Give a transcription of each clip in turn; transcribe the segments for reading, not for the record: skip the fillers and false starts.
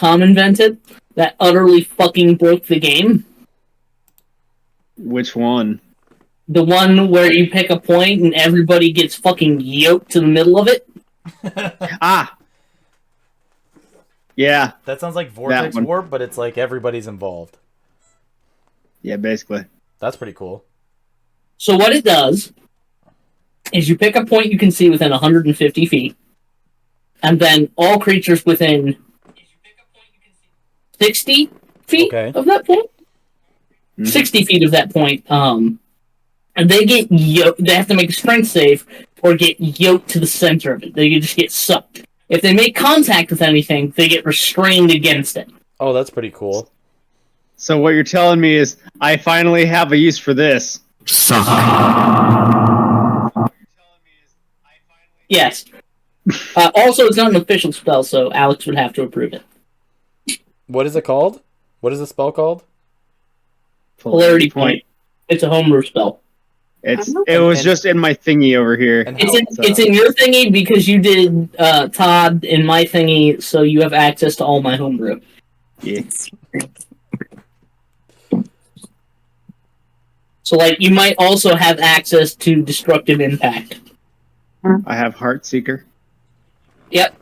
Tom invented that utterly fucking broke the game? Which one? The one where you pick a point and everybody gets fucking yoked to the middle of it? Ah! Yeah. That sounds like Vortex Warp, but it's like everybody's involved. Yeah, basically. That's pretty cool. So what it does is you pick a point you can see within 150 feet, and then all creatures within 60 feet of that point? 60 feet of that point, and they get yoked. They have to make a strength save or get yoked to the center of it. They just get sucked. If they make contact with anything, they get restrained against it. Oh, that's pretty cool. So what you're telling me is I finally have a use for this. Yes. Also, it's not an official spell, so Alex would have to approve it. What is it called? What is the spell called? Polarity Point. It's a homebrew spell. It was just in my thingy over here. It's in your thingy because you did Todd in my thingy, so you have access to all my homebrew. Yeah. So, like, you might also have access to Destructive Impact. I have Heartseeker. Yep.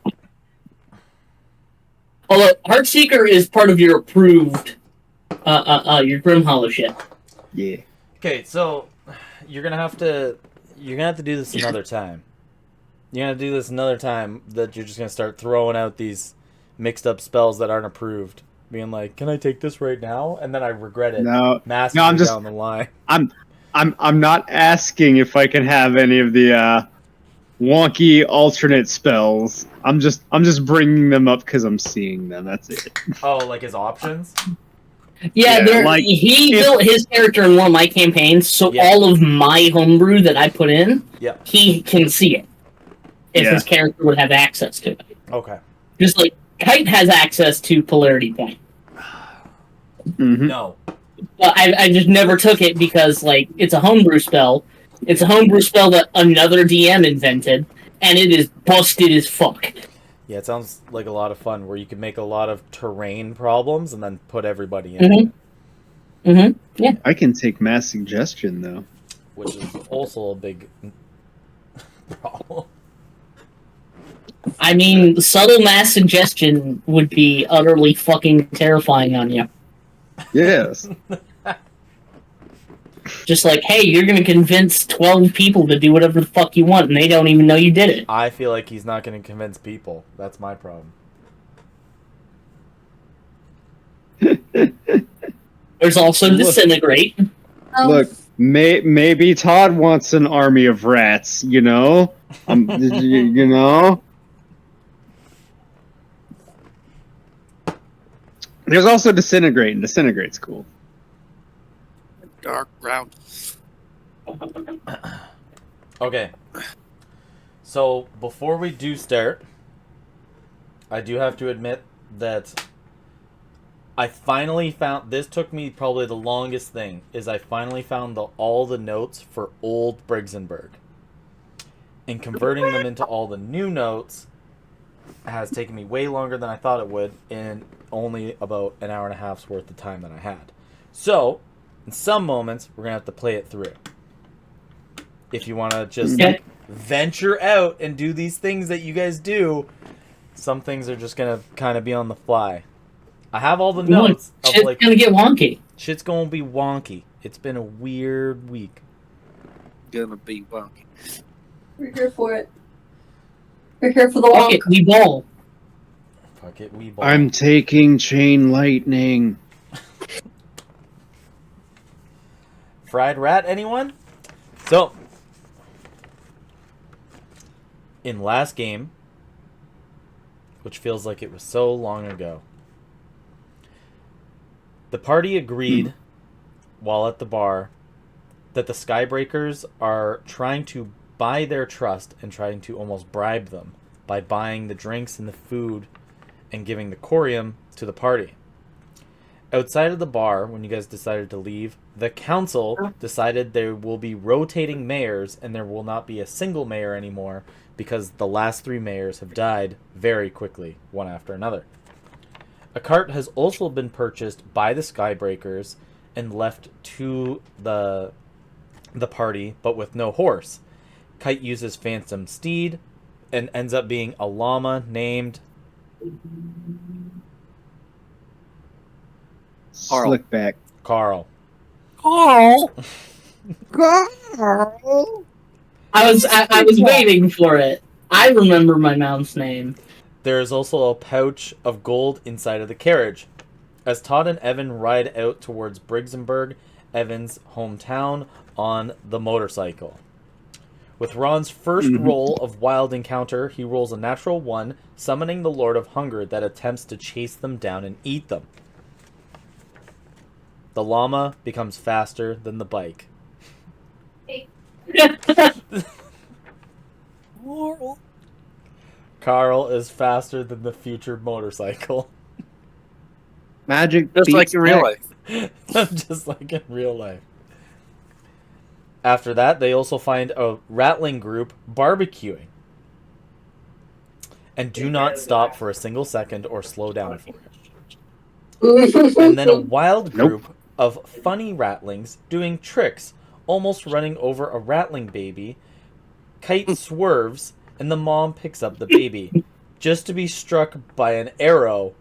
Although Heartseeker is part of your approved, your Grimhollow shit. Yeah. Okay, so you're gonna have to do this another time. You're gonna do this another time that you're just gonna start throwing out these mixed up spells that aren't approved, being like, "Can I take this right now?" And then I regret it. Massively I'm just down the line. I'm not asking if I can have any of the wonky alternate spells. I'm just bringing them up because I'm seeing them. That's it. Oh, like his options? Yeah, he built his character in one of my campaigns, so all of my homebrew that I put in, he can see it. If his character would have access to it. Okay. Just like Kite has access to Polarity Point. Mm-hmm. No. But I just never took it because, like, it's a homebrew spell. It's a homebrew spell that another DM invented, and it is busted as fuck. Yeah, it sounds like a lot of fun where you can make a lot of terrain problems and then put everybody in. Yeah. I can take mass suggestion though, which is also a big problem. I mean, subtle mass suggestion would be utterly fucking terrifying on you. Yes. Just like, hey, you're gonna convince 12 people to do whatever the fuck you want, and they don't even know you did it. I feel like he's not gonna convince people. That's my problem. There's also Disintegrate. Look, maybe Todd wants an army of rats, you know? You know? There's also Disintegrate, and Disintegrate's cool. Dark ground. Okay. So, before we do start, I do have to admit that I finally found... This took me probably the longest thing, is I finally found all the notes for old Brigsenberg. And converting them into all the new notes has taken me way longer than I thought it would, in only about an hour and a half's worth of time that I had. So, in some moments, we're going to have to play it through. If you want to just venture out and do these things that you guys do, some things are just going to kind of be on the fly. I have all the notes. Shit's going to get wonky. Shit's going to be wonky. It's been a weird week. Gonna be wonky. We're here for it. We're here for the Fuck it, we ball. Fuck it, we ball. I'm taking Chain Lightning. Fried rat, anyone? So, in last game, which feels like it was so long ago, the party agreed, while at the bar, that the Skybreakers are trying to buy their trust and trying to almost bribe them by buying the drinks and the food and giving the corium to the party. Outside of the bar, when you guys decided to leave, the council decided there will be rotating mayors and there will not be a single mayor anymore because the last 3 mayors have died very quickly, one after another. A cart has also been purchased by the Skybreakers and left to the party, but with no horse. Kite uses Phantom Steed and ends up being a llama named Carl. Slickback. Carl. Carl. I was waiting for it. I remember my mom's name. There is also a pouch of gold inside of the carriage. As Todd and Evan ride out towards Briggsonburg, Evan's hometown, on the motorcycle. With Ron's first roll of Wild Encounter, he rolls a natural 1, summoning the Lord of Hunger that attempts to chase them down and eat them. The llama becomes faster than the bike. Carl is faster than the future motorcycle. Magic Just like in real life. Just like in real life. After that, they also find a rattling group barbecuing. And do not stop for a single second or slow down for it. And then a wild group of funny rattlings doing tricks, almost running over a rattling baby. Kite swerves, and the mom picks up the baby, just to be struck by an arrow.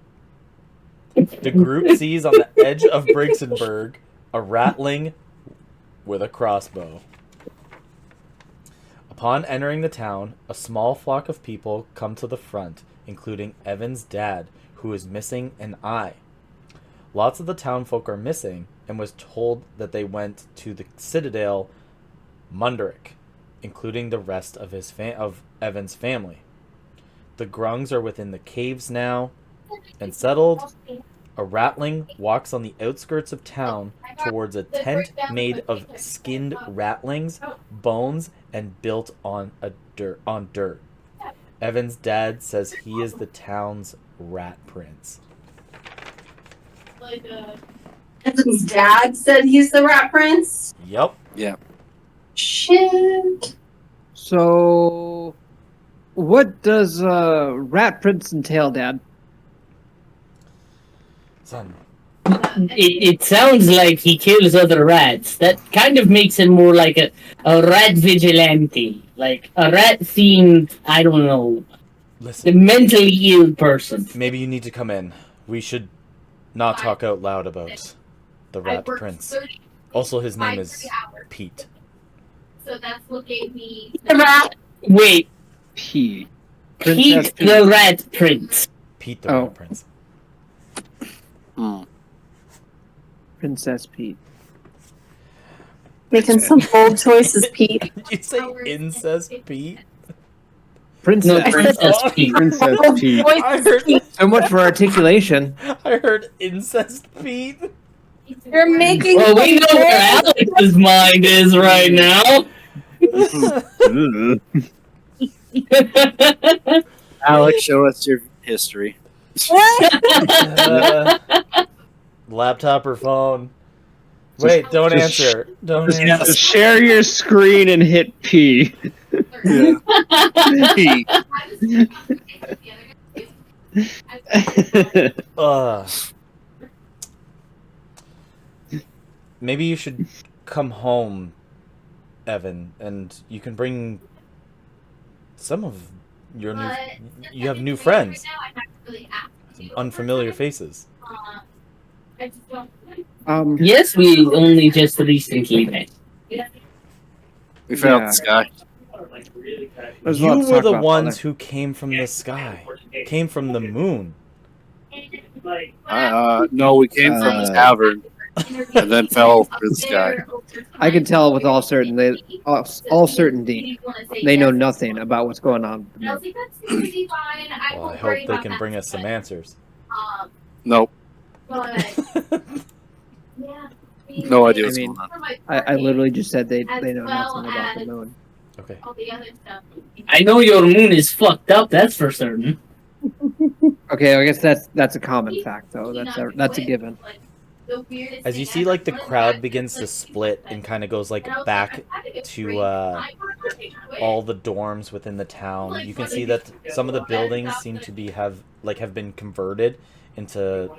The group sees on the edge of Briggsonburg a rattling with a crossbow. Upon entering the town, a small flock of people come to the front, including Evan's dad, who is missing an eye. Lots of the townfolk are missing, and was told that they went to the citadel Munderick, including the rest of of Evan's family. The Grungs are within the caves now and settled. A rattling walks on the outskirts of town towards a tent made of skinned rattlings, bones, and built on dirt. Evan's dad says he is the town's rat prince. Evan's dad said he's the rat prince? Yep. Yeah. Shit. So, what does Rat Prince entail, Dad? Son. It sounds like he kills other rats. That kind of makes him more like a rat vigilante. Like a rat themed, I don't know, Listen. a mentally ill person. Maybe you need to come in. We should not talk out loud about the Rat Prince. Also, his name is Pete. So that's what gave me. Wait, P. Pete the Rat Prince. Pete the Rat Prince. Princess Pete. Making some bold choices, Pete. Did you say incest Pete? Princess. No, Princess Pete. Princess Pete. I heard, So much for articulation. I heard incest Pete. You're making. Well, we know where Alex's mind is right now. Alex, show us your history. Laptop or phone? Wait, don't answer. Don't answer. Just share your screen and hit P. Yeah. Maybe you should come home, Evan, and you can bring some of your new. You have new friends. Some unfamiliar faces. Yes, we only just recently met. We found this guy. There's a lot You to were talk the about, ones Father. who came from the sky, came from the moon. No, we came from the tavern and then fell through the sky. I can tell with all certainty they know nothing about what's going on. Well, I hope they can bring us some answers. Nope. No idea what's I mean, going on. I literally just said they know nothing about the moon. Okay. I know your moon is fucked up, that's for certain. Okay, I guess that's a common fact, though. That's a given. As you see, like, the crowd begins to split and kind of goes, like, back to all the dorms within the town, you can see that some of the buildings seem to be have been converted into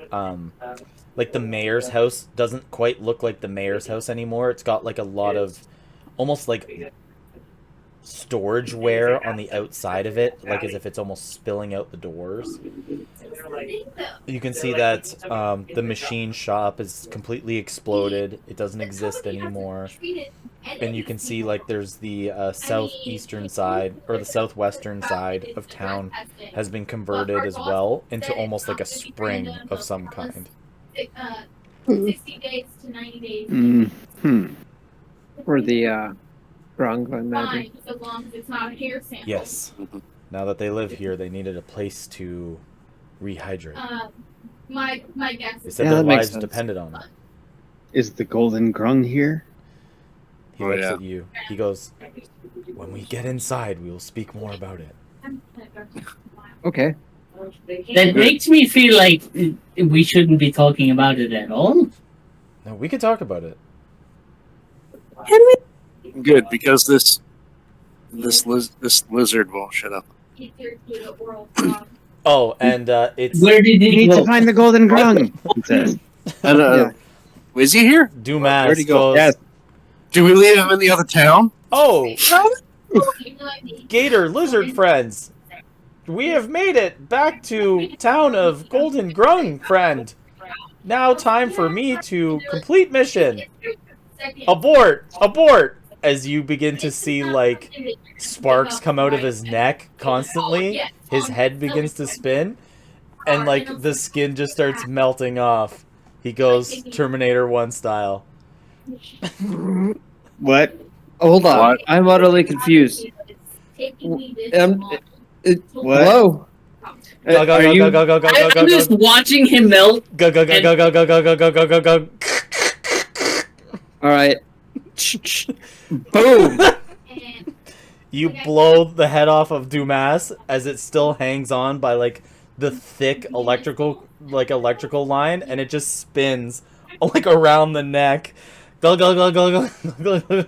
like the mayor's house doesn't quite look like the mayor's house anymore. It's got like a lot of almost like storage ware on the outside of it, like as if it's almost spilling out the doors. You can see that the machine shop is completely exploded. It doesn't exist anymore. And you can see like there's the southeastern side or the southwestern side of town has been converted as well into almost like a spring of some kind. 60 days to 90 days. Hmm. Or the Grongla magic. Fine, so long as it's not a hair sample. Yes. Now that they live here, they needed a place to rehydrate. My guess They is said Yeah, their that makes lives sense. depended on it. Is the golden grung here? He Oh, looks yeah. at you. He goes, "When we get inside, we will speak more about it." Okay. That makes me feel like we shouldn't be talking about it at all. No, we could talk about it. Good, because this lizard won't shut up. Oh, and it's Where did We he need go? to find the golden grung. It says. And Yeah. is he here? Dumas Where'd he go? goes, Yes. Do we leave him in the other town? "Oh, Gator lizard friends, we have made it back to town of Golden Grung, friend. Now time for me to complete mission. Abort! Abort!" As you begin to see like sparks come out of his neck constantly, his head begins to spin, and like the skin just starts melting off. He goes Terminator 1 style. What? Hold on. What? I'm utterly confused. What? Hello? Go go Are go you- go go go go go I'm go just go watching him melt. go go go go go go go go go go go. All right. Boom. You blow the head off of Dumas as it still hangs on by like the thick electrical line, and it just spins like around the neck. Go go go go go go.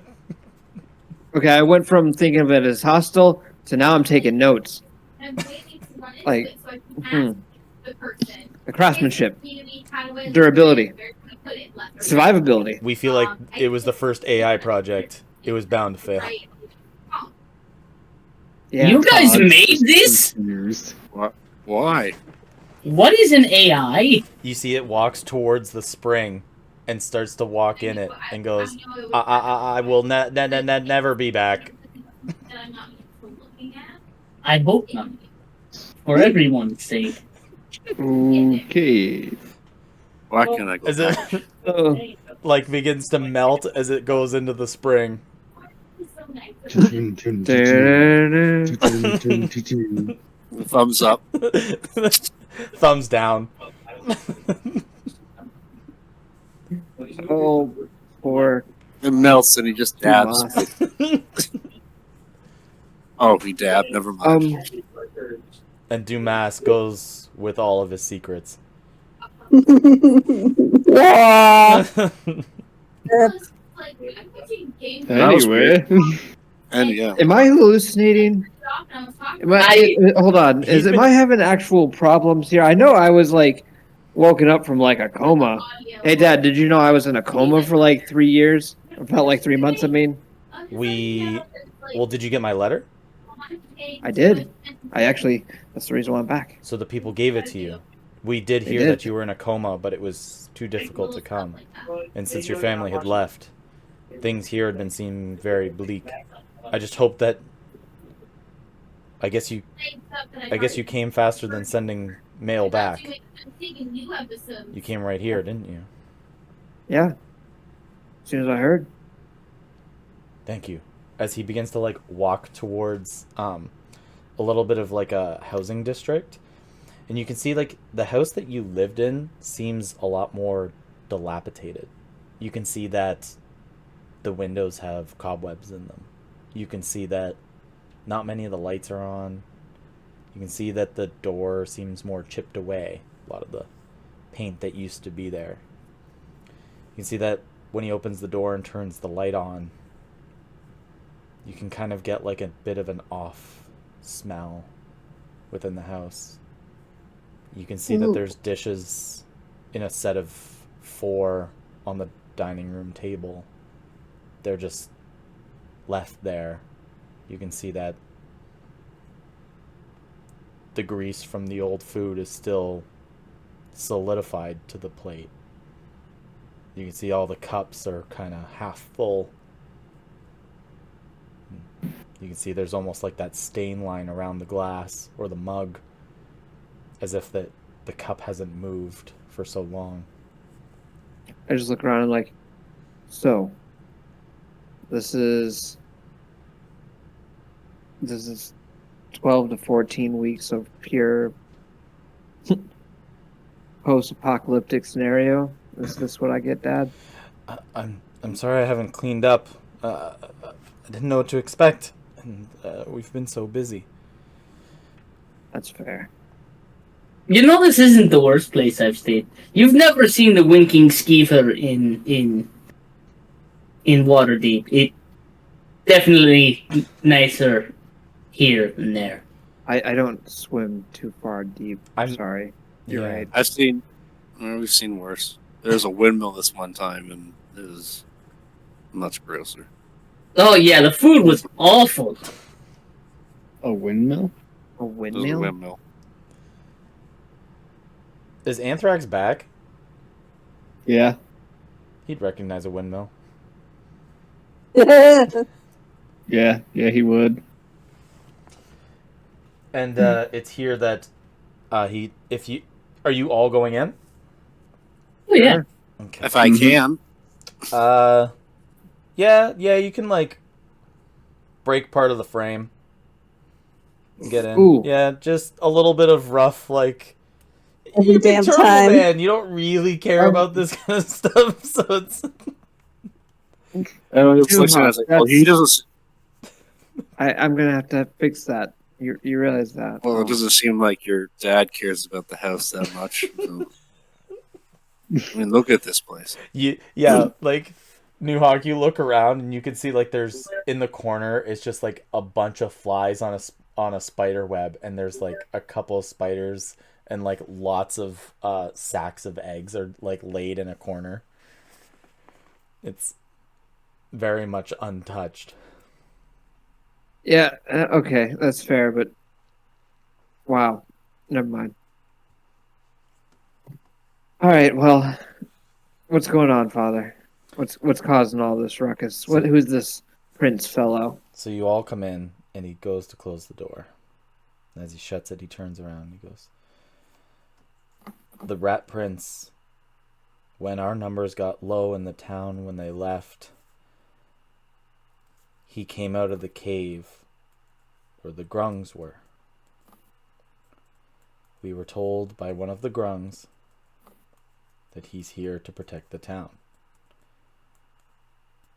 Okay, I went from thinking of it as hostile to now I'm taking notes. Like, the craftsmanship, durability, survivability. We feel like it was the first AI project. It was bound to fail. Yeah. You guys I'm made just this? confused. Why? What is an AI? You see it walks towards the spring and starts to walk in it and goes, I will never be back. I hope not. For everyone's sake. Okay. Why can't I go As back? it Oh, like begins to melt as it goes into the spring. Thumbs up. Thumbs down. oh, poor It melts and he just dabs. Dumas. Oh, he dabbed. Never mind. And Dumas goes with all of his secrets. Anyway. And yeah. Am I hallucinating? Hold on. Am I having actual problems here? I know I was like woken up from like a coma. Hey, Dad, did you know I was in a coma for like 3 years? About like 3 months, I mean. Well, did you get my letter? I did. That's the reason why I'm back. So the people gave it to you. We did They hear did. that you were in a coma, but it was too difficult to come. And since your family had left, things here had been seeming very bleak. I just hope that I guess you came faster than sending mail back. You came right here, didn't you? Yeah. As soon as I heard. Thank you. As he begins to like walk towards a little bit of like a housing district, and you can see like the house that you lived in seems a lot more dilapidated. You can see that the windows have cobwebs in them. You can see that not many of the lights are on. You can see that the door seems more chipped away. A lot of the paint that used to be there. You can see that when he opens the door and turns the light on, you can kind of get like a bit of an off smell within the house. You can see that there's dishes in a set of 4 on the dining room table. They're just left there. You can see that the grease from the old food is still solidified to the plate. You can see all the cups are kind of half full. You can see there's almost like that stain line around the glass or the mug, as if the cup hasn't moved for so long. I just look around and like, so this is 12 to 14 weeks of pure post-apocalyptic scenario. Is this what I get, Dad? I'm sorry I haven't cleaned up. I didn't know what to expect, and we've been so busy. That's fair. You know this isn't the worst place I've stayed. You've never seen the winking skeever in Waterdeep. It definitely nicer here than there. I don't swim too far deep. I'm sorry. You're right. We've seen worse. There was a windmill this one time, and it was much grosser. Oh yeah, the food was awful. A windmill? A windmill? A windmill. Is Anthrax back? Yeah. He'd recognize a windmill. Yeah, he would. And it's here that are you all going in? Oh yeah. Okay. If I can. Yeah, you can like break part of the frame. Get in. Ooh. Yeah, just a little bit of rough like Every damn Turtle time. Man, you don't really care about this kind of stuff, so it's He doesn't. I'm gonna have to fix that. You realize that? Well, it doesn't seem like your dad cares about the house that much. So. I mean, look at this place. Like New Hawk, you look around and you can see like there's in the corner it's just like a bunch of flies on a spider web, and there's like a couple of spiders and like lots of sacks of eggs are like laid in a corner. It's very much untouched. Yeah. Okay, that's fair, but wow, never mind. All right. Well, what's going on, Father? What's causing all this ruckus? Who's this prince fellow? So you all come in, and he goes to close the door. As he shuts it, he turns around and he goes, "The Rat Prince, when our numbers got low in the town when they left, he came out of the cave where the grungs were. We were told by one of the grungs that he's here to protect the town.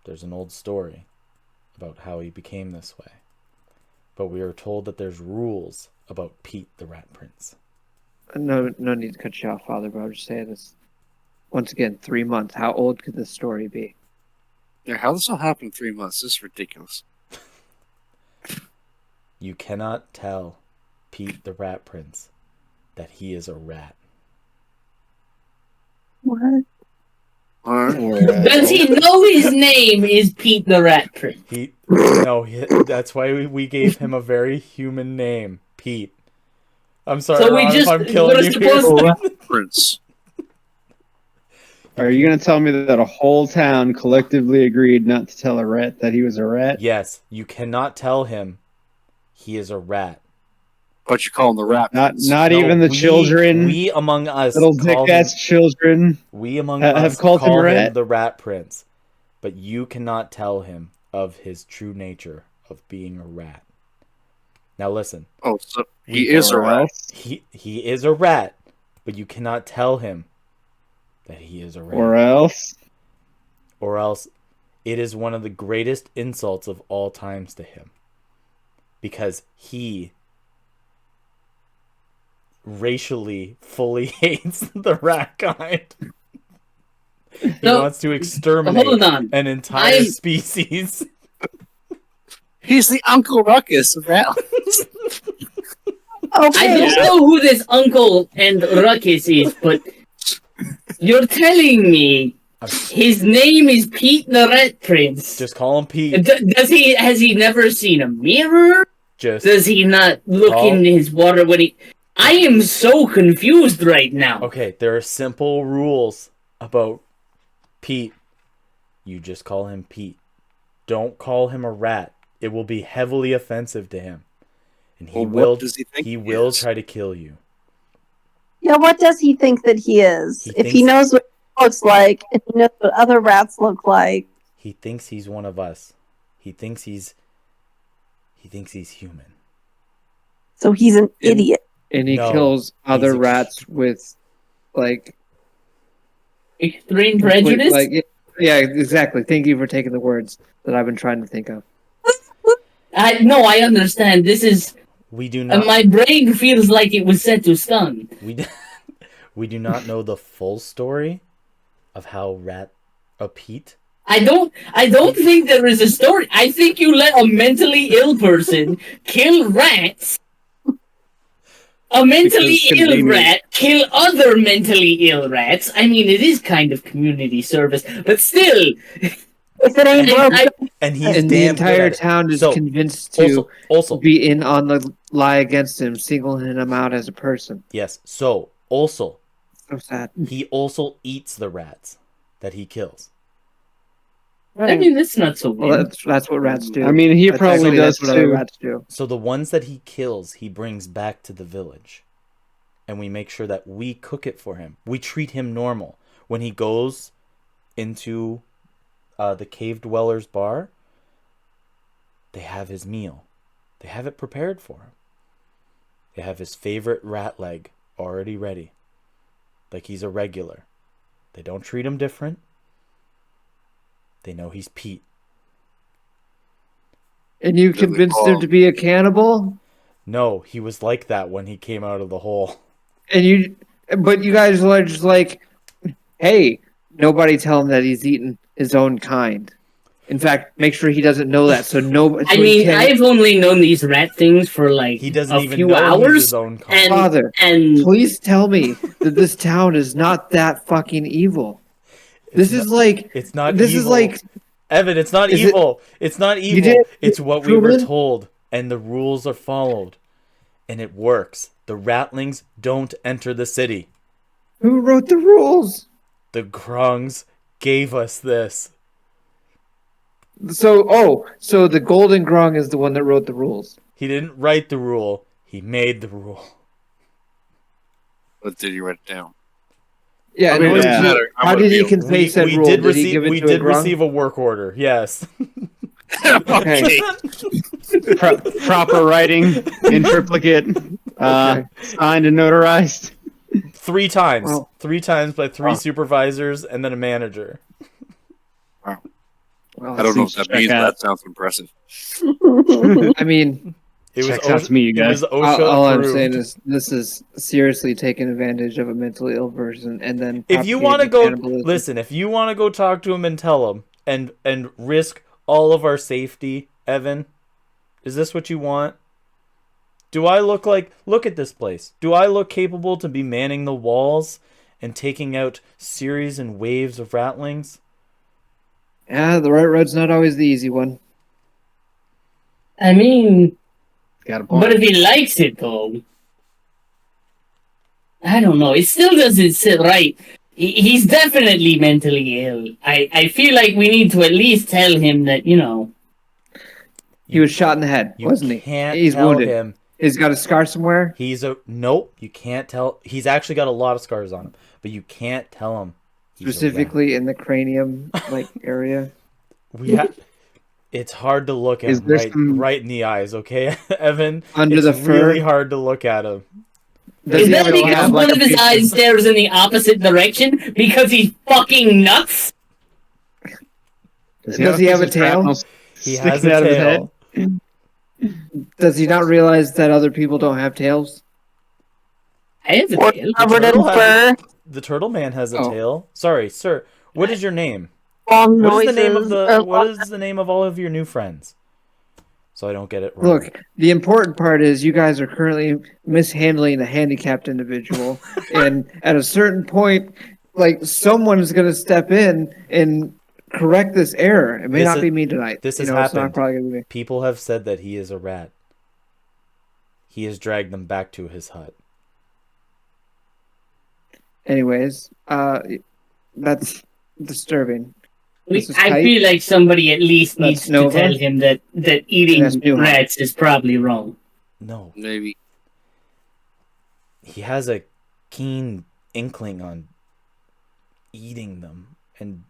There's an old story about how he became this way, but we are told that there's rules about Pete the Rat Prince." No need to cut you off, Father, but I'll just say this. Once again, 3 months. How old could this story be? Yeah, how this all happened in 3 months? This is ridiculous. You cannot tell Pete the Rat Prince that he is a rat. What? Does he know his name is Pete the Rat Prince? That's why we gave him a very human name, Pete. I'm sorry, So we Ron, just- if I'm killing you here. Prince. Are you going to tell me that a whole town collectively agreed not to tell a rat that he was a rat? Yes, you cannot tell him he is a rat. But you call him the Rat Prince. Not even the children. We among us, little dick-ass children. We among have us called call him a him rat. the Rat Prince, but you cannot tell him of his true nature of being a rat. Now listen. Oh, so he is a rat. He is a rat, but you cannot tell him that he is a rat. Or else it is one of the greatest insults of all times to him, because he racially fully hates the rat kind. He wants to exterminate an entire species. He's the Uncle Ruckus of rat. Okay. I don't know who this Uncle and Ruckus is, but you're telling me his name is Pete the Rat Prince. Just call him Pete. Has he never seen a mirror? Just Does he not look in his water when he... I am so confused right now. Okay, there are simple rules about Pete. You just call him Pete. Don't call him a rat. It will be heavily offensive to him. And he will try to kill you. Yeah, what does he think that he is? If he knows what he looks like, and he knows what other rats look like. He thinks he's one of us. He thinks he's human. So he's an idiot. And he kills other rats with, like... extreme prejudice? Yeah, exactly. Thank you for taking the words that I've been trying to think of. No, I understand. This is... We do not... my brain feels like it was set to stun. We do not know the full story of how Pete... I don't think there is a story. I think you let a mentally ill person kill rats. A mentally ill rat kill other mentally ill rats. I mean, it is kind of community service, but still. If it ain't broke, and the entire town is convinced to be in on the lie against him, singling him out as a person. Yes. So so sad. He also eats the rats that he kills. I mean, that's not so weird. Well, that's what rats do. I mean, he probably does what other rats do. So the ones that he kills, he brings back to the village. And we make sure that we cook it for him. We treat him normal. When he goes into the cave dweller's bar, they have his meal. They have it prepared for him. They have his favorite rat leg already ready. Like he's a regular. They don't treat him different. They know he's Pete. And you convinced him to be a cannibal? No, he was like that when he came out of the hole. But you guys are just like, hey, nobody tell him that he's eaten his own kind. In fact, make sure he doesn't know that. So nobody. I mean, I've only known these rat things for like he doesn't a even few know hours. He's his own kind. Father, please tell me that this town is not that fucking evil. It's not like Evan, it's not evil. It's not evil. It's what we were told, and the rules are followed, and it works. The ratlings don't enter the city. Who wrote the rules? The Grungs gave us this. So the Golden Grung is the one that wrote the rules. He didn't write the rule. He made the rule. But did he write it down? Yeah, how did he convey said rule? We did receive a work order, yes. Okay. Proper writing in triplicate, signed and notarized. 3 times. Wow. 3 times by 3 supervisors and then a manager. Wow. Well, I don't know what that means, but that sounds impressive. I mean... It was OSHA, to me, you guys. All I'm saying is this is seriously taking advantage of a mentally ill person, and then if you want to go listen, if you want to go talk to him and tell him and risk all of our safety, Evan, is this what you want? Do I look at this place? Do I look capable to be manning the walls and taking out series and waves of ratlings? Yeah, the right road's not always the easy one. I mean, got a point. But if he likes it, though, I don't know. It still doesn't sit right. He's definitely mentally ill. I feel like we need to at least tell him that, he was shot in the head, wasn't he? He's wounded. Him. He's got a scar somewhere? Nope, you can't tell. He's actually got a lot of scars on him, but you can't tell him. Specifically in the cranium area? It's hard to look at him right in the eyes, okay, Evan? Under the fur? It's really hard to look at him. Is that because one of his eyes stares in the opposite direction? Because he's fucking nuts? Does he have a tail? He has a tail. Does he not realize that other people don't have tails? I have a tail. The turtle man has a tail. Sorry, sir. What is your name? What is the name of all of your new friends? so I don't get it wrong. Look, the important part is you guys are currently mishandling a handicapped individual, and at a certain point, like someone is going to step in and correct this error. It may not be me tonight. This has It's happened. not probably going to be me. People have said that he is a rat. He has dragged them back to his hut. Anyways, that's disturbing. I feel like somebody at least needs to tell him that eating rats is probably wrong. No. Maybe. He has a keen inkling on eating them, and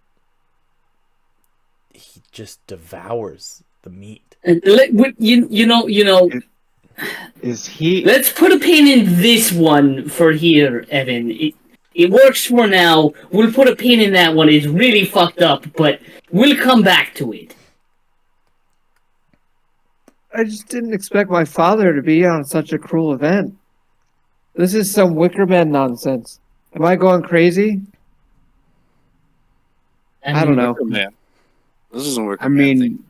he just devours the meat. You know. Is he? Let's put a pin in this one for here, Evan. It works for now. We'll put a pin in that one. It's really fucked up, but we'll come back to it. I just didn't expect my father to be on such a cruel event. This is some Wickerman nonsense. Am I going crazy? I don't know. Man. This isn't Wickerman. I mean,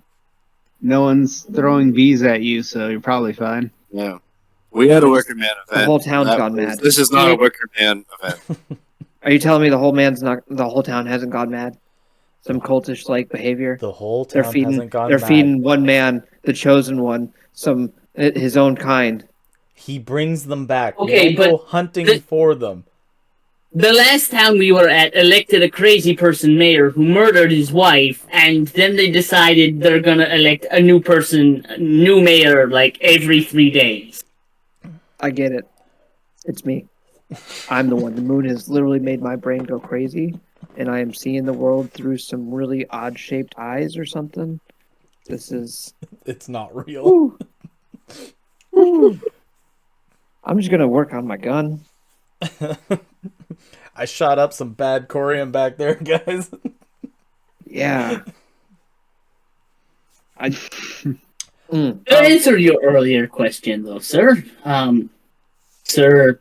no one's throwing bees at you, so you're probably fine. Yeah. We had a Wickerman event. The whole town's gone mad. This is not a Wickerman event. Are you telling me the whole town hasn't gone mad? Some cultish like behavior. The whole town hasn't gone mad. They're feeding one man, the chosen one, his own kind. He brings them back. Okay, we go hunting for them. The last town we were at elected a crazy person mayor who murdered his wife, and then they decided they're gonna elect a new mayor, like every 3 days. I get it. It's me. I'm the one. The moon has literally made my brain go crazy, and I am seeing the world through some really odd-shaped eyes or something. This is... It's not real. I'm just gonna work on my gun. I shot up some bad corium back there, guys. Yeah. To answer your earlier question, though, sir. Sir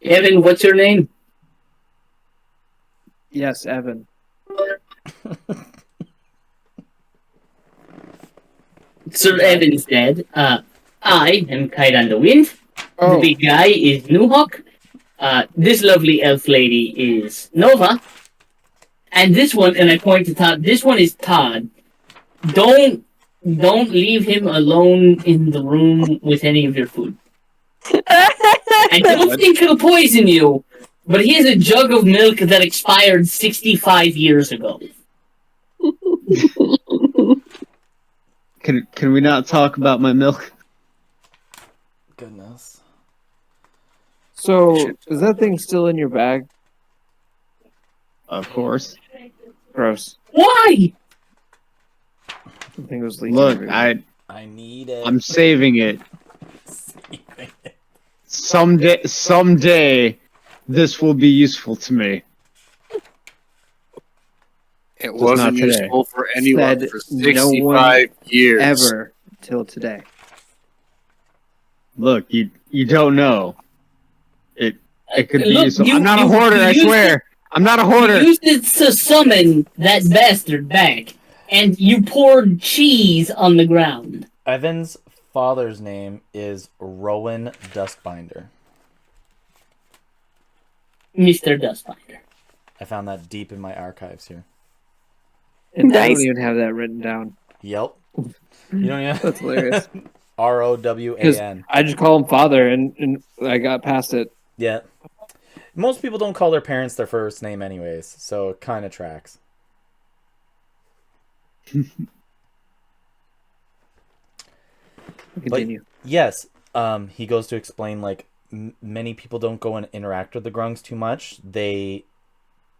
Evan, what's your name? Yes, Evan. Sir Evan's dead. I am Kite on the Wind. Oh. The big guy is Newhawk. This lovely elf lady is Nova. And this one, and I point to Todd, this one is Todd. Don't leave him alone in the room with any of your food. I don't think he'll poison you, but he has a jug of milk that expired 65 years ago. Can we not talk about my milk? Goodness. So, is that thing still in your bag? Of course. Gross. Why? I think it was leaking. Look, I need it. I'm saving it. Someday, this will be useful to me. It wasn't useful for anyone for 65 years. Ever till today. Look, you don't know. It could be Look, useful. I'm not a hoarder, I swear. I'm not a hoarder. You used it to summon that bastard back, and you poured cheese on the ground. Evan's father's name is Rowan Duskbinder. Mr. Duskbinder. I found that deep in my archives here. And I don't even have that written down. Yep. You don't even. That's hilarious. ROWAN. I just call him father, and I got past it. Yeah. Most people don't call their parents their first name anyways, so it kind of tracks. Continue. But yes, he goes to explain, like, many people don't go and interact with the grungs too much. They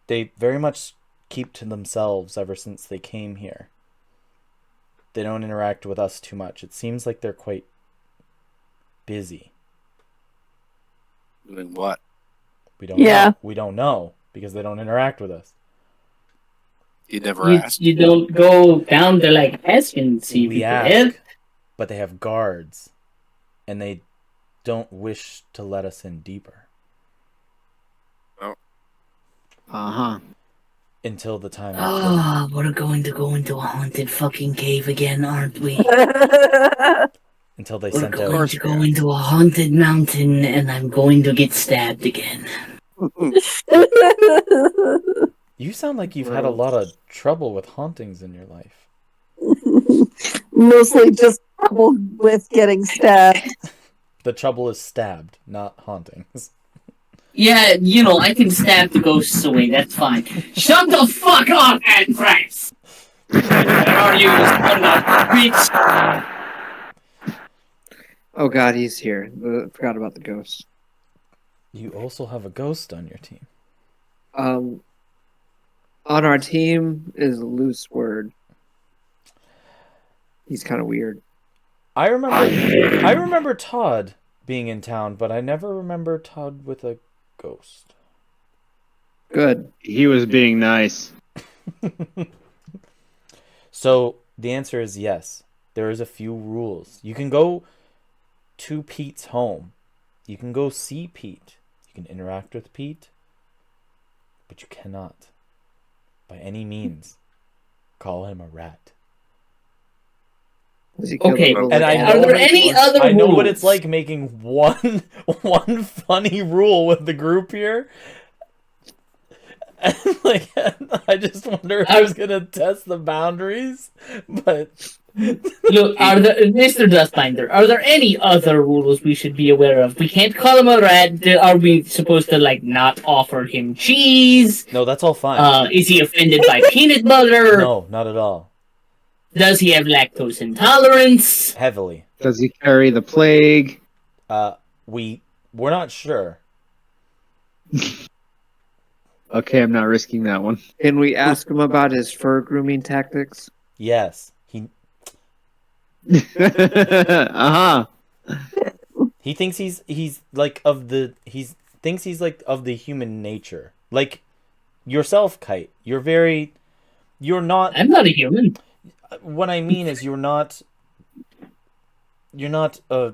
very much keep to themselves ever since they came here. They don't interact with us too much. It seems like they're quite busy. Doing what? We don't know. We don't know because they don't interact with us. You never asked. You don't go down to like ask and see we ask, but they have guards, and they don't wish to let us in deeper. Oh. Uh-huh. until the time. Oh, we're going to go into a haunted fucking cave again, aren't we? Until they We're sent going out. to go into a haunted mountain, and I'm going to get stabbed again. You sound like you've had a lot of trouble with hauntings in your life. Mostly just trouble with getting stabbed. The trouble is stabbed, not hauntings. Yeah, I can stab the ghosts away. That's fine. Shut the fuck up, Anthrax! Where are you, you son of a bitch? Oh god, he's here. Forgot about the ghost. You also have a ghost on your team. On our team is a loose word. He's kind of weird. I remember Todd being in town, but I never remember Todd with a ghost. Good. He was being nice. So the answer is yes. There is a few rules. You can go to Pete's home. You can go see Pete. You can interact with Pete. But you cannot, by any means, call him a rat. Okay, and I know, are there any other I know rules? what it's like making one funny rule with the group here. And I just wonder who's gonna test the boundaries. But look, Mr. Dustbinder, are there any other rules we should be aware of? We can't call him a rat. Are we supposed to not offer him cheese? No, that's all fine. Is he offended by peanut butter? No, not at all. Does he have lactose intolerance? Heavily. Does he carry the plague? We're not sure. Okay, I'm not risking that one. Can we ask him about his fur grooming tactics? Yes. He uh-huh. He thinks he's of the human nature. Like yourself, Kite. You're not. I'm not a human. What I mean is you're not a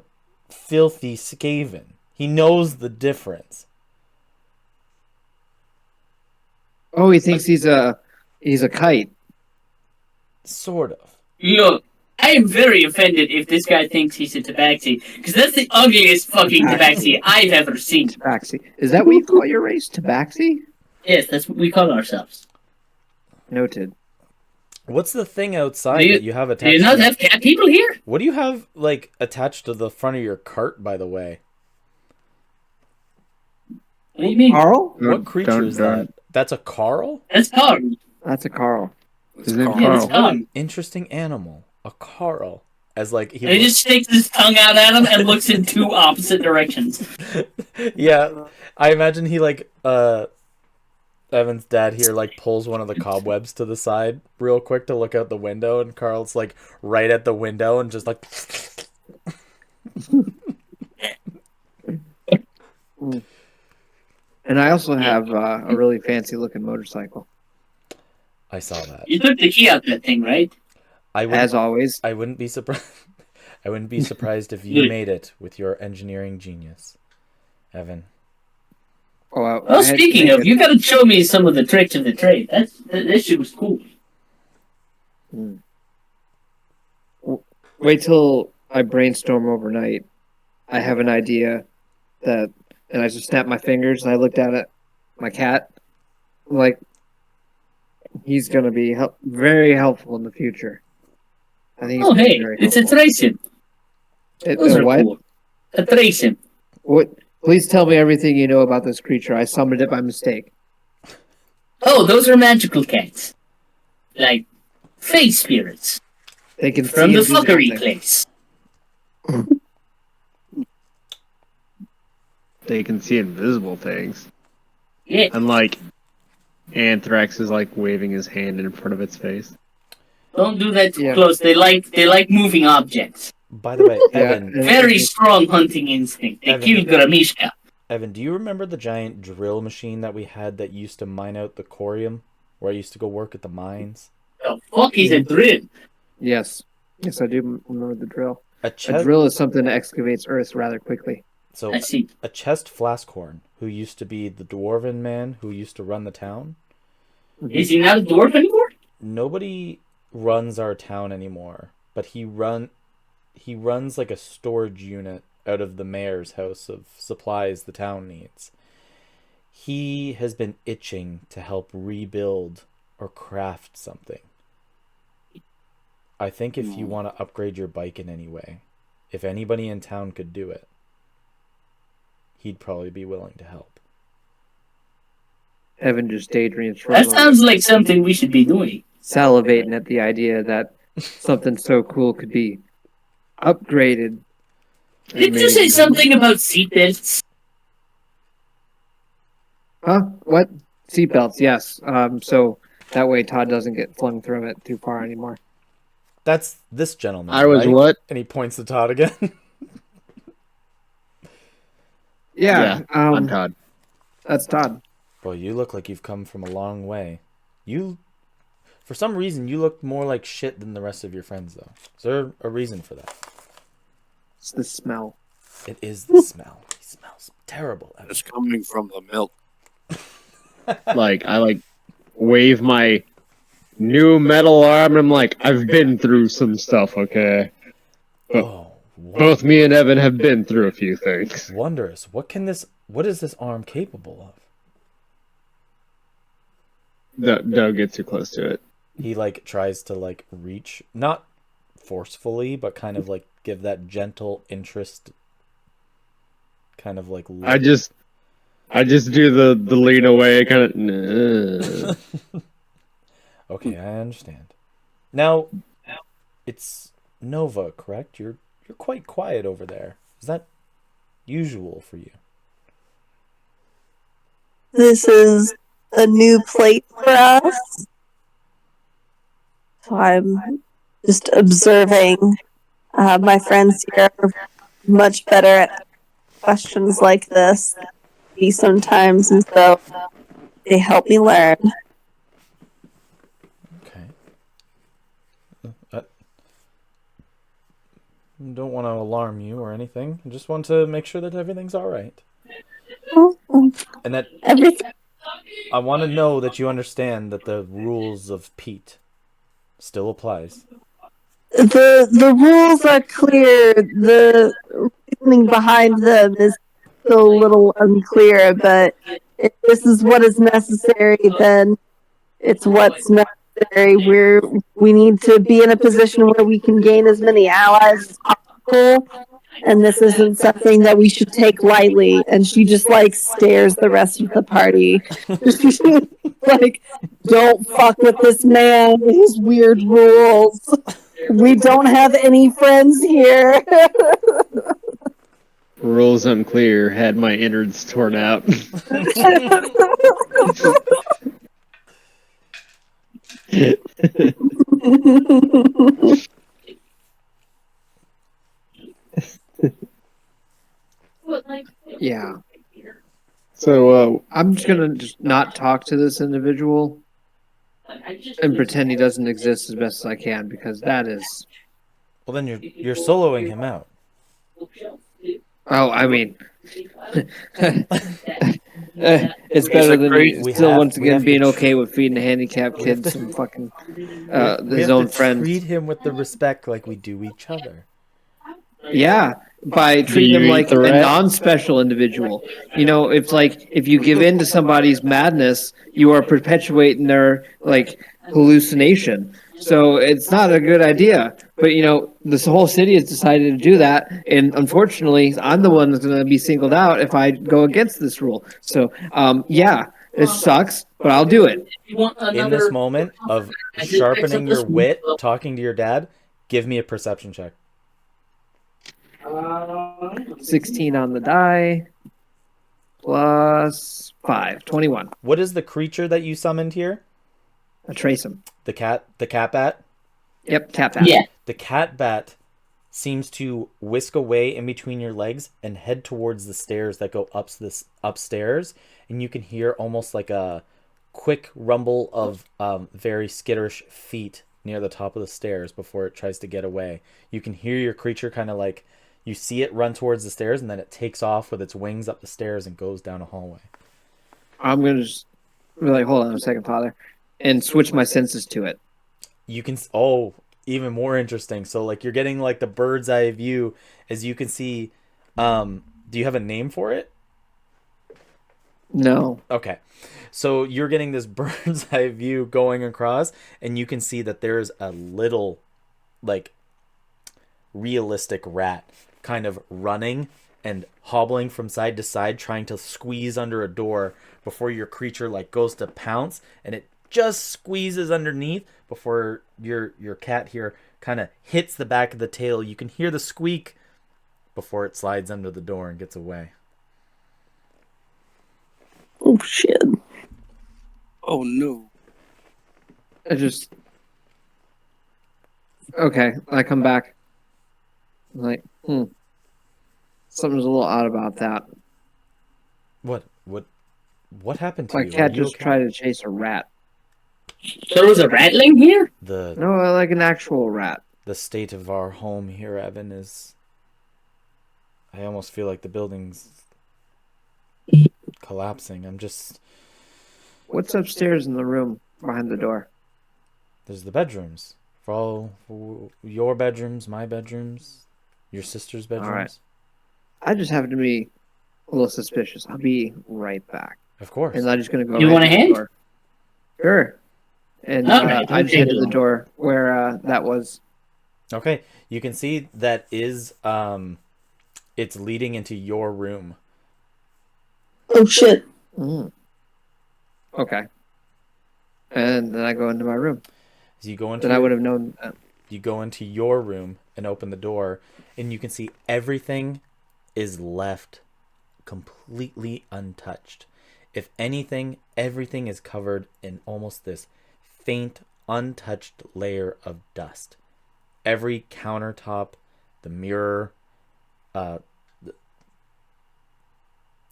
filthy Skaven. He knows the difference. Oh, he thinks he's a kite. Sort of. Look, I am very offended if this guy thinks he's a tabaxi, because that's the ugliest fucking tabaxi I've ever seen. Tabaxi. Is that what you call your race? Tabaxi? Yes, that's what we call ourselves. Noted. What's the thing outside that you have attached? Do you not have cat people here? What do you have attached to the front of your cart, by the way? What do you mean? Carl? What creature is that? That's a Carl? That's Carl. That's a Carl. His name Yeah, that's Carl. Carl. Interesting animal. A Carl. As he just sticks his tongue out at him and looks in two opposite directions. Yeah, I imagine he Evan's dad here pulls one of the cobwebs to the side real quick to look out the window, and Carl's right at the window and just And I also have a really fancy looking motorcycle. I saw that. You took the key out that thing, right? As always. I wouldn't be surprised. I wouldn't be surprised if you made it with your engineering genius, Evan. Well, speaking of, you got to show me some of the tricks of the trade. That shit was cool. Wait till I brainstorm overnight. I have an idea and I just snapped my fingers and I looked at it, my cat. I'm like, he's going to be very helpful in the future. I think. Oh, hey, it's a tracing. Those are what? cool. A tracing. What? Please tell me everything you know about this creature. I summoned it by mistake. Oh, those are magical cats. Like, face spirits. They can From the see fuckery place. They can see invisible things. Yeah. Unlike Anthrax is waving his hand in front of its face. Don't do that too close. They like moving objects. By the way, Evan... Very strong hunting instinct. They killed Gramishka. Evan, do you remember the giant drill machine that we had that used to mine out the corium? Where I used to go work at the mines? The fuck is a drill? Yes. Yes, I do remember the drill. A drill is something that excavates earth rather quickly. So, I see. A chest flaskhorn, who used to be the dwarven man who used to run the town, Is he not a dwarf anymore? Nobody runs our town anymore, but he runs like a storage unit out of the mayor's house of supplies the town needs. He has been itching to help rebuild or craft something. I think if you want to upgrade your bike in any way, if anybody in town could do it, he'd probably be willing to help. Evan just daydreams for That sounds like something we should be doing. Salivating at the idea that something so cool could be upgraded. Did you say something about seatbelts? Huh? What? Seatbelts, yes. So that way Todd doesn't get flung through it too far anymore. That's this gentleman. I was right? what? And he points to Todd again. Yeah, I'm Todd. That's Todd. Boy, you look like you've come from a long way. For some reason, you look more like shit than the rest of your friends, though. Is there a reason for that? It's the smell. It is the smell. He smells terrible. It's coming from the milk. I wave my new metal arm. And I'm like, I've been through some stuff, okay? But both me and Evan have been through a few things. Wondrous. What is this arm capable of? Don't get too close to it. He tries to reach, not forcefully, but kind of give that gentle interest kind of look. I just do the lean away kind of. Okay, I understand. Now, it's Nova, correct? You're quite quiet over there. Is that usual for you? This is a new plate for us. So I'm just observing. My friends here are much better at questions like this than me sometimes, and so they help me learn. Okay. I don't want to alarm you or anything. I just want to make sure that everything's all right. And that Everything. I want to know that you understand that the rules of Pete still applies. The rules are clear. The reasoning behind them is still a little unclear, but if this is what is necessary, then it's what's necessary. We need to be in a position where we can gain as many allies as possible, and this isn't something that we should take lightly. And she just stares the rest of the party. Don't fuck with this man, his weird rules. We don't have any friends here. Rules unclear. Had my innards torn out. Yeah. So I'm just gonna not talk to this individual and pretend he doesn't exist as best as I can, because that is. Well, then you're soloing him out. Oh, I mean, it's better than still once again being okay with feeding a handicapped kid some fucking his own friends. Treat him with the respect like we do each other. Yeah, by treating them like a non-special individual. You know, it's if you give in to somebody's madness, you are perpetuating their hallucination. So it's not a good idea. But this whole city has decided to do that, and unfortunately, I'm the one that's going to be singled out if I go against this rule. So, yeah, it sucks, but I'll do it. In this moment of sharpening your wit, talking to your dad, give me a perception check. 16 on the die, plus 5, 21. What is the creature that you summoned here? A trace him. The cat bat? Yep, cat bat. Yeah. The cat bat seems to whisk away in between your legs and head towards the stairs that go upstairs, and you can hear almost like a quick rumble of very skitterish feet near the top of the stairs before it tries to get away. You can hear your creature kind of you see it run towards the stairs, and then it takes off with its wings up the stairs and goes down a hallway. I'm going to just be hold on a second, Father. and switch my senses to it. You can even more interesting. So like you're getting like the bird's eye view as you can see. Do you have a name for it? No. Okay. So you're getting this bird's eye view going across, and you can see that there's a little like realistic rat kind of running and hobbling from side to side trying to squeeze under a door before your creature like goes to pounce, and it just squeezes underneath before your cat here kind of hits the back of the tail. You can hear the squeak before it slides under the door and gets away. Oh shit. Oh no. Okay, I come back. I'm like, something's a little odd about that. What happened to My you? cat just tried to chase a rat. So there was a rattling here? No, like an actual rat. The state of our home here, Evan, is... I almost feel like the building's collapsing. I'm just... What's upstairs in the room behind the door? There's the bedrooms. For your bedrooms, my bedrooms, your sister's bedrooms. All right. I just happen to be a little suspicious. I'll be right back. Of course. And I'm just going to go. You want a hand? Door. Sure. And I just head to the door where that was. Okay. You can see that is it's leading into your room. Oh shit. Okay. And then I go into my room. As you go into then I would have known that. You go into your room and open the door, and you can see everything is left completely untouched. If anything, everything is covered in almost this faint, untouched layer of dust. Every countertop, the mirror,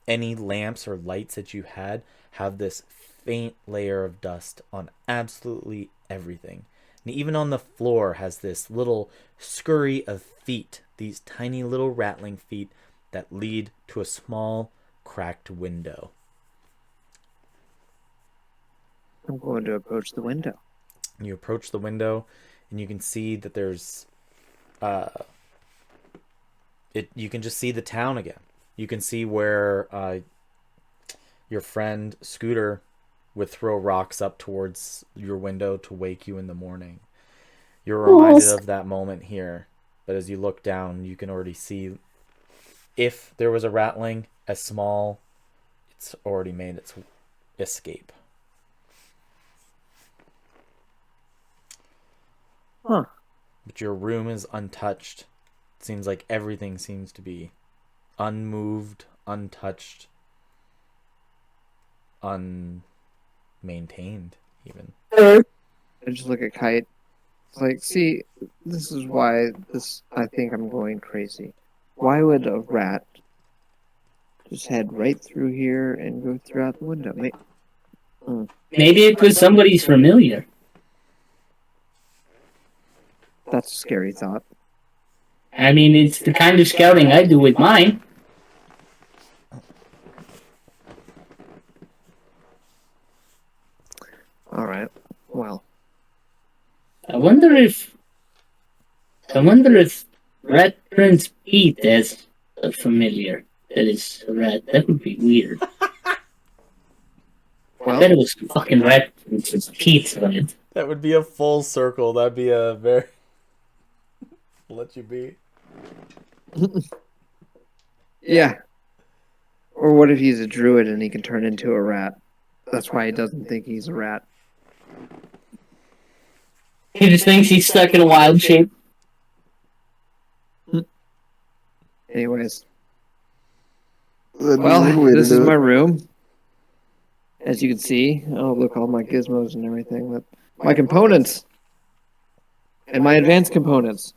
any lamps or lights that you had have this faint layer of dust on absolutely everything. And even on the floor has this little scurry of feet, these tiny little rattling feet that lead to a small cracked window. I'm going to approach the window. You approach the window and you can see that there's you can just see the town again. You can see where your friend Scooter would throw rocks up towards your window to wake you in the morning. You're reminded of that moment here, but as you look down, you can already see if there was a rattling as small, it's already made its escape. Huh. But your room is untouched. It seems like everything seems to be unmoved, untouched, unmaintained, even. I just look at Kite. It's like, see, this is why I think I'm going crazy. Why would a rat just head right through here and go throughout the window? Maybe it was somebody's familiar. That's a scary thought. I mean, it's the kind of scouting I do with mine. Alright, well. I wonder if Rat Prince Pete has a familiar that is a rat. That would be weird. I bet it was fucking Rat Prince Pete, right? That would be a full circle. That'd be a very... Let you be. Yeah. Or what if he's a druid and he can turn into a rat? That's why he doesn't think he's a rat. He just thinks he's stuck in a wild shape. Anyways. Well, this is my room. As you can see, oh look, all my gizmos and everything. But my components. And my advanced components.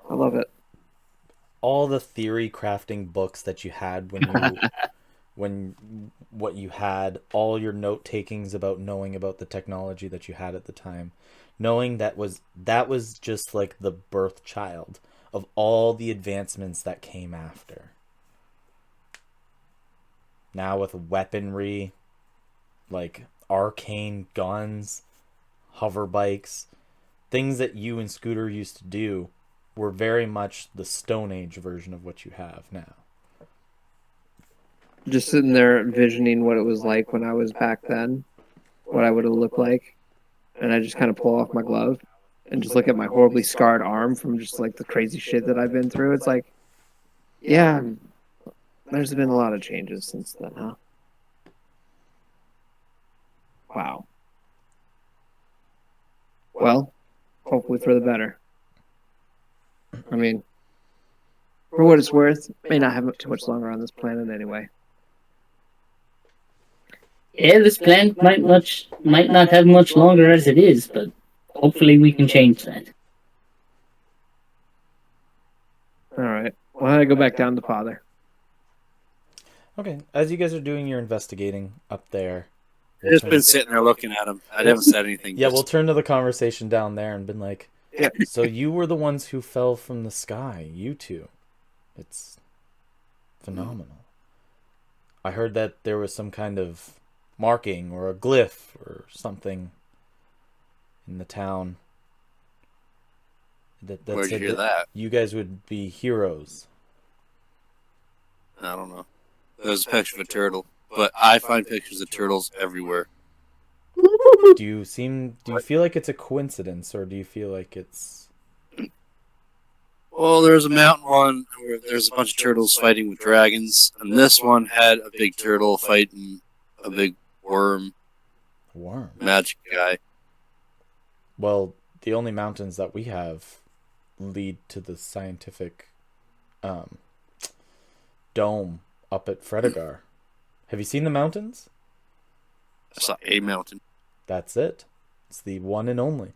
I love it. All the theory crafting books that you had what you had, all your note takings about knowing about the technology that you had at the time, knowing that was just like the birth child of all the advancements that came after. Now with weaponry, like arcane guns, hover bikes, things that you and Scooter used to do were very much the Stone Age version of what you have now. Just sitting there envisioning what it was like when I was back then, what I would have looked like, and I just kind of pull off my glove and just look at my horribly scarred arm from just like the crazy shit that I've been through. It's like, yeah, there's been a lot of changes since then, huh? Wow. Well, hopefully for the better. I mean, for what it's worth, may not have too much longer on this planet anyway. Yeah, this planet might not have much longer as it is, but hopefully we can change that. All right. Well, I go back down to Father. Okay, as you guys are doing your investigating up there, I've just been sitting there looking at him. I haven't said anything. Yeah, we'll turn to the conversation down there and been like, yeah. So you were the ones who fell from the sky, you two. It's phenomenal. I heard that there was some kind of marking or a glyph or something in the town that Where'd said you hear that? you guys would be heroes. I don't know. There's a picture of a turtle, but I find pictures of turtles everywhere. Do you feel like it's a coincidence, or do you feel like it's... Well, there's a mountain one where there's a bunch of turtles fighting with dragons, and this one had a big turtle fighting a big worm. Worm? Magic guy. Well, the only mountains that we have lead to the scientific dome up at Fredegar. Have you seen the mountains? I saw a mountain. That's it. It's the one and only.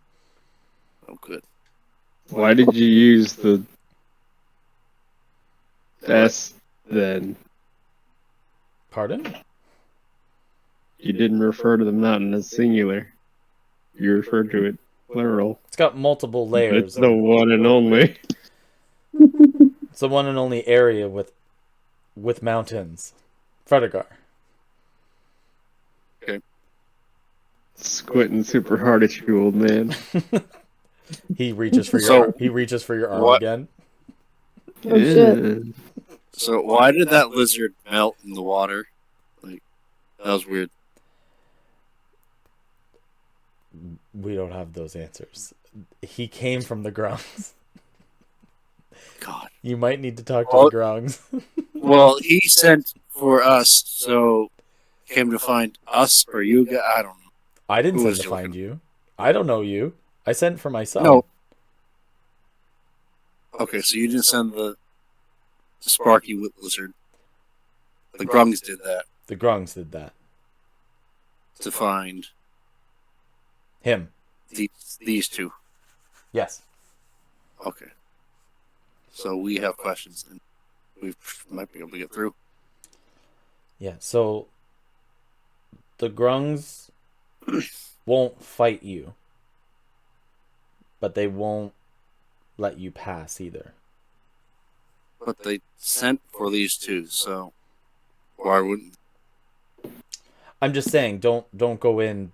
Oh, good. Why did you use the S then? Pardon? You didn't refer to the mountain as singular. You referred to it plural. It's got multiple layers. It's the one and only. It's the one and only area with mountains. Fredegar. Okay. Squinting super hard at you, old man. He reaches for your arm what? again. Oh, shit. So why did that lizard melt in the water? Like, that was weird. We don't have those answers. He came from the Grungs. God. You might need to talk to the Grungs. Well, he sent for us, so came to find us or you guys. I don't know. I didn't Who send was to you find looking- you. I don't know you. I sent for myself. No. Okay, so you didn't send the Sparky lizard. The Grungs did that The Grungs did that. to find Him. these two. Yes. Okay. So we have questions, and we might be able to get through. Yeah, so the Grungs won't fight you, but they won't let you pass either. But they sent for these two, so why wouldn't? I'm just saying, don't go in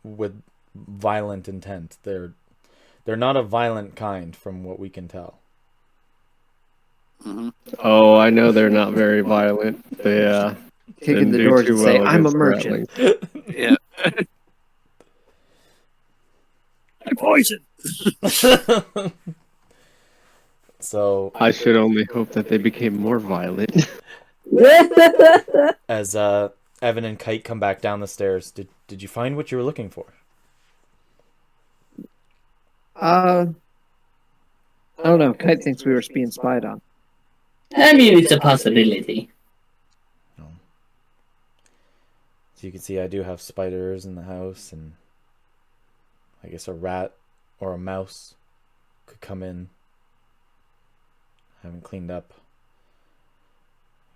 with violent intent. They're not a violent kind, from what we can tell. Mm-hmm. Oh, I know they're not very violent. They Kick in didn't the do doors too and say, well I'm a against merchant. rattlings. Yeah. I poison. So I should only hope that they became more violent. as Evan and Kite come back down the stairs, did you find what you were looking for? I don't know. Kite thinks we were being spied on. I mean, it's a possibility. So you can see I do have spiders in the house, and I guess a rat or a mouse could come in. I haven't cleaned up.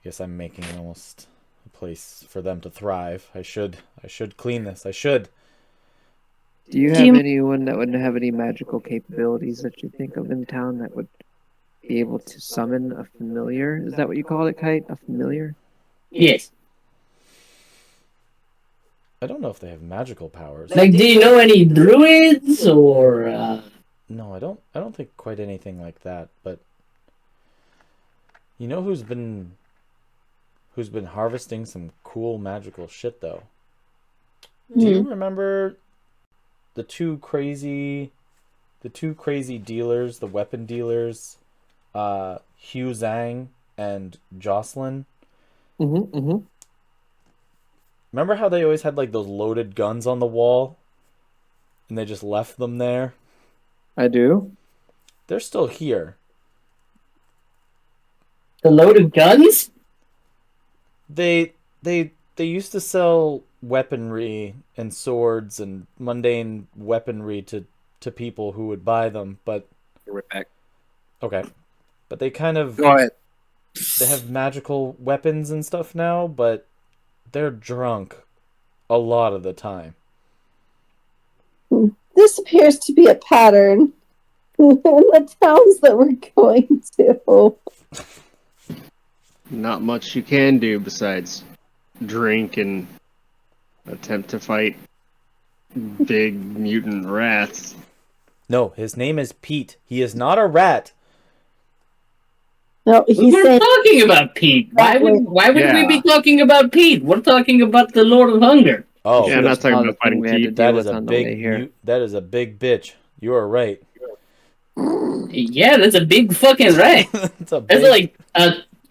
I guess I'm making almost a place for them to thrive. I should clean this. I should. Do you have anyone that would have any magical capabilities that you think of in town that would be able to summon a familiar? Is that what you call it, Kite? A familiar? Yes. I don't know if they have magical powers. Like, do you know any druids or? No, I don't think quite anything like that. But you know who's been harvesting some cool magical shit though? Do you remember the two crazy dealers, the weapon dealers, Hugh Zhang and Jocelyn? Remember how they always had like those loaded guns on the wall, and they just left them there? I do. They're still here. The loaded guns? They used to sell weaponry and swords and mundane weaponry to people who would buy them, but Right back. okay. But they kind of Go ahead. they have magical weapons and stuff now, but they're drunk a lot of the time. This appears to be a pattern in the towns that we're going to. Not much you can do besides drink and attempt to fight big mutant rats. No, his name is Pete. He is not a rat. No, he's We're saying talking about Pete. Why would we be talking about Pete? We're talking about the Lord of Hunger. Oh, Yeah, I'm not talking about fighting Pete. that is a big that is a big bitch. You are right. Yeah, that's a big fucking rat. It's a That's big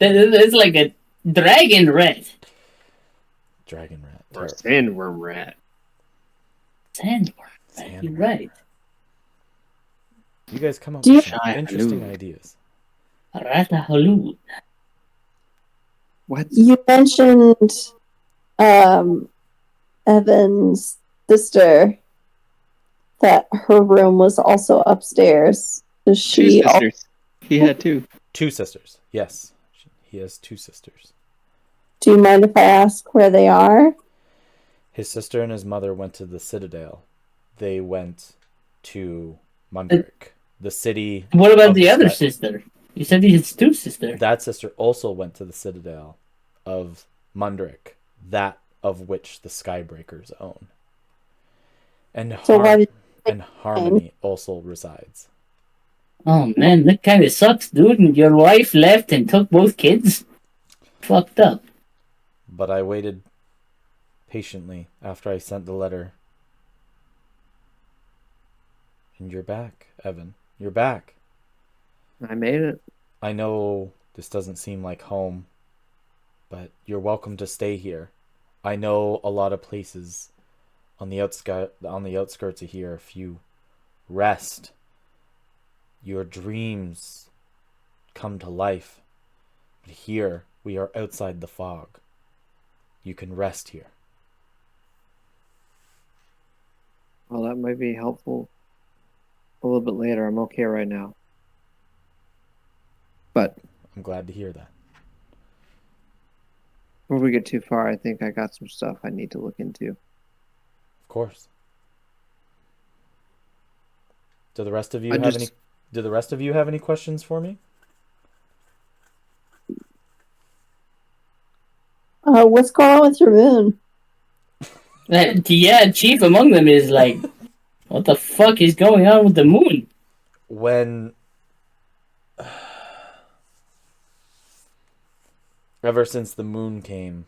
it's like a dragon rat. dragon rat. Or a sandworm rat. Sandworm. You're right. You guys come up Do with you- some interesting ideas. Ratahaloo. What? you mentioned Evan's sister that her room was also upstairs. Does Two she? sisters. He had two. Two sisters. Yes. He has two sisters. Do you mind if I ask where they are? His sister and his mother went to the Citadel. They went to Mundrick, the city. What about of the other Sky- sister? You said he has two sisters. That sister also went to the Citadel of Mundrick, that of which the Skybreakers own. And, So why did and Harmony also resides. Oh man, that kind of sucks, dude. And your wife left and took both kids? Fucked up. But I waited patiently after I sent the letter. And you're back, Evan. You're back. I made it. I know this doesn't seem like home, but you're welcome to stay here. I know a lot of places on the outskirts of here. If you rest, your dreams come to life. But here, we are outside the fog. You can rest here. Well, that might be helpful a little bit later. I'm okay right now. But I'm glad to hear that. before we get too far, I think I got some stuff I need to look into. Of course. Do the rest of you have any questions for me? What's going on with your moon? Yeah, chief among them is like, what the fuck is going on with the moon? When ever since the moon came.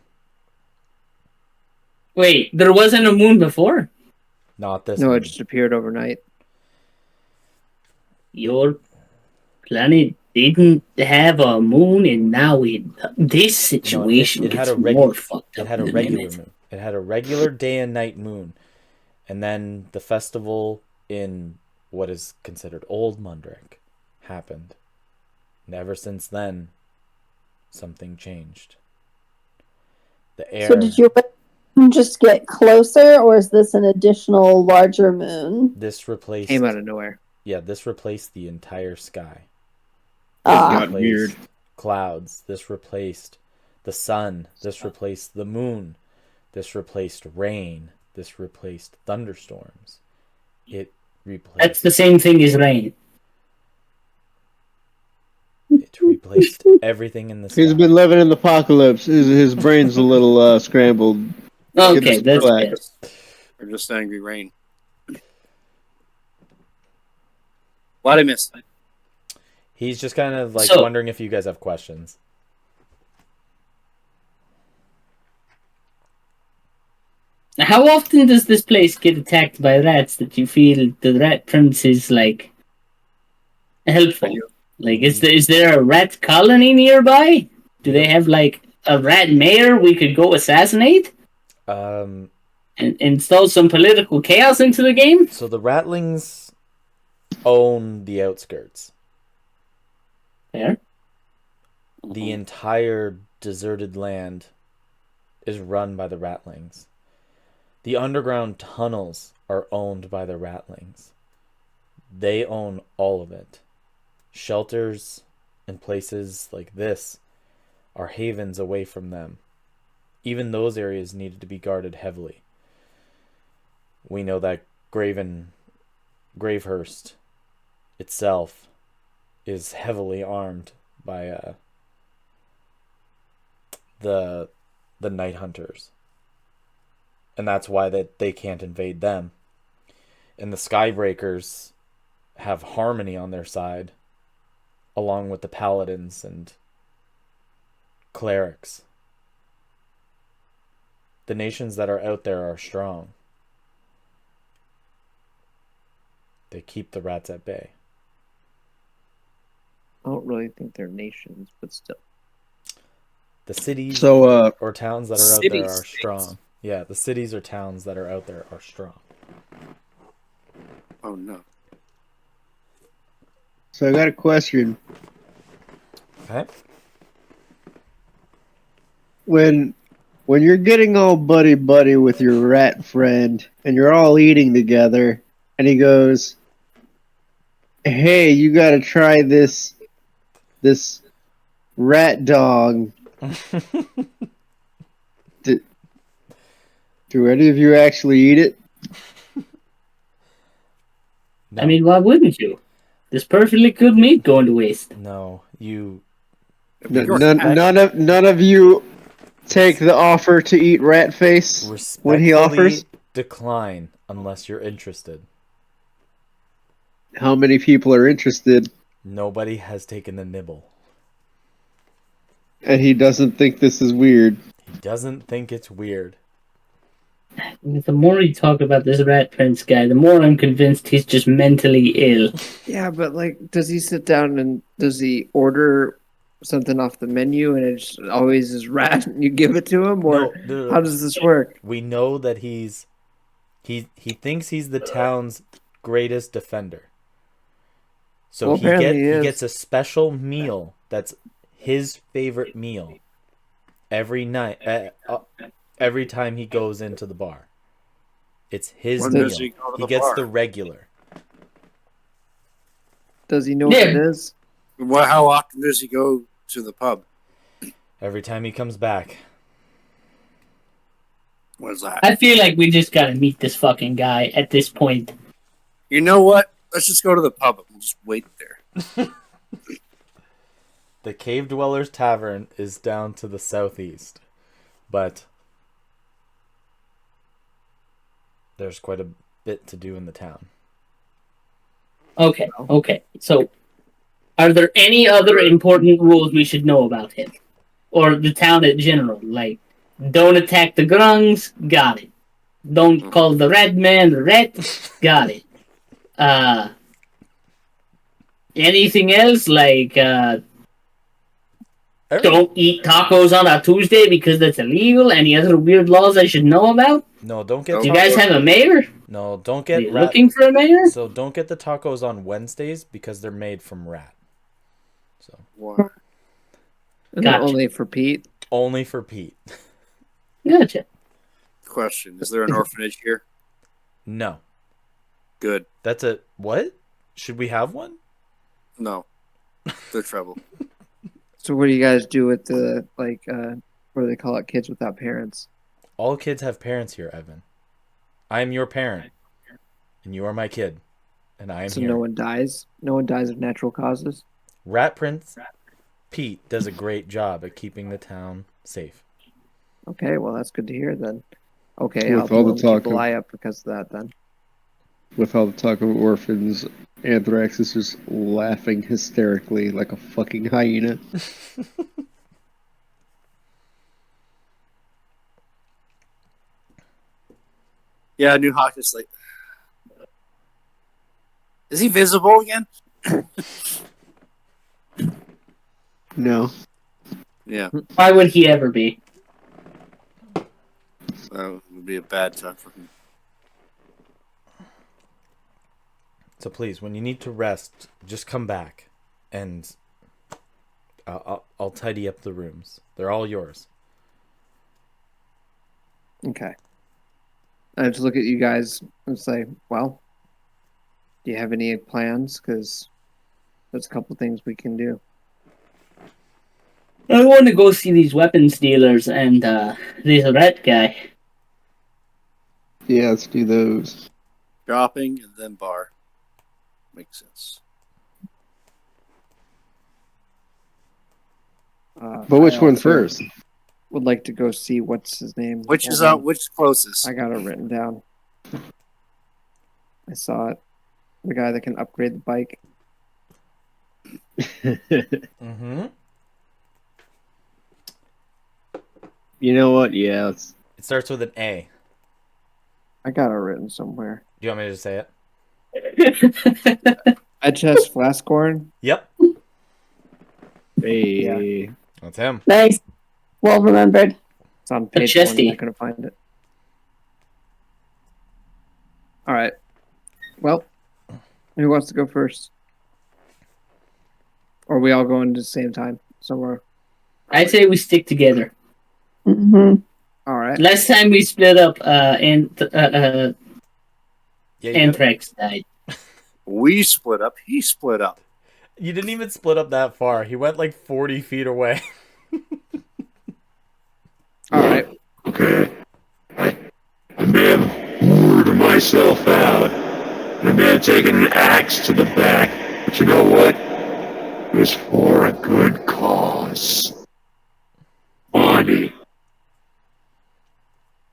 Wait, there wasn't a moon before? Not this No, moon. it just appeared overnight. Your planet didn't have a moon, and now this situation it had gets a more fucked up. It had a in a regular minute. moon. It had a regular day and night moon. And then the festival in what is considered Old Mundrick happened. And ever since then, something changed. The air. So did your moon just get closer, or is this an additional larger moon? This replaced. Came out of nowhere. Yeah, this replaced the entire sky. Ah. Got weird. Clouds. This replaced the sun. This replaced the moon. This replaced rain. This replaced thunderstorms. It replaced. That's the same thing as rain. It replaced everything in the sky. He's been living in the apocalypse. His brain's a little scrambled. Okay, that's good. Or just angry rain. What I missed? He's just kind of like So- wondering if you guys have questions. How often does this place get attacked by rats that you feel the rat prince is like helpful? Like, is there a rat colony nearby? Do they have like a rat mayor we could go assassinate Um, and install some political chaos into the game? so the Ratlings own the outskirts. Fair. The entire deserted land is run by the Ratlings. The underground tunnels are owned by the Ratlings. They own all of it. Shelters and places like this are havens away from them. Even those areas needed to be guarded heavily. We know that Gravehurst itself is heavily armed by the Night Hunters. And that's why they can't invade them. And the Skybreakers have Harmony on their side, along with the Paladins and Clerics. The nations that are out there are strong. They keep the rats at bay. I don't really think they're nations, but still. The cities or towns that are out there are strong. Yeah, the cities or towns that are out there are strong. Oh no. So I got a question. Okay. When you're getting all buddy with your rat friend and you're all eating together, and he goes, "Hey, you got to try this rat dog." Do any of you actually eat it? No. I mean, why wouldn't you? There's perfectly good meat going to waste. No, you. None of you take the offer to eat rat face when he offers. Decline unless you're interested. How many people are interested? Nobody has taken the nibble. And he doesn't think this is weird. He doesn't think it's weird. The more you talk about this rat prince guy, the more I'm convinced he's just mentally ill. Yeah, but like, does he sit down and does he order something off the menu and it's always is rat and you give it to him, or No. how does this work? We know that he thinks he's the town's greatest defender. So Well, he gets a special meal that's his favorite meal every night. Every time he goes into the bar, it's his meal. He gets the regular. Does he know what it is? Well, how often does he go to the pub? Every time he comes back. What is that? I feel like we just gotta meet this fucking guy at this point. You know what? Let's just go to the pub and we'll just wait there. The Cave Dwellers Tavern is down to the southeast, but there's quite a bit to do in the town. Okay. So, are there any other important rules we should know about him? Or the town in general? Like, don't attack the grungs? Got it. Don't call the red man the rat? Got it. Anything else? Like, don't eat tacos on a Tuesday because that's illegal? Any other weird laws I should know about? No, don't get. Do you guys have a mayor? No, don't Are get. you looking for a mayor? So don't get the tacos on Wednesdays because they're made from rat. So Gotcha. Only for Pete. Only for Pete. Gotcha. Question: is there an orphanage here? No. Good. That's a what? Should we have one? No. They're trouble. So what do you guys do with the what do they call it? Kids without parents. All kids have parents here, Evan. I am your parent, and you are my kid, and I am here. So no one dies. No one dies of natural causes. Rat Prince Pete does a great job at keeping the town safe. Okay, well that's good to hear then. Okay, With I'll all the keep talk an of eye up because of that then. with all the talk of orphans, Anthrax is just laughing hysterically like a fucking hyena. Yeah, New Hawk is like, is he visible again? No. Yeah, Why would he ever be? that would be a bad time for him. So please, when you need to rest, just come back, and I'll tidy up the rooms. They're all yours. Okay. I just look at you guys and say, well, do you have any plans? Because there's a couple things we can do. I want to go see these weapons dealers and this rat guy. Yeah, let's do those. Dropping and then bar. Makes sense. But which I one also first? would like to go see what's his name. Which Hold is on. which is closest? I got it written down. I saw it. The guy that can upgrade the bike. Mm-hmm. You know what? Yeah, let's... It starts with an A. I got it written somewhere. Do you want me to say it? HS Flascorn. Yep. Hey. That's him. Nice. Well remembered. It's on page one. I'm not going to find it. All right. Well, who wants to go first? Or are we all going at the same time somewhere? I'd say we stick together. Mm-hmm. All right. Last time we split up, Anthrax died. We split up. He split up. You didn't even split up that far. He went like 40 feet away. All right. Okay. I may have lured myself out. I may have taken an axe to the back. But you know what? It was for a good cause. Bonnie.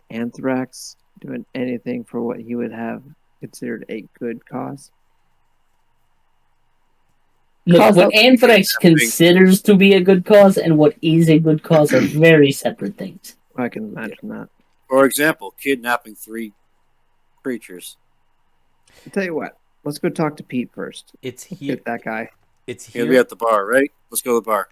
Anthrax doing anything for what he would have considered a good cause. Look, what Anthrax considers to be a good cause and what is a good cause are very separate things. I can imagine that. For example, kidnapping 3 creatures. I'll tell you what. Let's go talk to Pete first. It's here. Get that guy. It's He'll here. be at the bar, right? Let's go to the bar.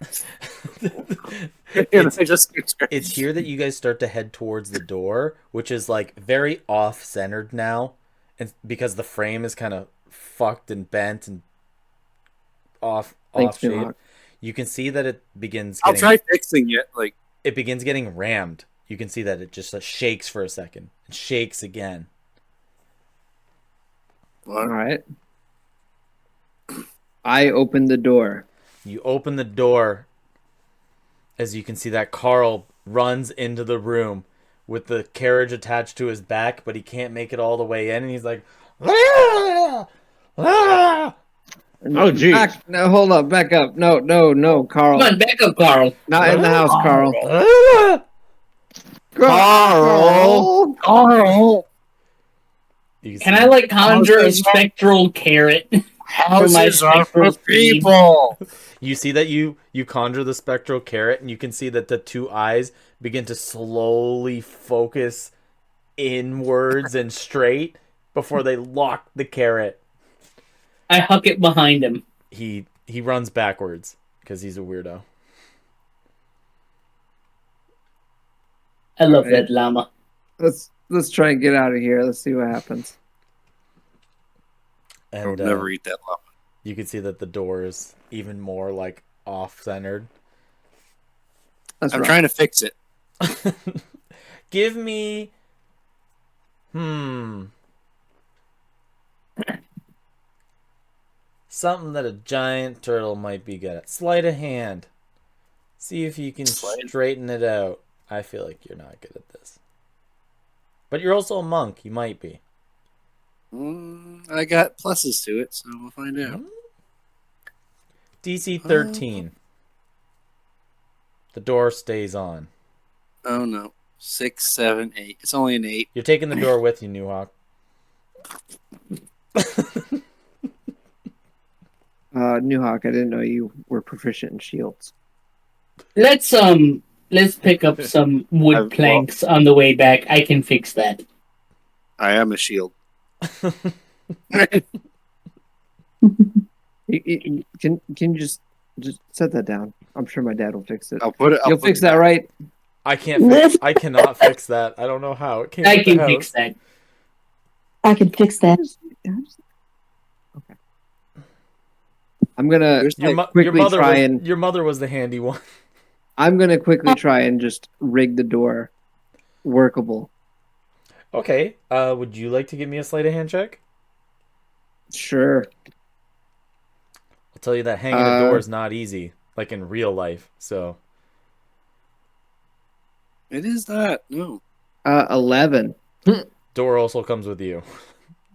It's here that you guys start to head towards the door, which is like very off-centered now, and because the frame is kind of fucked and bent and off shape. You can see that it begins. I'll try fixing it. Like it begins getting rammed. You can see that it just shakes for a second. It shakes again. All right. I open the door. You open the door. As you can see that Carl runs into the room with the carriage attached to his back, but he can't make it all the way in, and he's like, "Ah! Ah!" Oh, geez. No, hold up. Back up. No, Carl. Come on, back up, Carl. Not in the house, Carl. Carl. Can I like conjure a spectral carrot? Houses are for people. You see that you conjure the spectral carrot, and you can see that the 2 eyes begin to slowly focus inwards and straight before they lock the carrot. I huck it behind him. He runs backwards because he's a weirdo. I love that llama. Let's try and get out of here. Let's see what happens. And, I would never eat that llama. You can see that the door is even more like off-centered. I'm trying to fix it. Give me... Something that a giant turtle might be good at. Sleight of hand. See if you can straighten it out. I feel like you're not good at this. But you're also a monk. You might be. I got pluses to it, so we'll find out. DC 13. The door stays on. Oh, no. 6, 7, 8. It's only an 8. You're taking the door with you, Newhawk. Newhawk, I didn't know you were proficient in shields. Let's pick up some wood planks on the way back. I can fix that. I am a shield. Can you just set that down? I'm sure my dad will fix it. I'll put it. You'll fix that, right? I cannot fix that. I don't know how. It came I with the can house. fix that. I can fix that. Okay. I'm gonna your mother was the handy one. I'm gonna quickly try and just rig the door workable. Okay. Would you like to give me a sleight of hand check? Sure. I'll tell you that hanging a door is not easy, like in real life. So. It is that. No. 11. Door also comes with you.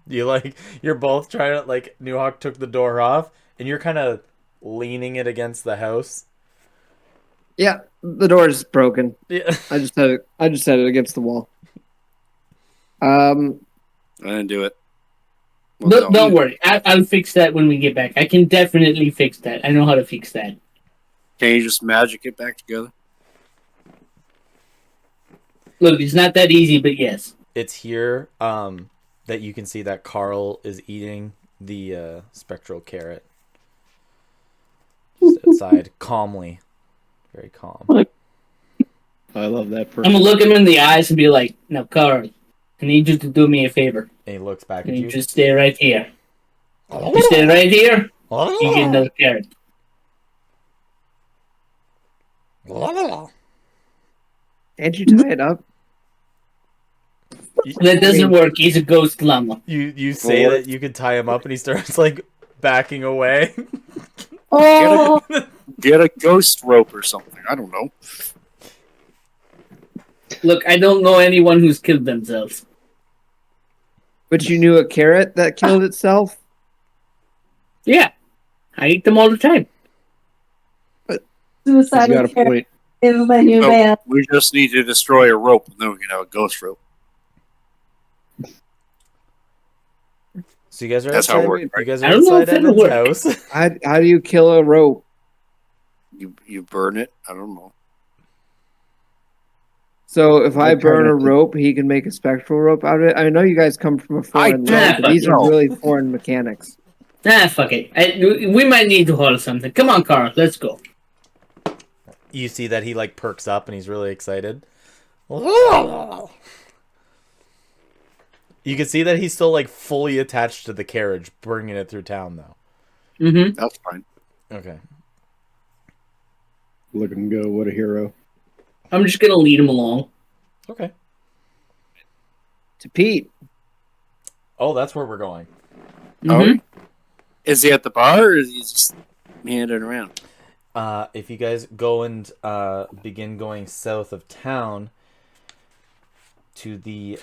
You're both trying to, like, Newhawk took the door off, and you're kind of leaning it against the house. Yeah, the door is broken. Yeah. I just had it against the wall. I didn't do it. Well, don't worry. I'll fix that when we get back. I can definitely fix that. I know how to fix that. Can you just magic it back together? Look, it's not that easy, but yes. It's here that you can see that Carl is eating the spectral carrot. Just outside, calmly. Very calm. I love that person. I'm going to look him in the eyes and be like, now, Carl, I need you to do me a favor. And he looks back at you. Just stay right here. You stay right here, you get another carrot. Can't you tie it up? That doesn't work. He's a ghost llama. You say that you could tie him up, and he starts like backing away. Oh, Get a ghost rope or something. I don't know. Look, I don't know anyone who's killed themselves. But you knew a carrot that killed itself? Yeah, I eat them all the time. suicidal carrot is my new band. We just need to destroy a rope, and then we can have a ghost rope. So you guys are That's outside, how it works. you guys I are don't know outside if it'll Edmund's work. house. How do you kill a rope? You burn it. I don't know. So if I I burn a tried to- rope, he can make a spectral rope out of it. I know you guys come from a foreign land, but these are know. really foreign mechanics. Fuck it. We might need to haul something. Come on, Carl, let's go. You see that he like perks up and he's really excited. You can see that he's still like fully attached to the carriage, bringing it through town though. Mm-hmm. That's fine. Okay. Look at him go. What a hero. I'm just gonna lead him along. Okay. To Pete. Oh, that's where we're going. Mm-hmm. Is he at the bar, or is he just meandering around? If you guys go and begin going south of town to the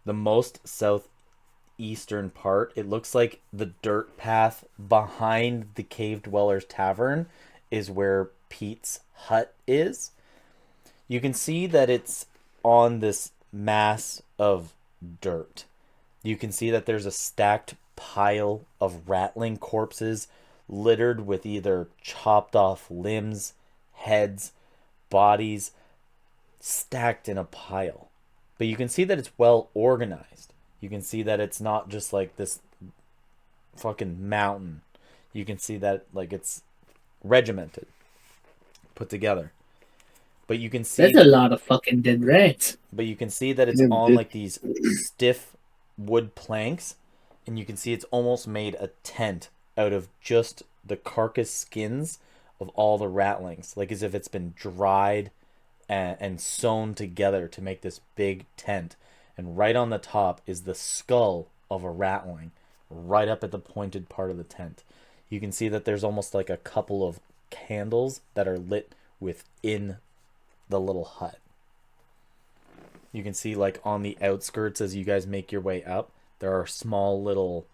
most southeastern part, it looks like the dirt path behind the Cave Dwellers Tavern is where Pete's hut is. You can see that it's on this mass of dirt. You can see that there's a stacked pile of rattling corpses littered with either chopped off limbs, heads, bodies, stacked in a pile. But you can see that it's well organized. You can see that it's not just like this fucking mountain. You can see that like it's regimented, put together. But you can see That's a lot of fucking dead rats. But you can see that it's Yeah, on it- like these stiff wood planks, and you can see it's almost made a tent out of just the carcass skins of all the ratlings, like as if it's been dried and sewn together to make this big tent. And right on the top is the skull of a ratling, right up at the pointed part of the tent. You can see that there's almost like a couple of candles that are lit within the little hut. You can see like on the outskirts as you guys make your way up, there are small little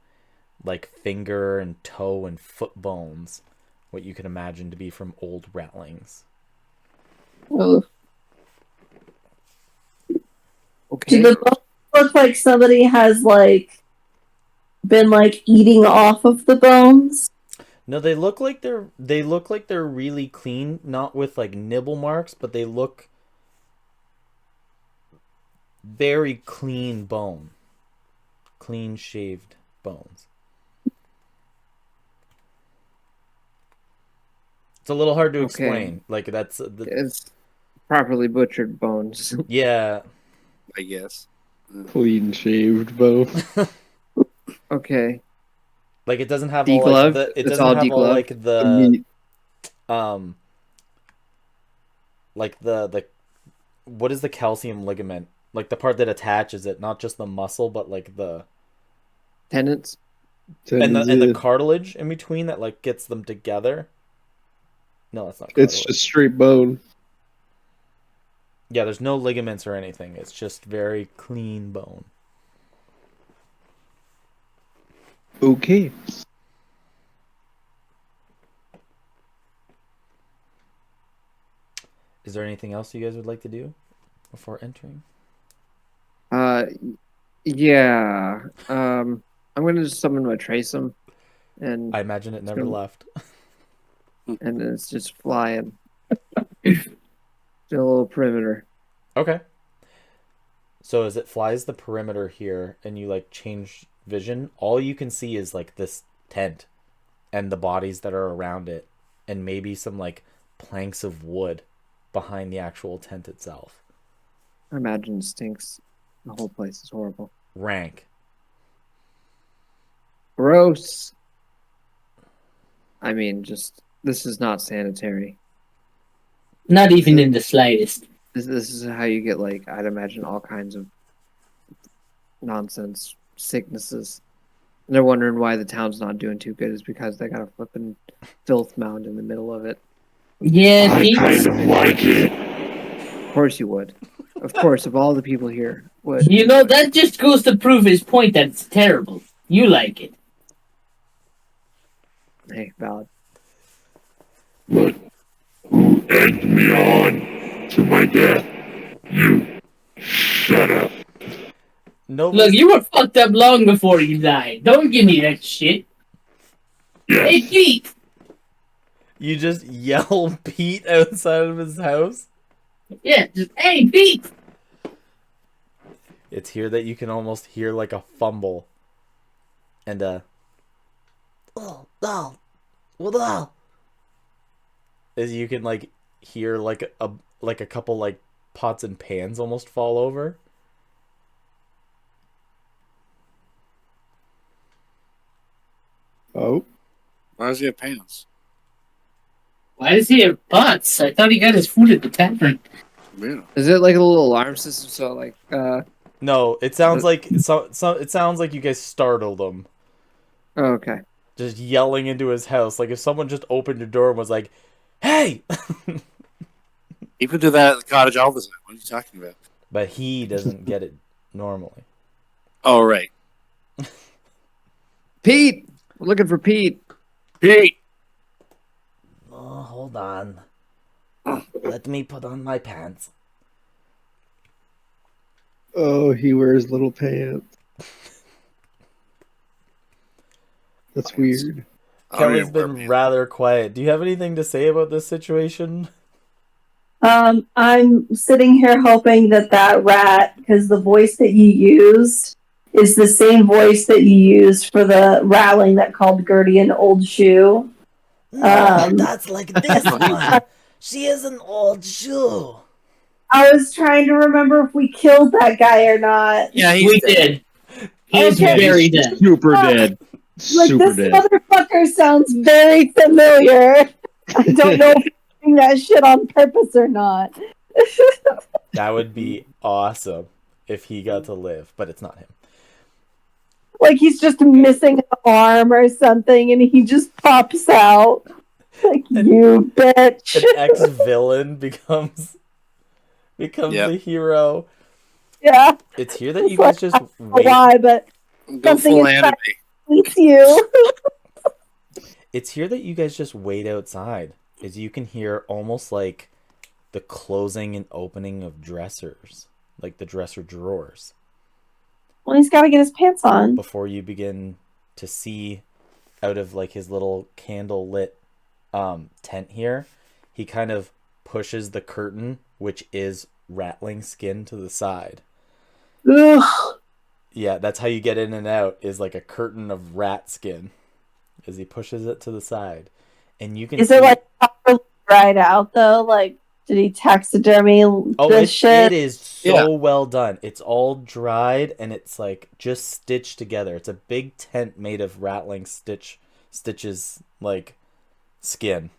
like finger and toe and foot bones, what you can imagine to be from old ratlings. Oh, Do the bones look like somebody has been eating off of the bones? No, they look like they're really clean, not with nibble marks, but they look very clean bone. Clean shaved bones. It's a little hard to explain. It's properly butchered bones. Yeah. I guess. Clean shaved bones. Okay. It doesn't have degloved? it It's doesn't all have degloved? the what is the calcium ligament? The part that attaches it, not just the muscle, but the tendons and the cartilage in between that gets them together. No, that's not cartilage. It's just straight bone. Yeah, there's no ligaments or anything. It's just very clean bone. Okay. Is there anything else you guys would like to do before entering? Yeah. I'm gonna just summon my Traceum, and I imagine it never left. And it's just flying. Still a little perimeter. Okay. So as it flies the perimeter here, and you change vision, all you can see is this tent, and the bodies that are around it, and maybe some planks of wood behind the actual tent itself. I imagine it stinks. The whole place is horrible. Rank. Gross. I mean, this is not sanitary. Not even in the slightest. This is how you get I'd imagine all kinds of nonsense sicknesses. And they're wondering why the town's not doing too good is because they got a flipping filth mound in the middle of it. Yeah, I kind of like it. Of course you would. Of course, of all the people here would. That just goes to prove his point that it's terrible. You like it. Hey, valid. Look, who egged me on to my death? You. Shut up. No. Look, you were fucked up long before you died. Don't give me that shit. Yes. Hey, Pete! You just yell Pete outside of his house? Yeah, just, hey, Pete! It's here that you can almost hear a fumble. And oh, well, as you can hear a couple pots and pans almost fall over. Oh. Why does he have pants? Why does he have pots? I thought he got his food at the tavern. Yeah. Is it a little alarm system? So No, it sounds it sounds like you guys startled him. Oh, okay. Just yelling into his house, if someone just opened your door and was like, "Hey!" People do that at the cottage all the time. What are you talking about? But he doesn't get it normally. Oh, right. Pete! We're looking for Pete. Pete! Oh, hold on. Let me put on my pants. Oh, he wears little pants. That's weird. Kelly's been rather quiet. Do you have anything to say about this situation? I'm sitting here hoping that rat, because the voice that you used is the same voice that you used for the rattling that called Gertie an old shoe. No, that's this one. She is an old shoe. I was trying to remember if we killed that guy or not. Yeah, we did. He's Okay. very dead. Super dead. Super this dead. motherfucker sounds very familiar. I don't know if he's doing that shit on purpose or not. That would be awesome if he got to live, but it's not him. He's just missing an arm or something, and he just pops out. You bitch. An ex-villain becomes the hero. Yeah. It's here that you guys just wait. Why, but Go full anime. Hates you. It's here that you guys just wait outside, as you can hear almost the closing and opening of dressers, like the dresser drawers. Well, he's got to get his pants on. Before you begin to see out of like his little candle lit tent here, he kind of pushes the curtain, which is rattling skin, to the side. Ugh. Yeah, that's how you get in and out, is like a curtain of rat skin as he pushes it to the side. And you can Is see... it like properly dried out though? Like, did he taxidermy this shit? It is so well done. It's all dried and it's like just stitched together. It's a big tent made of rattling stitches, like skin.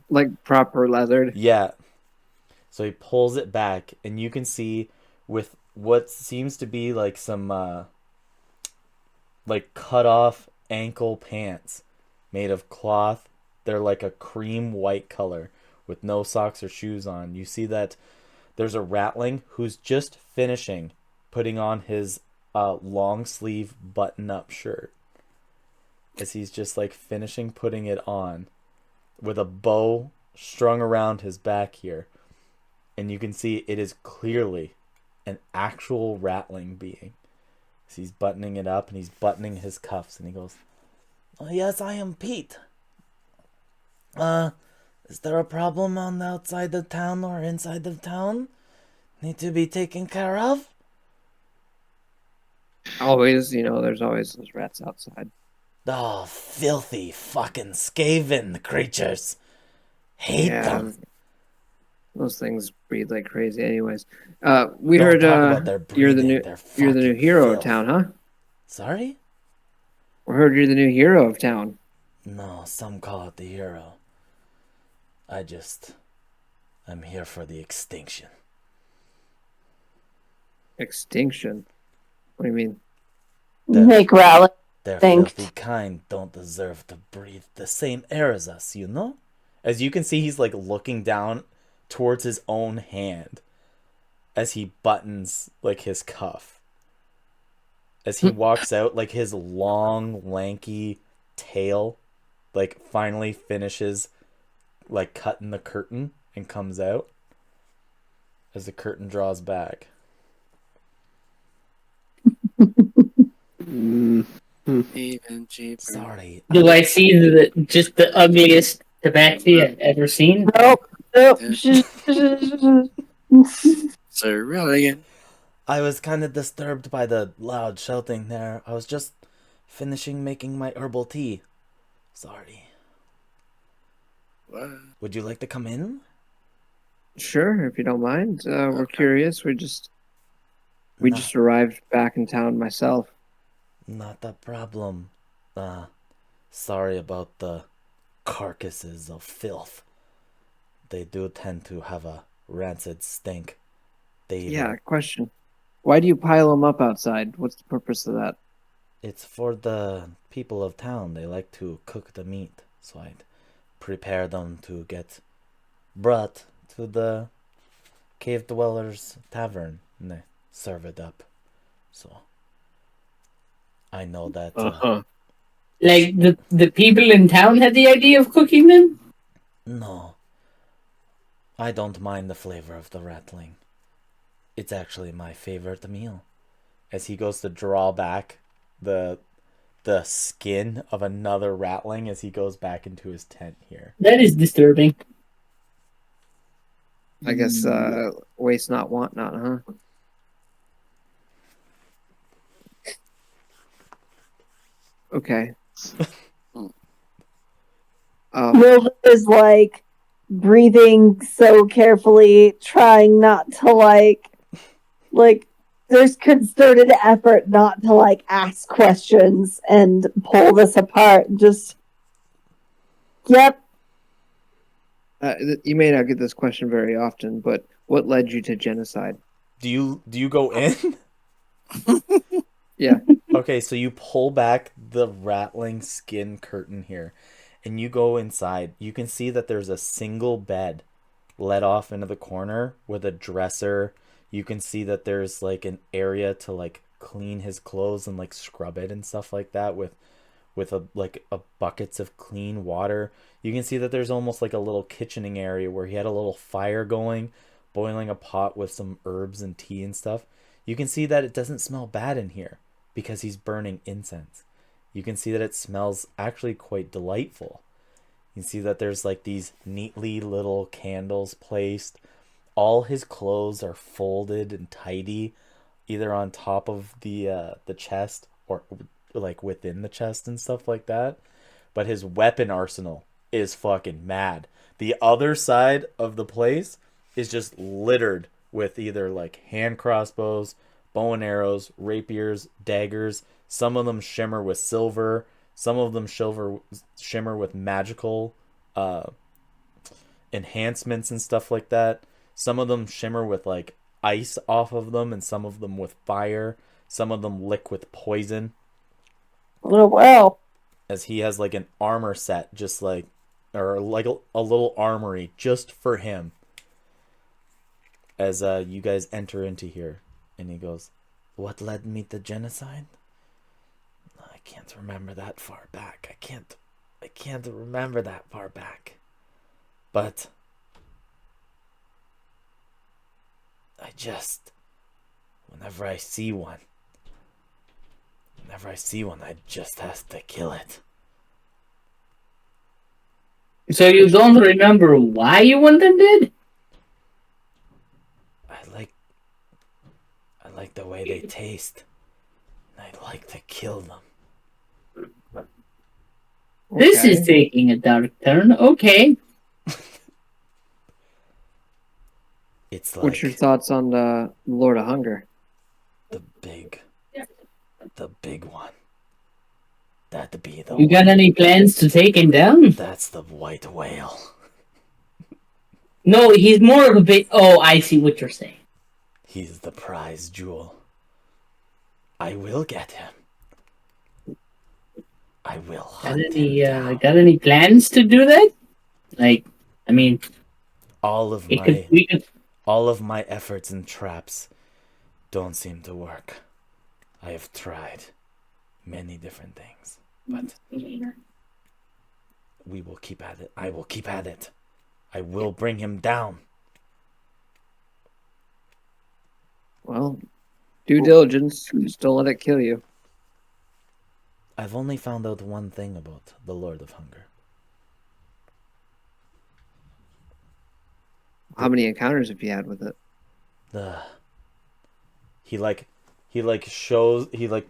Like proper leathered. Yeah. So he pulls it back and you can see with what seems to be like some like cut off ankle pants made of cloth. They're like a cream white color with no socks or shoes on. You see that there's a ratling who's just finishing putting on his long sleeve button up shirt. As he's just like finishing putting it on with a bow strung around his back here. And you can see it is clearly an actual rattling being. So he's buttoning it up and he's buttoning his cuffs and he goes, "Oh, yes, I am Pete. Is there a problem on the outside of town or inside of town? Need to be taken care of?" Always, there's always those rats outside. Oh, filthy fucking skaven creatures. Hate them. Those things breed like crazy anyways. We Don't heard talk about their breathing. you're the new hero of town, huh? Sorry? We heard you're the new hero of town. No, some call it the hero. I'm here for the extinction. Extinction? What do you mean? Make Rally Their think. filthy kind don't deserve to breathe the same air as us, you know? As you can see, he's like looking down towards his own hand as he buttons like his cuff. As he walks out, like his long, lanky tail like finally finishes like cutting the curtain and comes out as the curtain draws back. Even cheaper. Sorry. Do I see just the ugliest tabaxi I've ever seen? Nope. So really again. I was kind of disturbed by the loud shouting there. I was just finishing making my herbal tea. Sorry. What? Would you like to come in? Sure, if you don't mind. We're curious. We just arrived back in town myself. Not a problem. Sorry about the carcasses of filth. They do tend to have a rancid stink. Question. Why do you pile them up outside? What's the purpose of that? It's for the people of town. They like to cook the meat, so I'd prepare them to get brought to the cave dwellers tavern and they serve it up. So I know that Like the people in town had the idea of cooking them? No. I don't mind the flavor of the rattling. It's actually my favorite meal. As he goes to draw back the skin of another rattling as he goes back into his tent here. That is disturbing. I guess waste not, want not, huh? Okay. Wilbur is like breathing so carefully, trying not to like there's concerted effort not to like ask questions and pull this apart. Just yep. You may not get this question very often, but what led you to genocide? Do you go in? Yeah. Okay, so you pull back the rattling skin curtain here and you go inside. You can see that there's a single bed let off into the corner with a dresser. You can see that there's like an area to like clean his clothes and like scrub it and stuff like that with a buckets of clean water. You can see that there's almost like a little kitchening area where he had a little fire going, boiling a pot with some herbs and tea and stuff. You can see that it doesn't smell bad in here because he's burning incense. You can see that it smells actually quite delightful. You can see that there's like these neatly little candles placed. All his clothes are folded and tidy, either on top of the chest or like within the chest and stuff like that. But his weapon arsenal is fucking mad. The other side of the place is just littered with either like hand crossbows, bow and arrows, rapiers, daggers. Some of them shimmer with silver. Some of them shimmer with magical enhancements and stuff like that. Some of them shimmer with like ice off of them, and some of them with fire. Some of them lick with poison. Oh wow! As he has like an armor set, just like, or like a little armory just for him. As you guys enter into here, and he goes, "What led me to genocide? I can't remember that far back. I can't remember that far back. But I just, whenever I see one, I just have to kill it." So you don't remember why you went and did? I like the way they taste. I'd like to kill them. This is taking a dark turn. Okay. It's like, what's your thoughts on the Lord of Hunger? The big one. That'd be the You got any plans to take him down? That's the white whale. No, he's more of a bit. Oh, I see what you're saying. He's the prize jewel. I will get him. I will hunt him down. Got any plans to do that? Like, I mean, all of my efforts and traps don't seem to work. I have tried many different things, but we will keep at it. I will keep at it. I will bring him down. Well, due diligence. Just don't let it kill you. I've only found out one thing about the Lord of Hunger. How many encounters have you had with it? He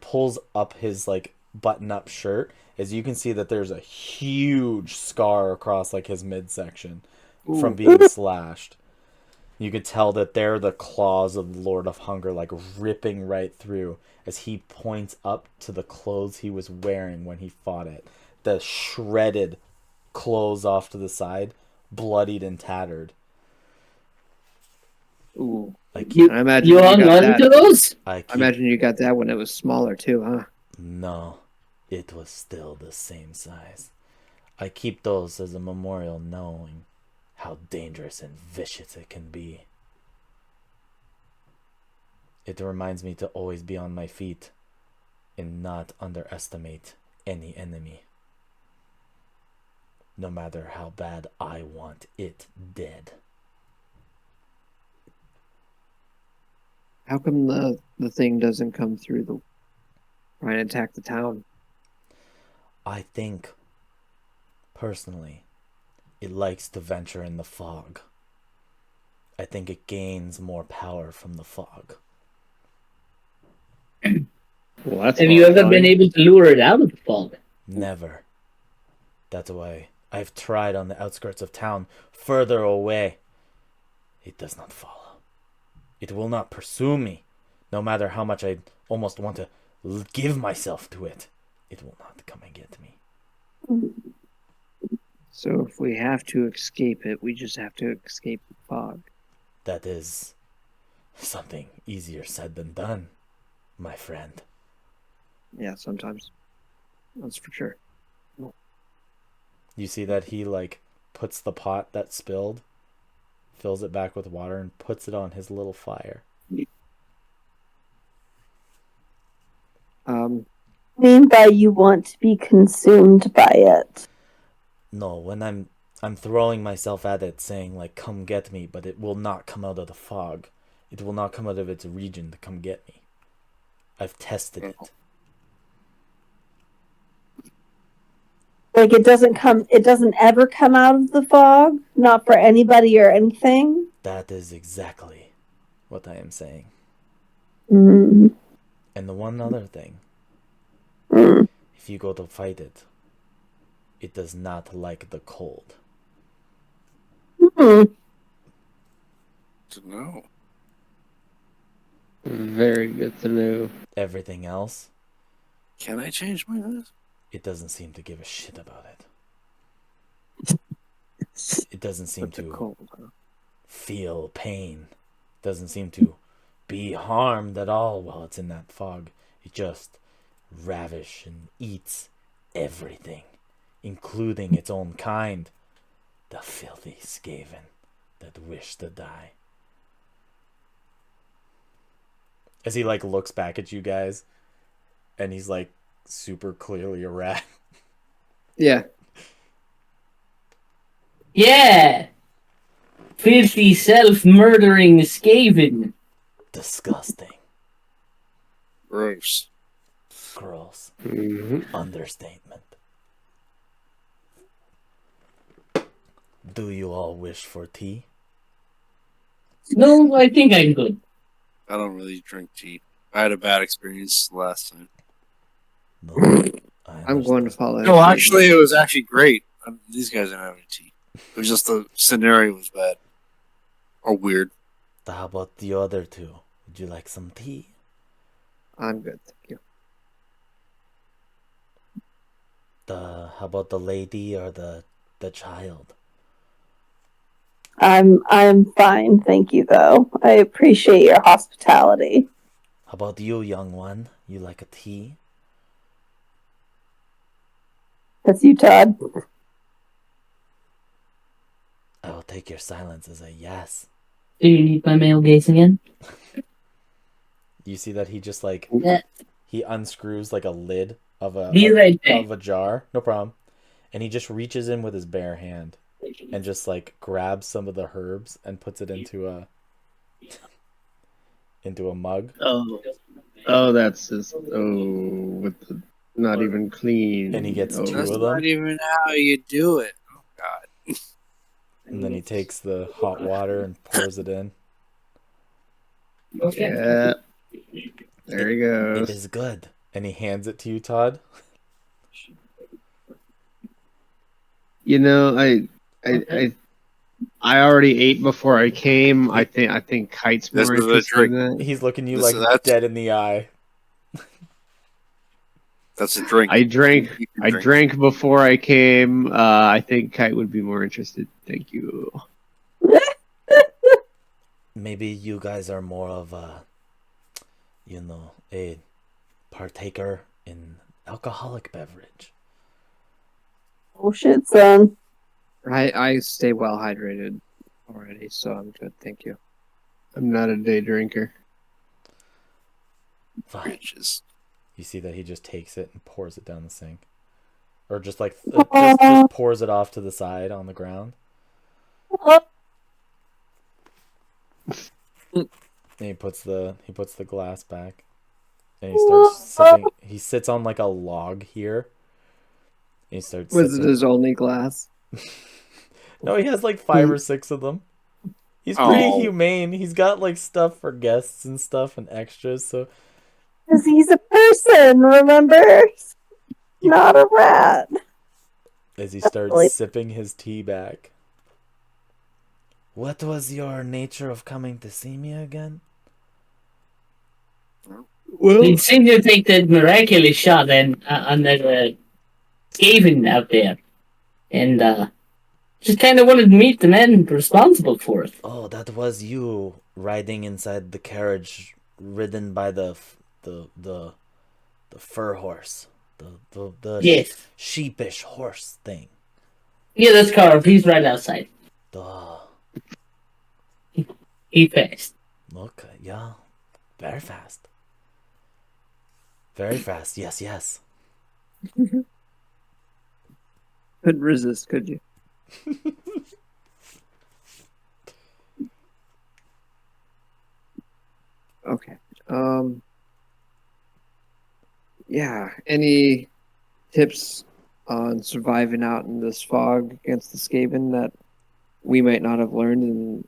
pulls up his like button-up shirt. As you can see that there's a huge scar across like his midsection from being slashed. You could tell that they're the claws of the Lord of Hunger, like ripping right through as he points up to the clothes he was wearing when he fought it. The shredded clothes off to the side, bloodied and tattered. Ooh. I imagine you hung on to those? I imagine you got that when it was smaller too, huh? No, it was still the same size. I keep those as a memorial, knowing how dangerous and vicious it can be. It reminds me to always be on my feet and not underestimate any enemy, no matter how bad I want it dead. How come the thing doesn't come through the try and attack the town? I think, personally, it likes to venture in the fog. I think it gains more power from the fog. Well, have you ever been able to lure it out of the fog? Never. That's why I've tried on the outskirts of town, further away. It does not follow. It will not pursue me, no matter how much I almost want to give myself to it. It will not come and get me. So if we have to escape it, we just have to escape the fog. That is something easier said than done, my friend. Yeah, sometimes. That's for sure. You see that he puts the pot that spilled, fills it back with water, and puts it on his little fire. Mean by you want to be consumed by it? No, when I'm throwing myself at it, saying, like, come get me, but it will not come out of the fog. It will not come out of its region to come get me. I've tested it. Like it doesn't ever come out of the fog? Not for anybody or anything? That is exactly what I am saying. Mm. And the one other thing, Mm. if you go to fight it, it does not like the cold. Mm. To know. Very good to know. Everything else, Can I change my list? it doesn't seem to give a shit about it. It doesn't seem to feel pain. It doesn't seem to be harmed at all while it's in that fog. It just ravish and eats everything, including its own kind, the filthy Skaven that wish to die. As he like looks back at you guys, and he's like super clearly a rat. Yeah. Yeah! Filthy self-murdering Skaven. Disgusting. Gross. Gross. Mm-hmm. Understatement. Do you all wish for tea? No, I think I'm good. I don't really drink tea. I had a bad experience last time. No. I'm going to follow. No, actually, it was actually great. These guys didn't have any tea. It was just the scenario was bad. Or weird. How about the other two? Would you like some tea? I'm good, thank you. How about the lady or the child? I'm fine, thank you though. I appreciate your hospitality. How about you, young one? You like a tea? That's you, Todd. I will take your silence as a yes. Do you need my male gaze again? You see that he just like Yeah. he unscrews like a lid of a jar. No problem. And he just reaches in with his bare hand and just like grabs some of the herbs and puts it into a mug. Oh, that's just with the not even clean. And he gets two That's of them. not even how you do it. Oh God. And then he takes the hot water and pours it in. Okay. Yeah. There he goes. It is good. And he hands it to you, Todd. You know, I already ate before I came. I think Kite's more interested in that. He's looking you like dead in the eye. That's a drink. I drank before I came. I think Kite would be more interested. Thank you. Maybe you guys are more of a partaker in alcoholic beverage. Oh shit, son. I stay well hydrated already, so I'm good, thank you. I'm not a day drinker. Fine. You see that he just takes it and pours it down the sink, or just like just pours it off to the side on the ground. And he puts the glass back, and he starts sipping. He sits on like a log here. And he starts. Was it his only glass? No, he has like 5 or 6 of them. He's pretty humane. He's got like stuff for guests and stuff and extras. So. Because he's a person, remember? Not a rat. As he starts sipping his tea back. What was your nature of coming to see me again? Well, it seemed to take that miraculous shot on that Skaven out there. And just kind of wanted to meet the men responsible for it. Oh, that was you riding inside the carriage ridden by the fur horse. The yes. Sheepish horse thing. Yeah, that's Carl. He's right outside. He fast. Look, yeah. Very fast. Very fast. Yes. Couldn't resist, could you? Okay. Yeah. Any tips on surviving out in this fog against the Skaven that we might not have learned in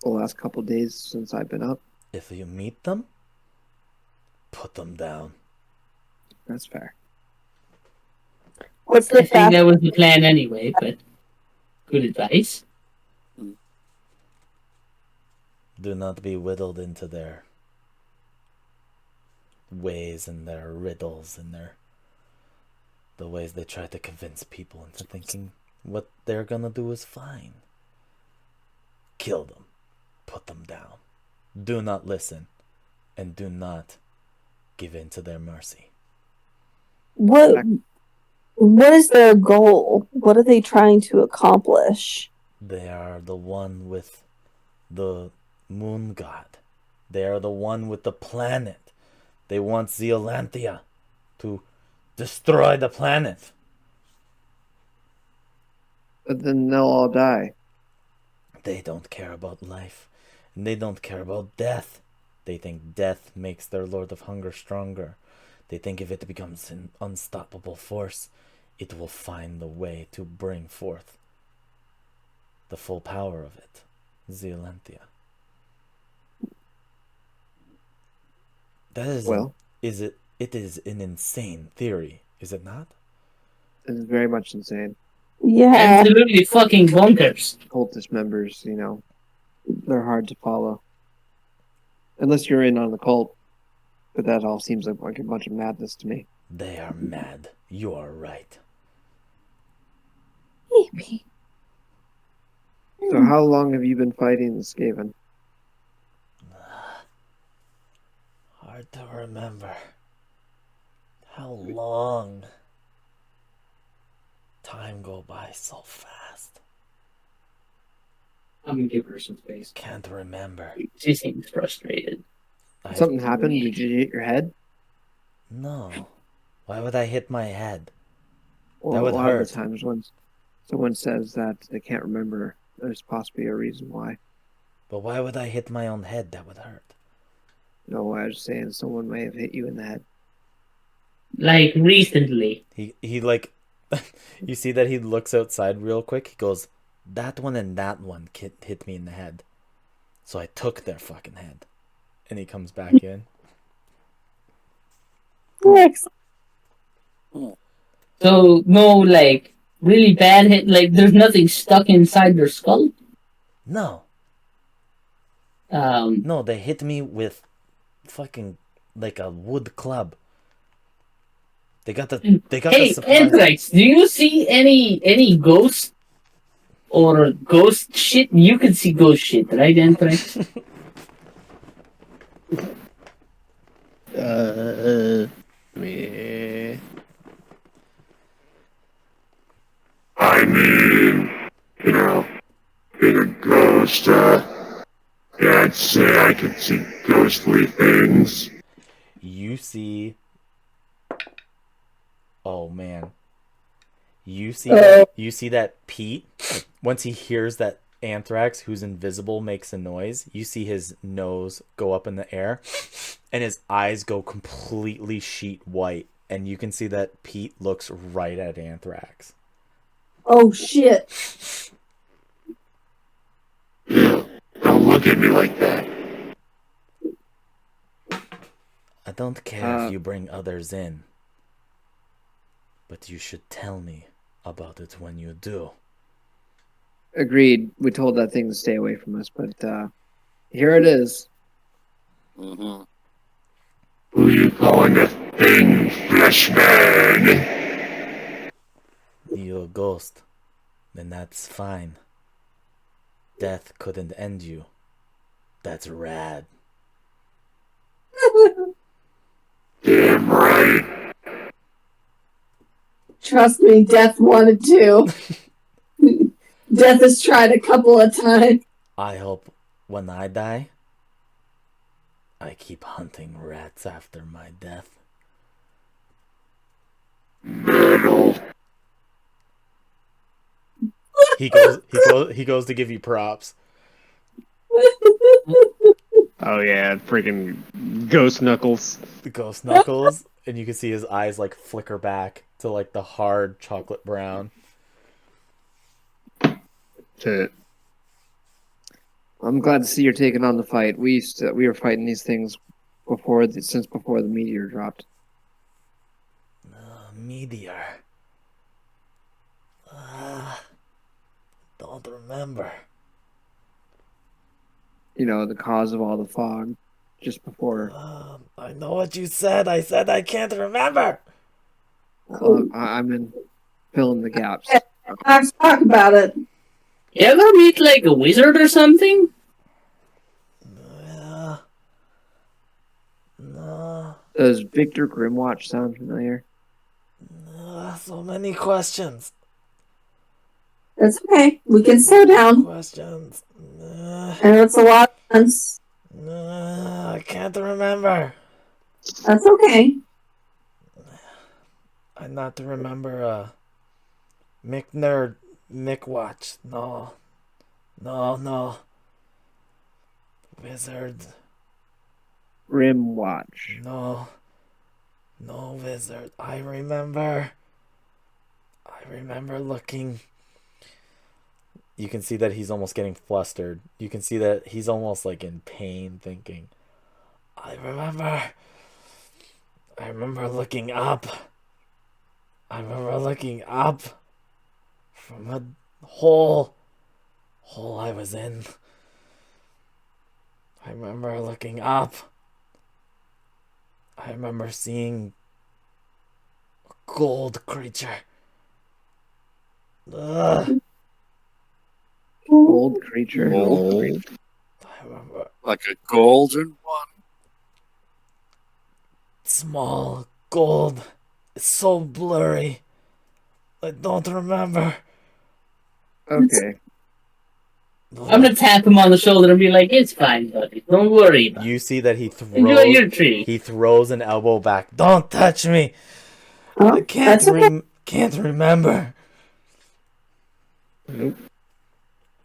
the last couple of days since I've been up? If you meet them, put them down. That's fair. What's I the think fast? that was the plan anyway, but good advice. Do not be whittled into their ways and their riddles and the ways they try to convince people into thinking what they're gonna do is fine. Kill them. Put them down. Do not listen. And do not give in to their mercy. What is their goal? What are they trying to accomplish? They are the one with the moon god. They are the one with the planet. They want Zealanthia to destroy the planet. But then they'll all die. They don't care about life. And they don't care about death. They think death makes their Lord of Hunger stronger. They think if it becomes an unstoppable force, it will find the way to bring forth the full power of it. Zealanthia. That is, Well, it is an insane theory, is it not? it's very much insane. Yeah. Absolutely fucking bonkers. Cultist members, they're hard to follow. Unless you're in on the cult. But that all seems like a bunch of madness to me. They are mad. You are right. Maybe. So how long have you been fighting the Skaven? Hard to remember. How long? Time go by so fast. I'm gonna give her some space. Can't remember. She seems frustrated. Something happened? Did you hit your head? No. Why would I hit my head? Well, That would a lot hurt. of the times when someone says that they can't remember, there's possibly a reason why. But why would I hit my own head? That would hurt. No, I was saying someone may have hit you in the head. Like recently. He like, you see that he looks outside real quick. He goes, that one and that one hit me in the head. So I took their fucking head. And he comes back in. So no, like really bad hit. Like there's nothing stuck inside their skull. No. No, they hit me with fucking like a wood club. They got the Hey, Anthrax, do you see any ghosts or ghost shit? You can see ghost shit, right, Anthrax? Yeah. I mean, being a ghost, I'd say I can see ghostly things. You see... Oh, man. You see that Pete, once he hears that Anthrax, who's invisible, makes a noise, you see his nose go up in the air, and his eyes go completely sheet white, and you can see that Pete looks right at Anthrax. Oh, shit. Don't look at me like that. I don't care if you bring others in, but you should tell me about it when you do. Agreed. We told that thing to stay away from us, but here it is. Mm-hmm. Who you calling a thing, Fleshman? You a ghost, then that's fine. Death couldn't end you. That's rad. Damn right. Trust me, Death wanted to. Death has tried a couple of times. I hope when I die, I keep hunting rats after my death. Metal. He goes to give you props. Oh yeah, freaking Ghost Knuckles. The Ghost Knuckles, and you can see his eyes like flicker back to like the hard chocolate brown. I'm glad to see you're taking on the fight. We were fighting these things since before the meteor dropped. Meteor. Don't remember. You know, the cause of all the fog just before. I know what you said. I said I can't remember. I'm in filling the gaps. Let's talk about it. You ever meet like a wizard or something? No. Does Victor Grimwatch sound familiar? So many questions. It's okay. We can slow down. Questions. And it's a lot of fun. I can't remember. That's okay. I not to remember. Mick Watch. No. Wizard. Grimwatch. No wizard. I remember looking. You can see that he's almost getting flustered. You can see that he's almost like in pain, thinking, I remember looking up. From a hole I was in. I remember looking up. I remember seeing a gold creature. Gold creature. Gold. I remember Like a golden one. small gold. It's so blurry. I don't remember. Okay. I'm gonna tap him on the shoulder and be like, "It's fine, buddy. Don't worry about it. You see that he Enjoy your tree." He throws an elbow back. Don't touch me. Oh, I can't that's okay. can't remember.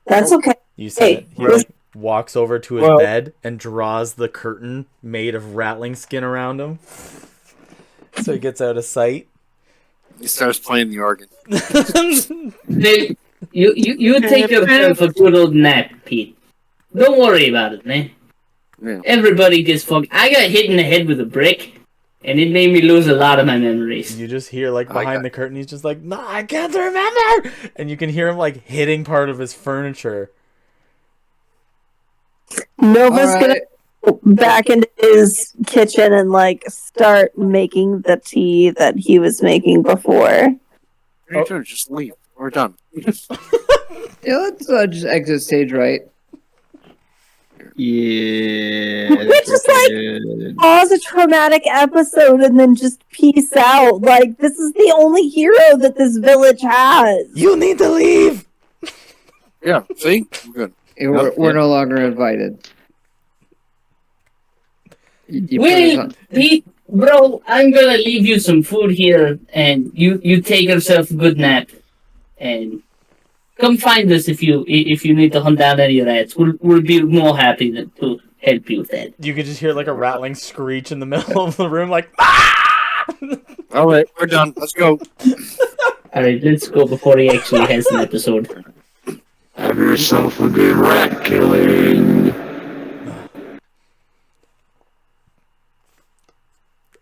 That's okay. You see it. He like walks over to his bed and draws the curtain made of rattling skin around him. So he gets out of sight. He starts playing the organ. Hey, you take yourself a good old nap, Pete. Don't worry about it, man. Yeah. Everybody gets fucked. I got hit in the head with a brick, and it made me lose a lot of my memories. You just hear like behind the curtain, he's just like, "No, I can't remember," and you can hear him like hitting part of his furniture. Nova's gonna go back into his kitchen and like start making the tea that he was making before. Just leave. We're done. Yeah, let's just exit stage right. Yeah. We just like pause a traumatic episode and then just peace out. Like, this is the only hero that this village has. You need to leave. Yeah, see? We're good. We're no longer invited. Wait, Pete, bro, I'm gonna leave you some food here, and you take yourself a good nap, and come find us if you need to hunt down any rats. We'll be more happy to help you with that. You could just hear like a rattling screech in the middle of the room, like, "Ah!" All right, we're done. Let's go. All right, let's go before he actually has an episode. Have yourself a good rat killing.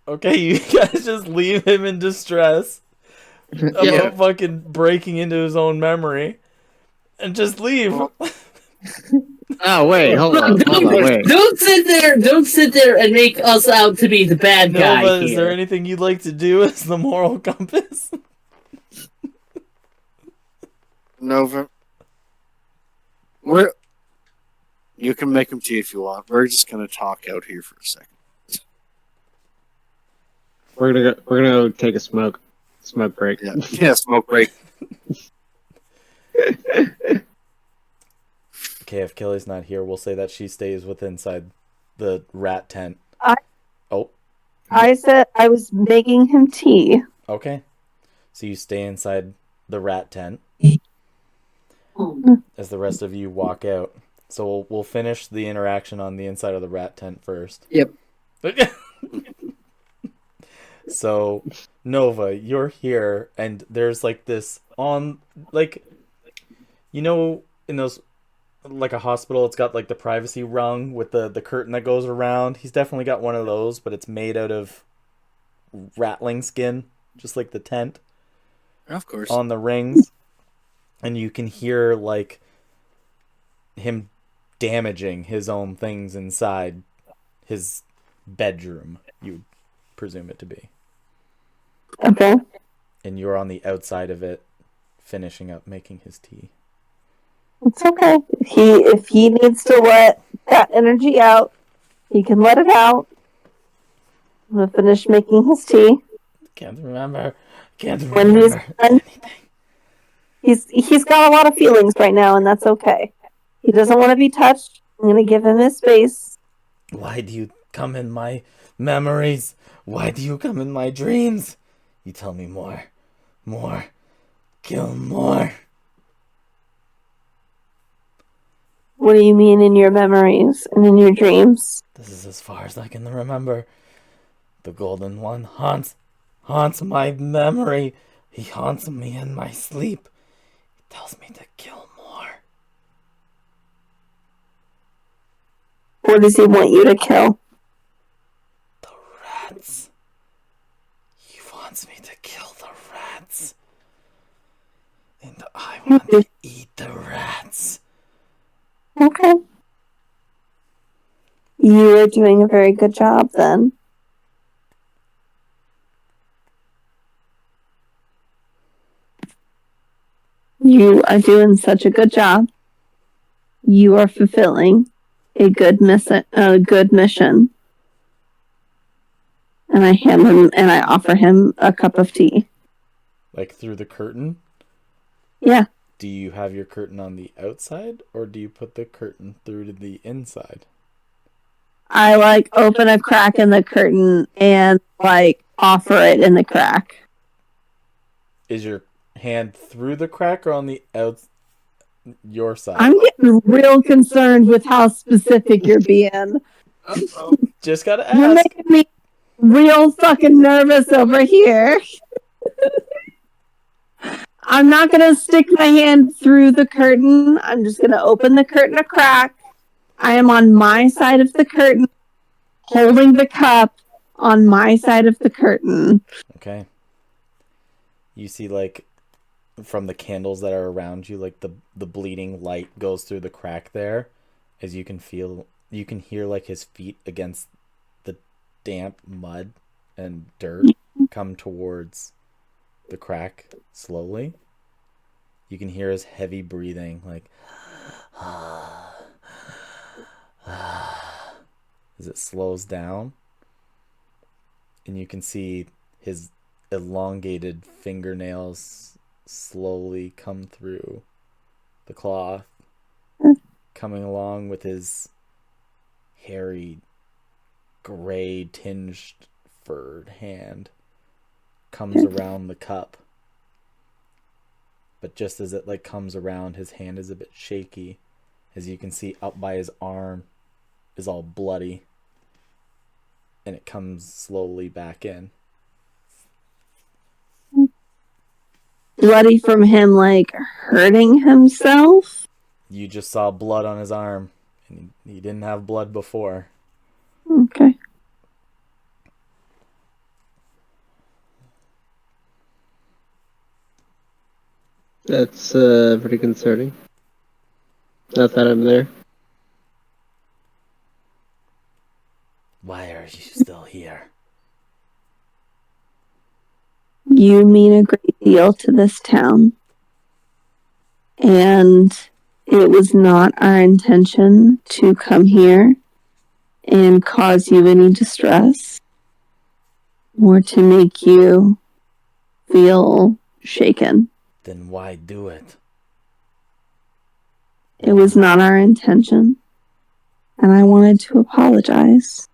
Okay, you guys just leave him in distress about fucking breaking into his own memory, and just leave. Oh wait, hold on, wait. Don't sit there and make us out to be the bad guy. Nova, is here. there anything you'd like to do as the moral compass? Nova. You can make him tea if you want. We're just gonna talk out here for a second. We're gonna go take a smoke break. Yeah, smoke break. Okay, if Kelly's not here, we'll say that she stays inside the rat tent. I said I was making him tea. Okay. So you stay inside the rat tent. as the rest of you walk out. So we'll finish the interaction on the inside of the rat tent first. Yep. So, Nova, you're here, and there's like this on, like, you know, in those, like a hospital, it's got like the privacy rung with the curtain that goes around. He's definitely got one of those, but it's made out of rattling skin, just like the tent. Of course. On the rings. And you can hear, like, him damaging his own things inside his bedroom, you would presume it to be. Okay. And you're on the outside of it, finishing up making his tea. It's okay. If he needs to let that energy out, he can let it out. I'm gonna finish making his tea. Can't remember When he's done, anything. He's got a lot of feelings right now, and that's okay. He doesn't want to be touched. I'm gonna give him his space. Why do you come in my memories? Why do you come in my dreams? You tell me more. More. Kill more. What do you mean in your memories and in your dreams? This is as far as I can remember. The Golden One haunts my memory. He haunts me in my sleep. He tells me to kill more. What does he want you to kill? The rats. He wants me to kill the rats. And I want to eat the rats. Okay. You are doing a very good job then. You are doing such a good job. You are fulfilling a good mission. And I offer him a cup of tea. Like through the curtain? Yeah. Do you have your curtain on the outside, or do you put the curtain through to the inside? I open a crack in the curtain and offer it in the crack. Is your hand through the crack or on the your side? I'm getting real concerned with how specific you're being. Just gotta ask. You're making me real fucking nervous over here. I'm not gonna stick my hand through the curtain. I'm just gonna open the curtain a crack. I am on my side of the curtain, holding the cup on my side of the curtain. Okay. You see, from the candles that are around you, the bleeding light goes through the crack there, as you can hear his feet against the damp mud and dirt come towards the crack slowly. You can hear his heavy breathing, as it slows down, and you can see his elongated fingernails slowly come through the cloth, coming along with his hairy, gray tinged furred hand, comes around the cup. But just as it comes around, his hand is a bit shaky. As you can see, up by his arm is all bloody, and it comes slowly back in. Bloody from him hurting himself? You just saw blood on his arm, and he didn't have blood before. Okay. That's pretty concerning. Not that I'm there. Why are you still here? You mean a great deal to this town. And it was not our intention to come here and cause you any distress or to make you feel shaken. Then why do it? It was not our intention, and I wanted to apologize.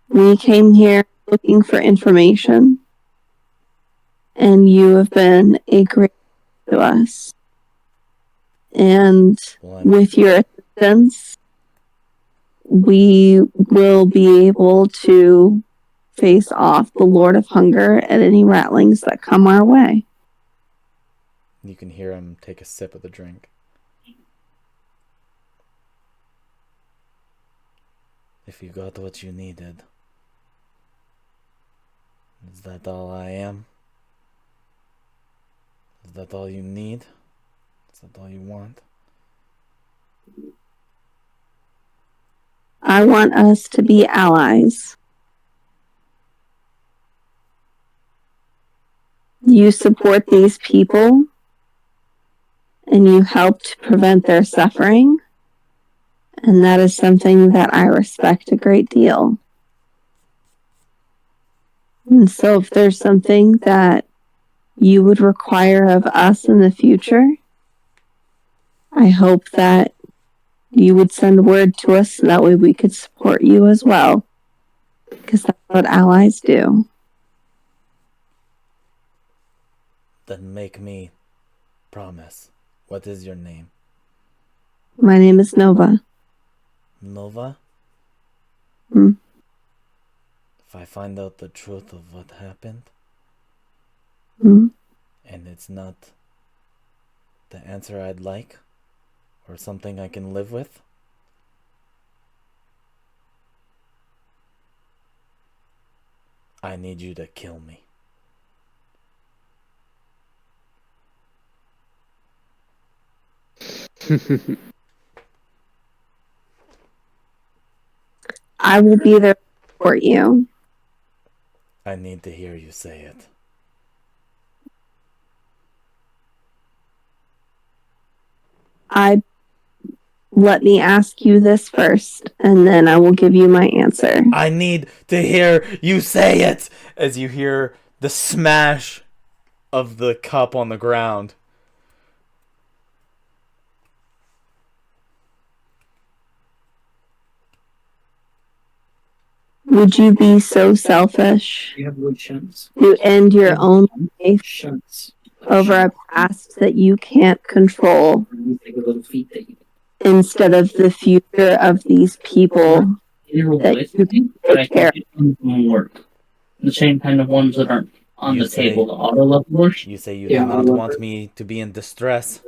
We came here looking for information, and you have been a great to us. And with your assistance, we will be able to face off the Lord of Hunger and any rattlings that come our way. You can hear him take a sip of the drink. If you got what you needed, is that all I am? Is that all you need? Is that all you want? I want us to be allies. You support these people, and you help to prevent their suffering, and that is something that I respect a great deal. And so if there's something that you would require of us in the future, I hope that you would send word to us so that way we could support you as well, because that's what allies do. Then make me promise. What is your name? My name is Nova. Nova? Hmm. If I find out the truth of what happened, and it's not the answer I'd like, or something I can live with, I need you to kill me. I will be there for you. I need to hear you say it. Let me ask you this first, and then I will give you my answer. I need to hear you say it! As you hear the smash of the cup on the ground. Would you be so selfish to end your own life over a past that you can't control instead of the future of these people that you can take care of? The same kind of ones that aren't on the table, the auto levelers. You say you do not want me to be in distress.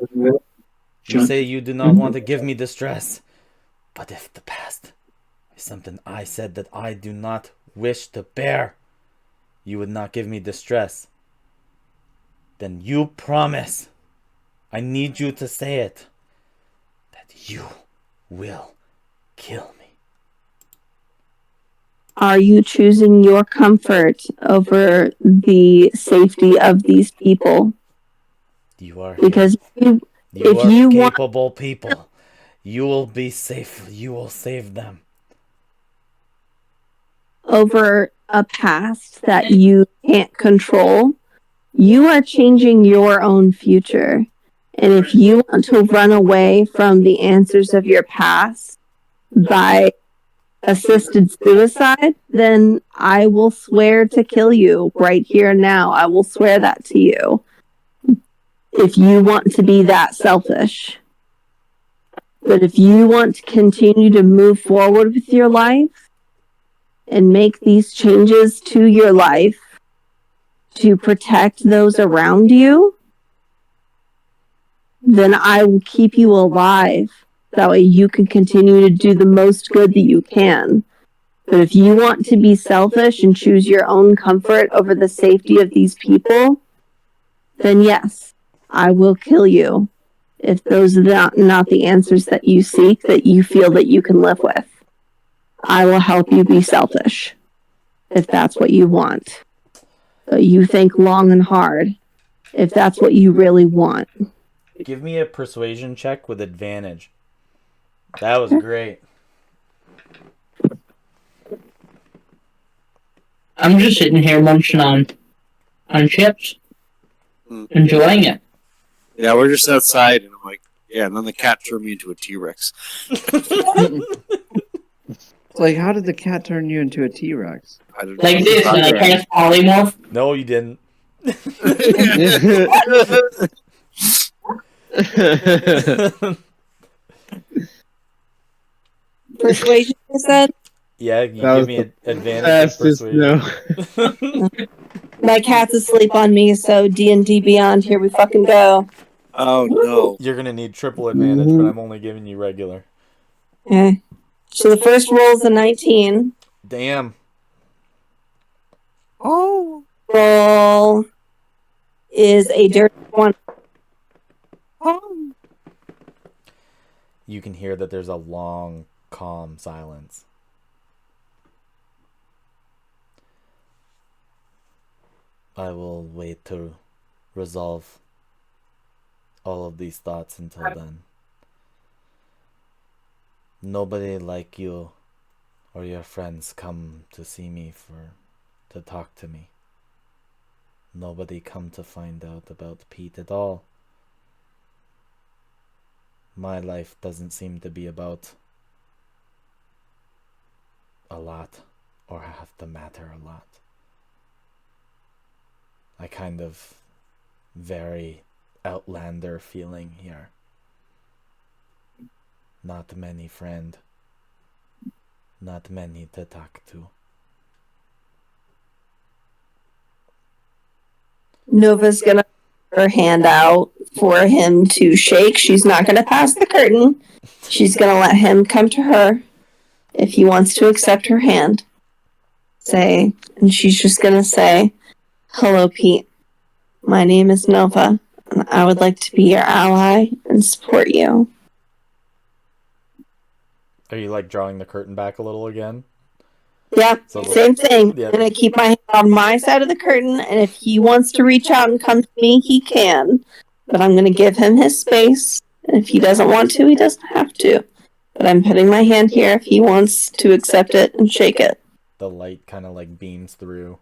You say you do not want to give me distress. But if the past is something I said that I do not wish to bear, you would not give me distress. Then you promise, I need you to say it, that you will kill me. Are you choosing your comfort over the safety of these people? You are because here. if are you capable people. You will be safe. You will save them. Over a past that you can't control, you are changing your own future. And if you want to run away from the answers of your past by assisted suicide, then I will swear to kill you right here and now. I will swear that to you. If you want to be that selfish. But if you want to continue to move forward with your life and make these changes to your life to protect those around you, then I will keep you alive. That way you can continue to do the most good that you can. But if you want to be selfish and choose your own comfort over the safety of these people, then yes, I will kill you. If those are not the answers that you seek, that you feel that you can live with, I will help you be selfish. If that's what you want. You think long and hard. If that's what you really want. Give me a persuasion check with advantage. That was great. I'm just sitting here munching on chips, enjoying it. Yeah, we're just outside, and I'm like, yeah, and then the cat turned me into a T-Rex. Like, how did the cat turn you into a T-Rex? Like this, and I cast polymorph. No, you didn't. Persuasion, you said? Yeah, you That give was me the advantage of fastest no. persuasion. My cat's asleep on me, so D&D Beyond, here we fucking go. Oh no. You're gonna need triple advantage, but I'm only giving you regular. Okay. So the first roll is a 19. Damn. Oh. Roll is a dirty 1. You can hear that there's a long, calm silence. I will wait to resolve all of these thoughts until then. Nobody like you or your friends come to see me to talk to me. Nobody come to find out about Pete at all. My life doesn't seem to be about a lot or have to matter a lot. I kind of very outlander feeling here. Not many friend. Not many to talk to. Nova's gonna put her hand out for him to shake. She's not gonna pass the curtain. She's gonna let him come to her if he wants to accept her hand. And she's just gonna say, "Hello, Pete. My name is Nova, and I would like to be your ally and support you." Are you like drawing the curtain back a little again? Yeah, So same thing. yeah. I'm gonna keep my hand on my side of the curtain, and if he wants to reach out and come to me, he can. But I'm gonna give him his space, and if he doesn't want to, he doesn't have to. But I'm putting my hand here if he wants to accept it and shake it. The light kind of like beams through,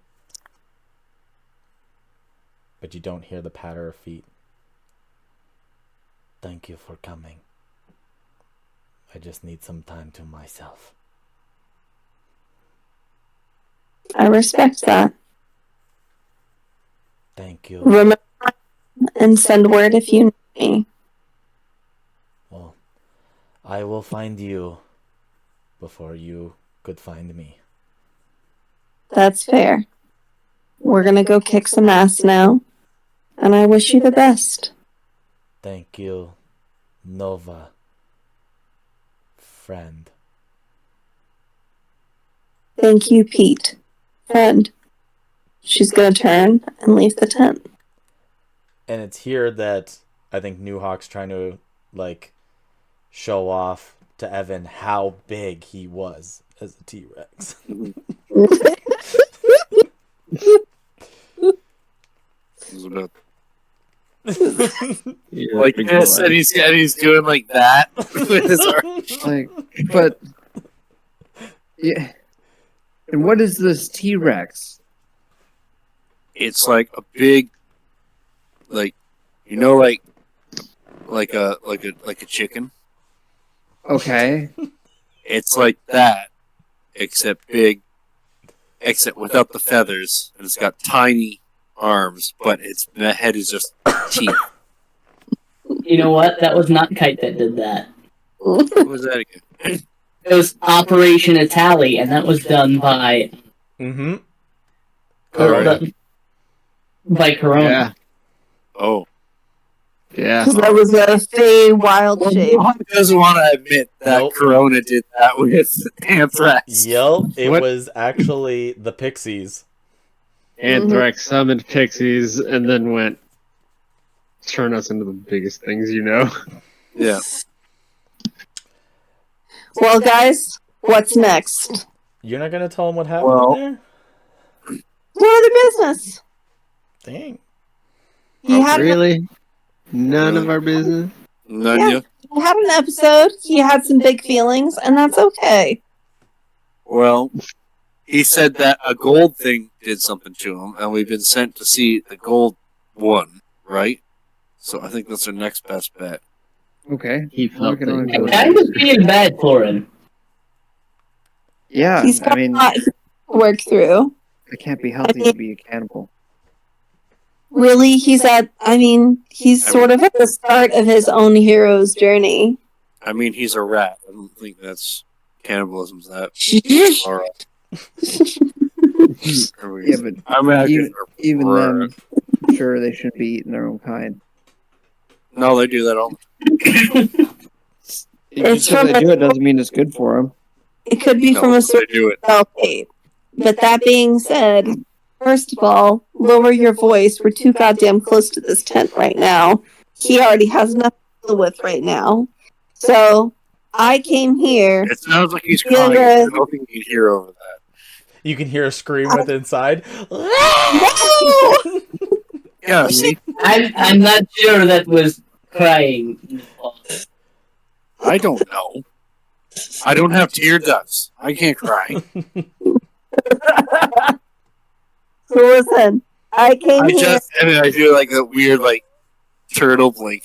but you don't hear the patter of feet. Thank you for coming. I just need some time to myself. I respect that. Thank you. Remember and send word if you need me. Well, I will find you before you could find me. That's fair. We're gonna go kick some ass now, and I wish you the best. Thank you, Nova. Friend. Thank you, Pete. Friend. She's gonna turn and leave the tent. And it's here that I think Newhawk's trying to like show off to Evan how big he was as a T-Rex. Like this, and he's doing like that with his arm. Like, but yeah. And what is this T-Rex? It's like a big, like, you know, like a chicken. Okay. It's like that, except big, except without the feathers, and it's got tiny arms, but the head is just teeth. You know what? That was not Kite that did that. What was that again? It was Operation Italy, and that was done by Corona. By Corona. Yeah. Oh. Yeah. Because that was a Fey wild shape. Who doesn't want to admit that Nope. Corona did that with Anthrax? Yep, it What? was actually the Pixies. Anthrax summoned pixies and then went, turn us into the biggest things you know. Yeah. Well, guys, what's next? You're not gonna tell them what happened Well- in there? None of their business. Dang. He had Really? None of our business? None Yeah. He had an episode. He had some big feelings, and that's okay. Well, he said that a gold thing did something to him, and we've been sent to see the gold one, right? So I think that's our next best bet. Okay. He felt Working on it. it. I was being bad for him. Yeah, He's got I mean, a lot to work through. it can't be healthy to be a cannibal. Really, he's sort of at the start of his own hero's journey. I mean, he's a rat. I don't think that's cannibalism's that. Or, Yeah, but I imagine even them, sure, they should be eating their own kind. No, they do that all. Just because they do it doesn't mean it's good for them. It could be from a sort of self-hate. But that being said, first of all, lower your voice. We're too goddamn close to this tent right now. He already has enough to deal with right now. So, I came here... It sounds like he's crying. I don't think you can hear over that. You can hear a scream with inside. Yeah, see? I'm not sure that was crying. I don't know. I don't have tear ducts. I can't cry. So listen, I came here... I do like that weird, like, turtle blink.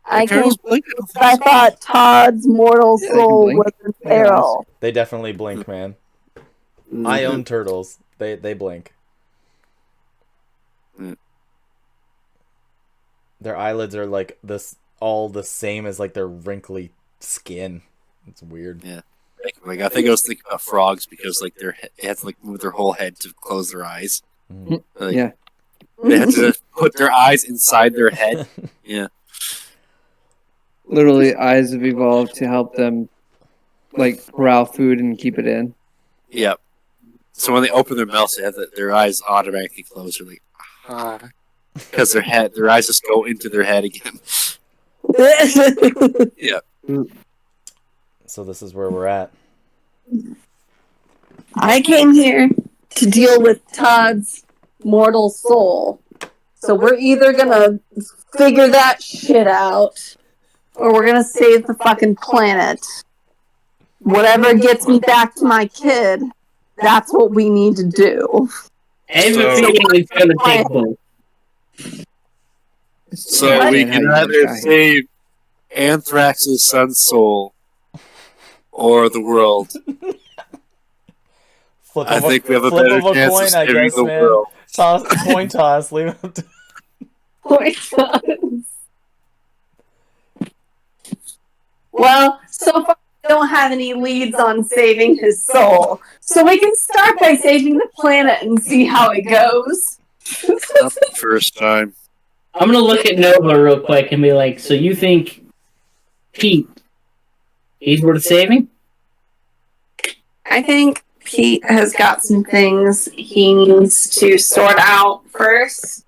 I thought Todd's mortal soul was in peril. They definitely blink, man. I own turtles. They blink. Their eyelids are like this, all the same as like their wrinkly skin. It's weird. Yeah. Like I think I was thinking about frogs because like they have to like move their whole head to close their eyes. Like, yeah. They have to put their eyes inside their head. Yeah. Literally, eyes have evolved to help them, like, corral food and keep it in. Yep. So when they open their mouths, they have their eyes automatically close. They're like, because their eyes just go into their head again. Yeah. So this is where we're at. I came here to deal with Todd's mortal soul. So we're either gonna figure that shit out, or we're gonna save the fucking planet. Whatever gets me back to my kid, that's what we need to do. Everything is gonna take both. So we can either save Anthrax's son's soul or the world. I think we have a better chance of saving the world. Coin toss. Leave it up to... Coin toss. Well, so far we don't have any leads on saving his soul. So we can start by saving the planet and see how it goes. Not the first time. I'm gonna look at Nova real quick and be like, so you think Pete, he's worth saving? I think Pete has got some things he needs to sort out first.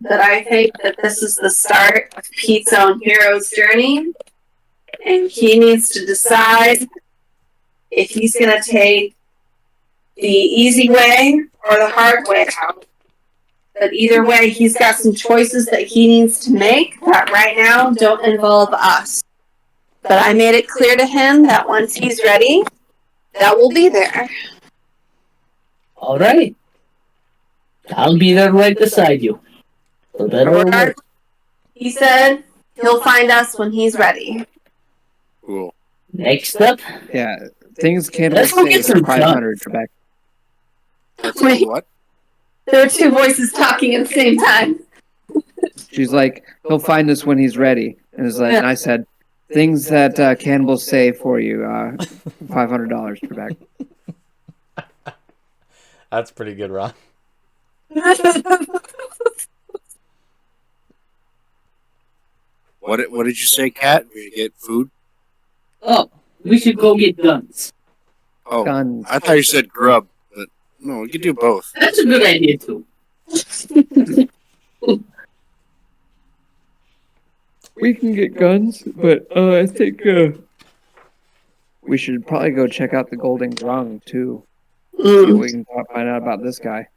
But I think that this is the start of Pete's own hero's journey. And he needs to decide if he's going to take the easy way or the hard way out. But either way, he's got some choices that he needs to make that right now don't involve us. But I made it clear to him that once he's ready, that will be there. All right. I'll be there right beside you. For better or worse. He said he'll find us when he's ready. Cool. Next up. Yeah, things can't be saved for 500, Trebek. Wait, what? There are two voices talking at the same time. She's like, he'll find us when he's ready. And, and I said, things that cannibals say for you, $500 Trebek. That's pretty good, Ron. What did you say, Kat? We get food? Oh, we should go get guns. Oh, Guns. I thought you said grub, but no, we could do both. That's a good idea, too. We can get guns, but I think we should probably go check out the Golden Grung, too. See what we can find out about this guy.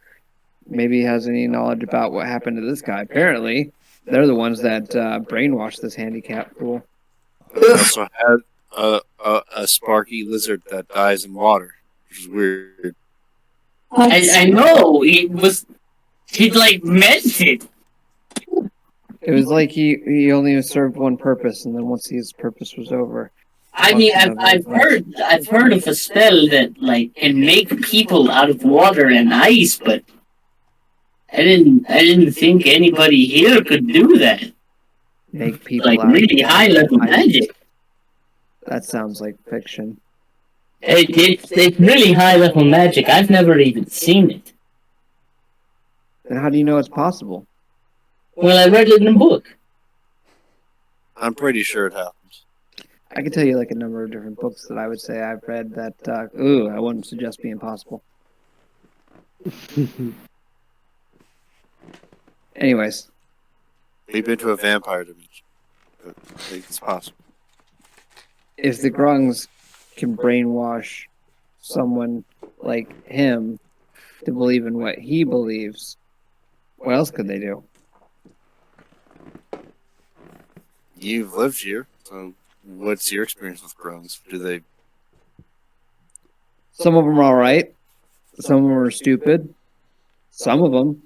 Maybe he has any knowledge about what happened to this guy. Apparently, they're the ones that brainwashed this handicap fool. I also had a sparky lizard that dies in water, which is weird. I know, he like melted. It was like he only served one purpose, and then once his purpose was over, I mean, I've heard of a spell that like can make people out of water and ice, but I didn't think anybody here could do that. Make people like out really of high level magic. That sounds like fiction. It's really high level magic. I've never even seen it. Then how do you know it's possible? Well, I read it in a book. I'm pretty sure it happens. I could tell you like a number of different books that I would say I've read that, I wouldn't suggest being possible. Anyways. We've been to a vampire dimension. I think it's possible. If the Grungs can brainwash someone like him to believe in what he believes, what else could they do? You've lived here, so what's your experience with Grungs? Do they... Some of them are alright. Some of them are stupid. Some of them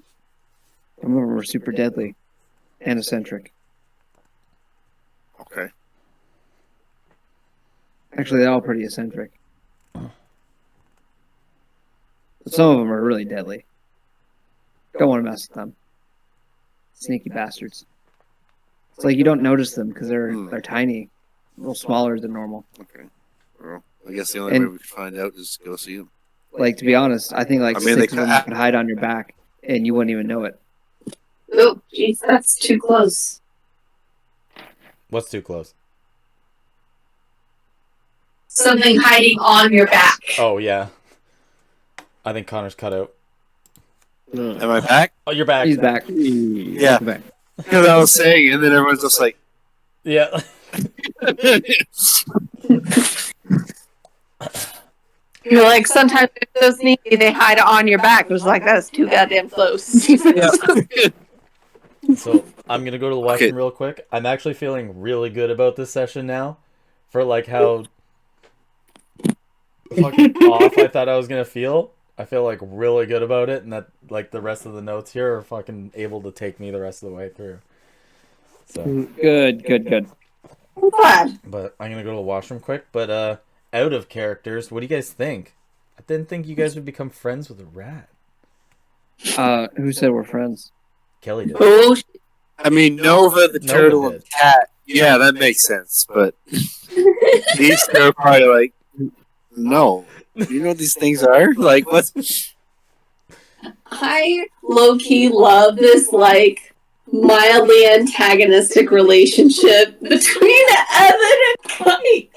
are super deadly and eccentric. Okay. Actually, they're all pretty eccentric. But some of them are really deadly. Don't want to mess with them. Sneaky bastards. It's like you don't notice them because they're tiny, a little smaller than normal. Okay. Well, I guess the only way we could find out is to go see them. Like, to be honest, I think six of them could hide on your back and you wouldn't even know it. Oh, jeez, that's too close. What's too close? Something hiding on your back. Oh, yeah. I think Connor's cut out. Am I back? Oh, you're back. He's back. Yeah. Because I was saying, and then everyone's just like... Yeah. You're like, sometimes they're so sneaky, they hide on your back. It was like, that's too goddamn close. So, I'm going to go to the washroom real quick. I'm actually feeling really good about this session now. For, like, how fucking off I thought I was going to feel. I feel, like, really good about it. And that, like, the rest of the notes here are fucking able to take me the rest of the way through. So Good. I'm glad. But I'm going to go to the washroom quick. But, out of characters, what do you guys think? I didn't think you guys would become friends with a rat. Who said we're friends? Kelly did. Oh, I mean, Nova, the turtle, and the cat. Yeah, that makes sense. But these two are probably like, no. You know what these things are? Like, what? I low-key love this, like, mildly antagonistic relationship between Evan and Kite.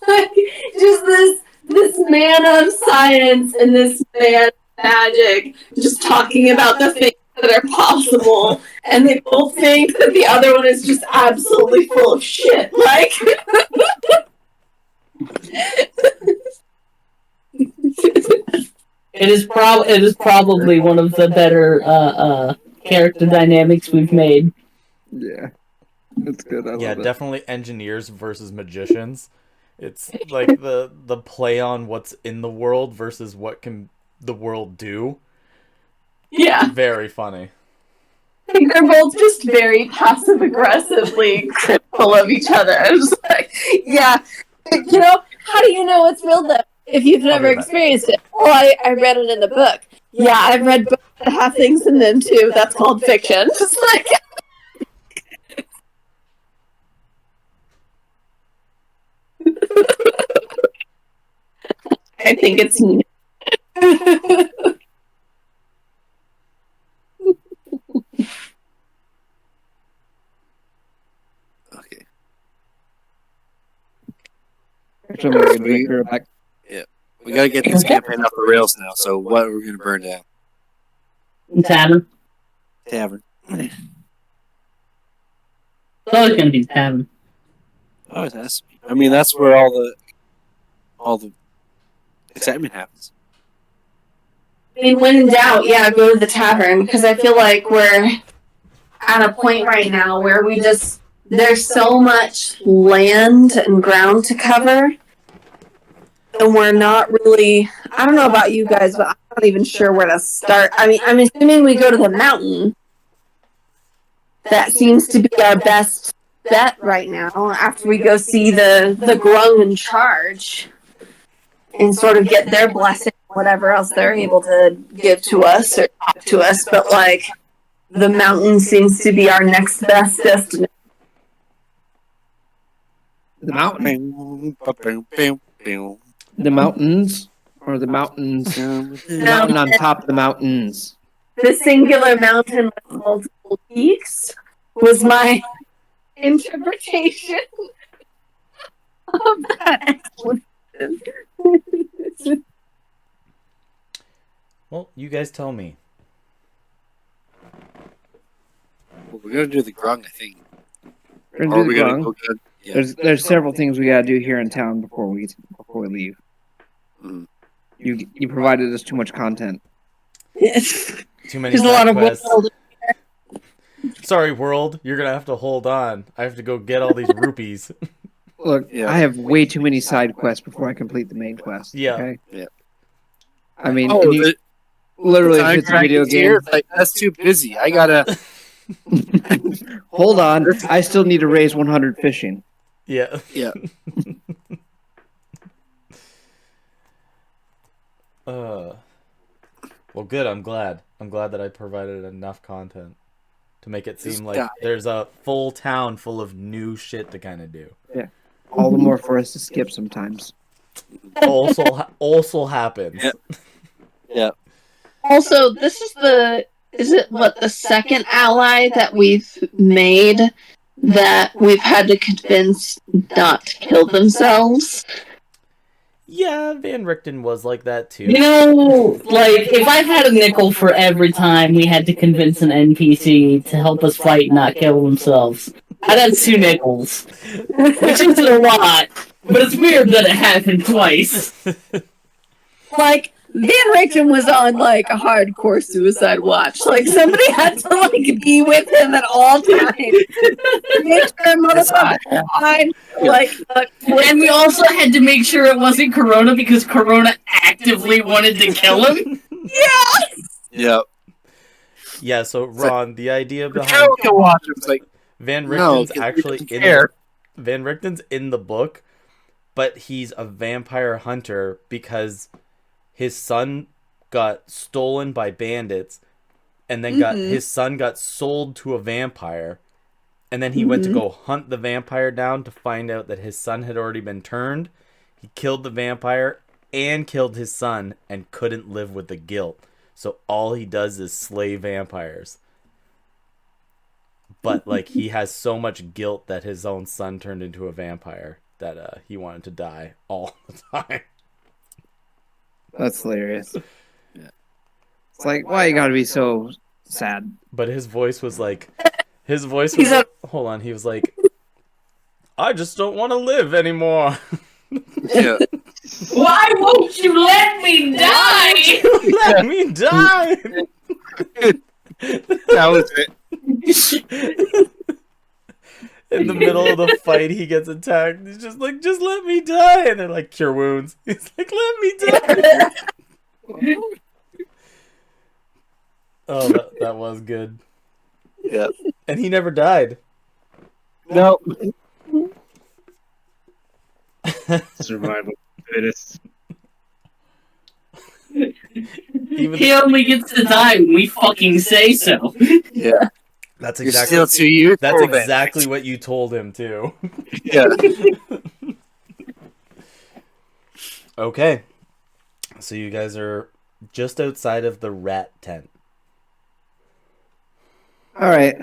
Like, just this man of science and this man of magic just talking about the things that are possible, and they both think that the other one is just absolutely full of shit. Like, It is probably one of the better character dynamics we've made. Yeah, that's good. I love it. Definitely engineers versus magicians. It's like the play on what's in the world versus what can the world do. yeah. Very funny. I think they're both just very passive aggressively critical of each other. I'm just like, yeah, you know, how do you know it's real though if you've never experienced it? Well, I read it in a book. Yeah, I've read books that have things in them too. That's called fiction. Just like, I think it's. Okay. Actually, I'm gonna bring her back. Yeah. We gotta get this campaign off the rails now, so what are we gonna burn down? Tavern. Tavern. It's always gonna be the tavern. Oh, it has to be. I mean, that's where all the excitement happens. I mean, when in doubt, yeah, go to the tavern, because I feel like we're at a point right now where there's so much land and ground to cover, and we're not really, I don't know about you guys, but I'm not even sure where to start. I mean, I'm assuming we go to the mountain. That seems to be our best bet right now after we go see the Grung in charge and sort of get their blessing, whatever else they're able to give to us or talk to us. But like the mountain seems to be our next best destination. The mountain? The mountains? Or the mountains? The mountain on top of the mountains. The singular mountain with multiple peaks was my interpretation of that explanation. Well, you guys tell me. Well, we're gonna do the grung, I think. We're gonna do the grung. Yeah. There's several things we gotta do here in town before we leave. Mm. You provided us too much content. Yes. Too many side quests. Sorry, world. You're gonna have to hold on. I have to go get all these rupees. Look, I have way too many side quests before I complete the main quest. Yeah. Okay? Yeah. I mean, literally, if it's a video game, like, that's too busy. I gotta hold on. I still need to raise 100 fishing. Yeah. Yeah. Well, good. I'm glad. I'm glad that I provided enough content to make it seem like there's a full town full of new shit to kind of do. Yeah. All the more for us to skip sometimes. Also happens. Yeah. Yeah. Also, this is the second ally that we've made that we've had to convince not to kill themselves. Yeah, Van Richten was like that too. You know, like, if I had a nickel for every time we had to convince an NPC to help us fight and not kill themselves, I'd have 2 nickels. Which isn't a lot, but it's weird that it happened twice. Like, Van Richten was on, like, a hardcore suicide watch. Like, somebody had to, like, be with him at all times. Make sure motherfucker fine. Like, and we also had to make sure it wasn't Corona because Corona actively wanted to kill him. Yeah! Yeah. Yeah, so Ron, the idea behind Van Richten's actually Van Richten's in the book, but he's a vampire hunter because his son got stolen by bandits, and then his son got sold to a vampire, and then he went to go hunt the vampire down to find out that his son had already been turned. He killed the vampire and killed his son and couldn't live with the guilt. So all he does is slay vampires. But like he has so much guilt that his own son turned into a vampire that he wanted to die all the time. That's hilarious. Yeah. It's like, why you gotta be so sad? But his voice was like, hold on, he was like, I just don't want to live anymore. Yeah. Why won't you let me die? Let me die. That was it. In the middle of the fight, he gets attacked. He's just like, just let me die. And they're like, cure wounds. He's like, let me die. Oh, that was good. Yeah. And he never died. No. Survival fittest. He only gets to die when we fucking say so. Yeah. That's exactly what you told him too. Yeah. Okay. So you guys are just outside of the rat tent. Alright.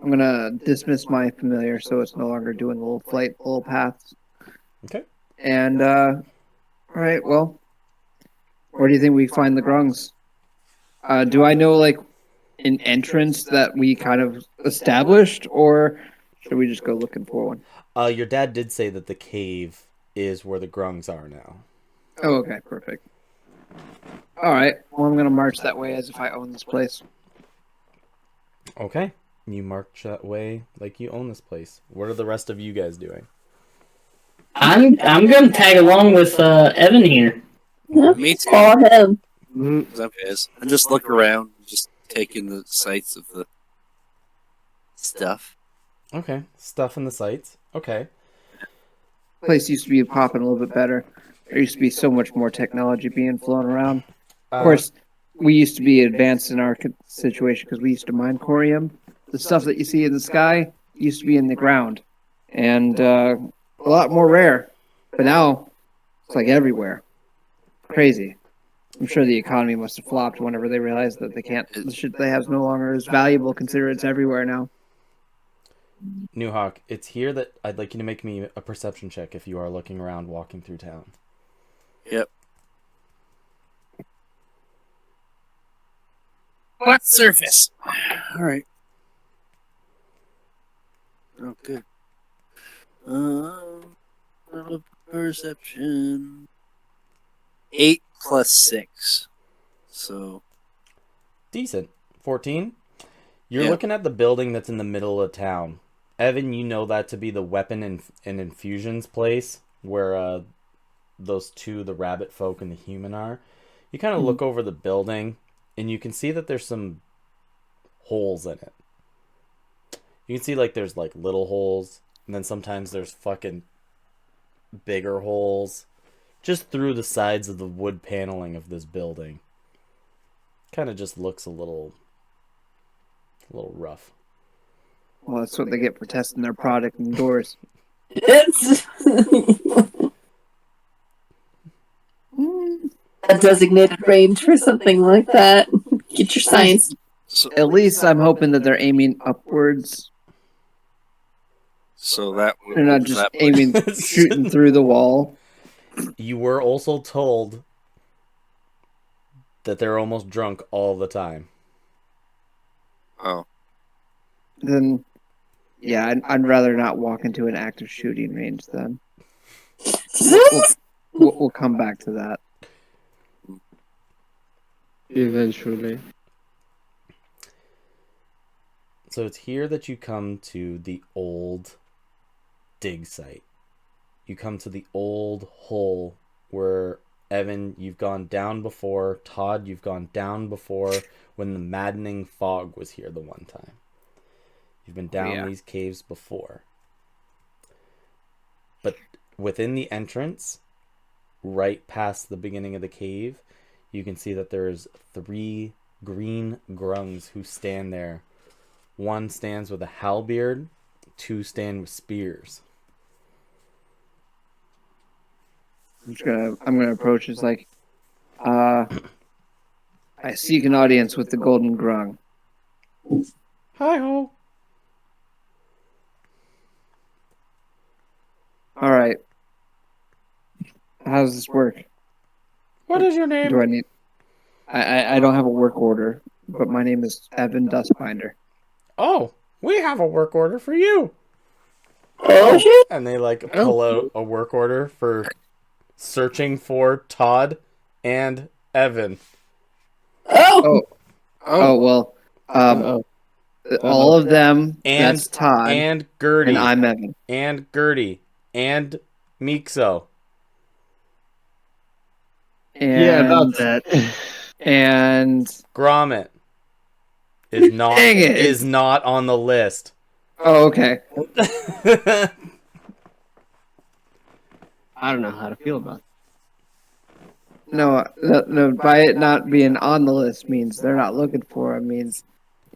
I'm gonna dismiss my familiar so it's no longer doing the little paths. Okay. And alright, well, where do you think we find the grungs? Do I know like an entrance that we kind of established, or should we just go looking for one? Your dad did say that the cave is where the grungs are now. Oh, okay, perfect. Alright, well I'm gonna march that way as if I own this place. Okay. You march that way like you own this place. What are the rest of you guys doing? I'm gonna tag along with Evan here. Me too. Follow him. And just look around, just take in the sights of the stuff. Okay, stuff in the sights. Okay. Place used to be popping a little bit better. There used to be so much more technology being flown around. Of course, we used to be advanced in our situation because we used to mine corium. The stuff that you see in the sky used to be in the ground, and a lot more rare. But now it's like everywhere. Crazy. I'm sure the economy must have flopped whenever they realized that the shit they have is no longer as valuable, considering it's everywhere now. New Hawk, it's here that I'd like you to make me a perception check if you are looking around, walking through town. Yep. Flat surface. All right. Oh, good. Perception. 8 plus 6. So. Decent. 14? You're looking at the building that's in the middle of town. Evan, you know that to be the weapon and infusions place where those two, the rabbit folk and the human, are. You kind of look over the building and you can see that there's some holes in it. You can see like there's like little holes, and then sometimes there's fucking bigger holes just through the sides of the wood paneling of this building. Kind of just looks a little rough. Well, that's what they get for testing their product indoors. It's a designated range for something like that. Get your science. So, at least I'm hoping that they're aiming upwards. So that they're not just aiming, shooting through the wall. You were also told that they're almost drunk all the time. Oh. Then, yeah, I'd rather not walk into an active shooting range then. We'll come back to that. Eventually. So it's here that you come to the old dig site. You come to the old hole where, Evan, you've gone down before. Todd, you've gone down before when the maddening fog was here the one time. You've been down these caves before. But within the entrance, right past the beginning of the cave, you can see that there's 3 green grungs who stand there. One stands with a halberd, 2 stand with spears. I'm gonna approach as like, I seek an audience with the golden grung. Hi ho. All right. How does this work? What is your name? Do I need? I don't have a work order, but my name is Evan Dustbinder. Oh, we have a work order for you. Oh shit! And they like pull out a work order for searching for Todd and Evan. Oh well. All of them. And that's Todd and Gertie and I'm Evan and Gertie and Mixo. and Yeah, about that. and Gromit is not on the list. Oh, okay. I don't know how to feel about it. No. By it not being on the list means they're not looking for him. Means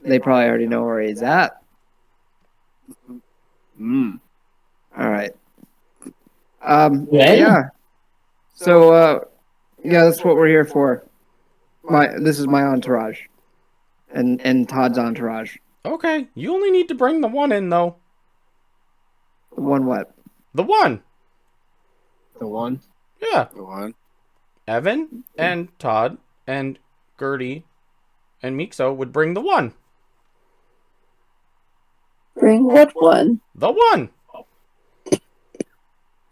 they probably already know where he's at. All right. Yeah. So, that's what we're here for. This is my entourage, and Todd's entourage. Okay, you only need to bring the one in though. The one what? The one. The one? Yeah. The one. Evan and Todd and Gertie and Mixo would bring the one. Bring what one? The one.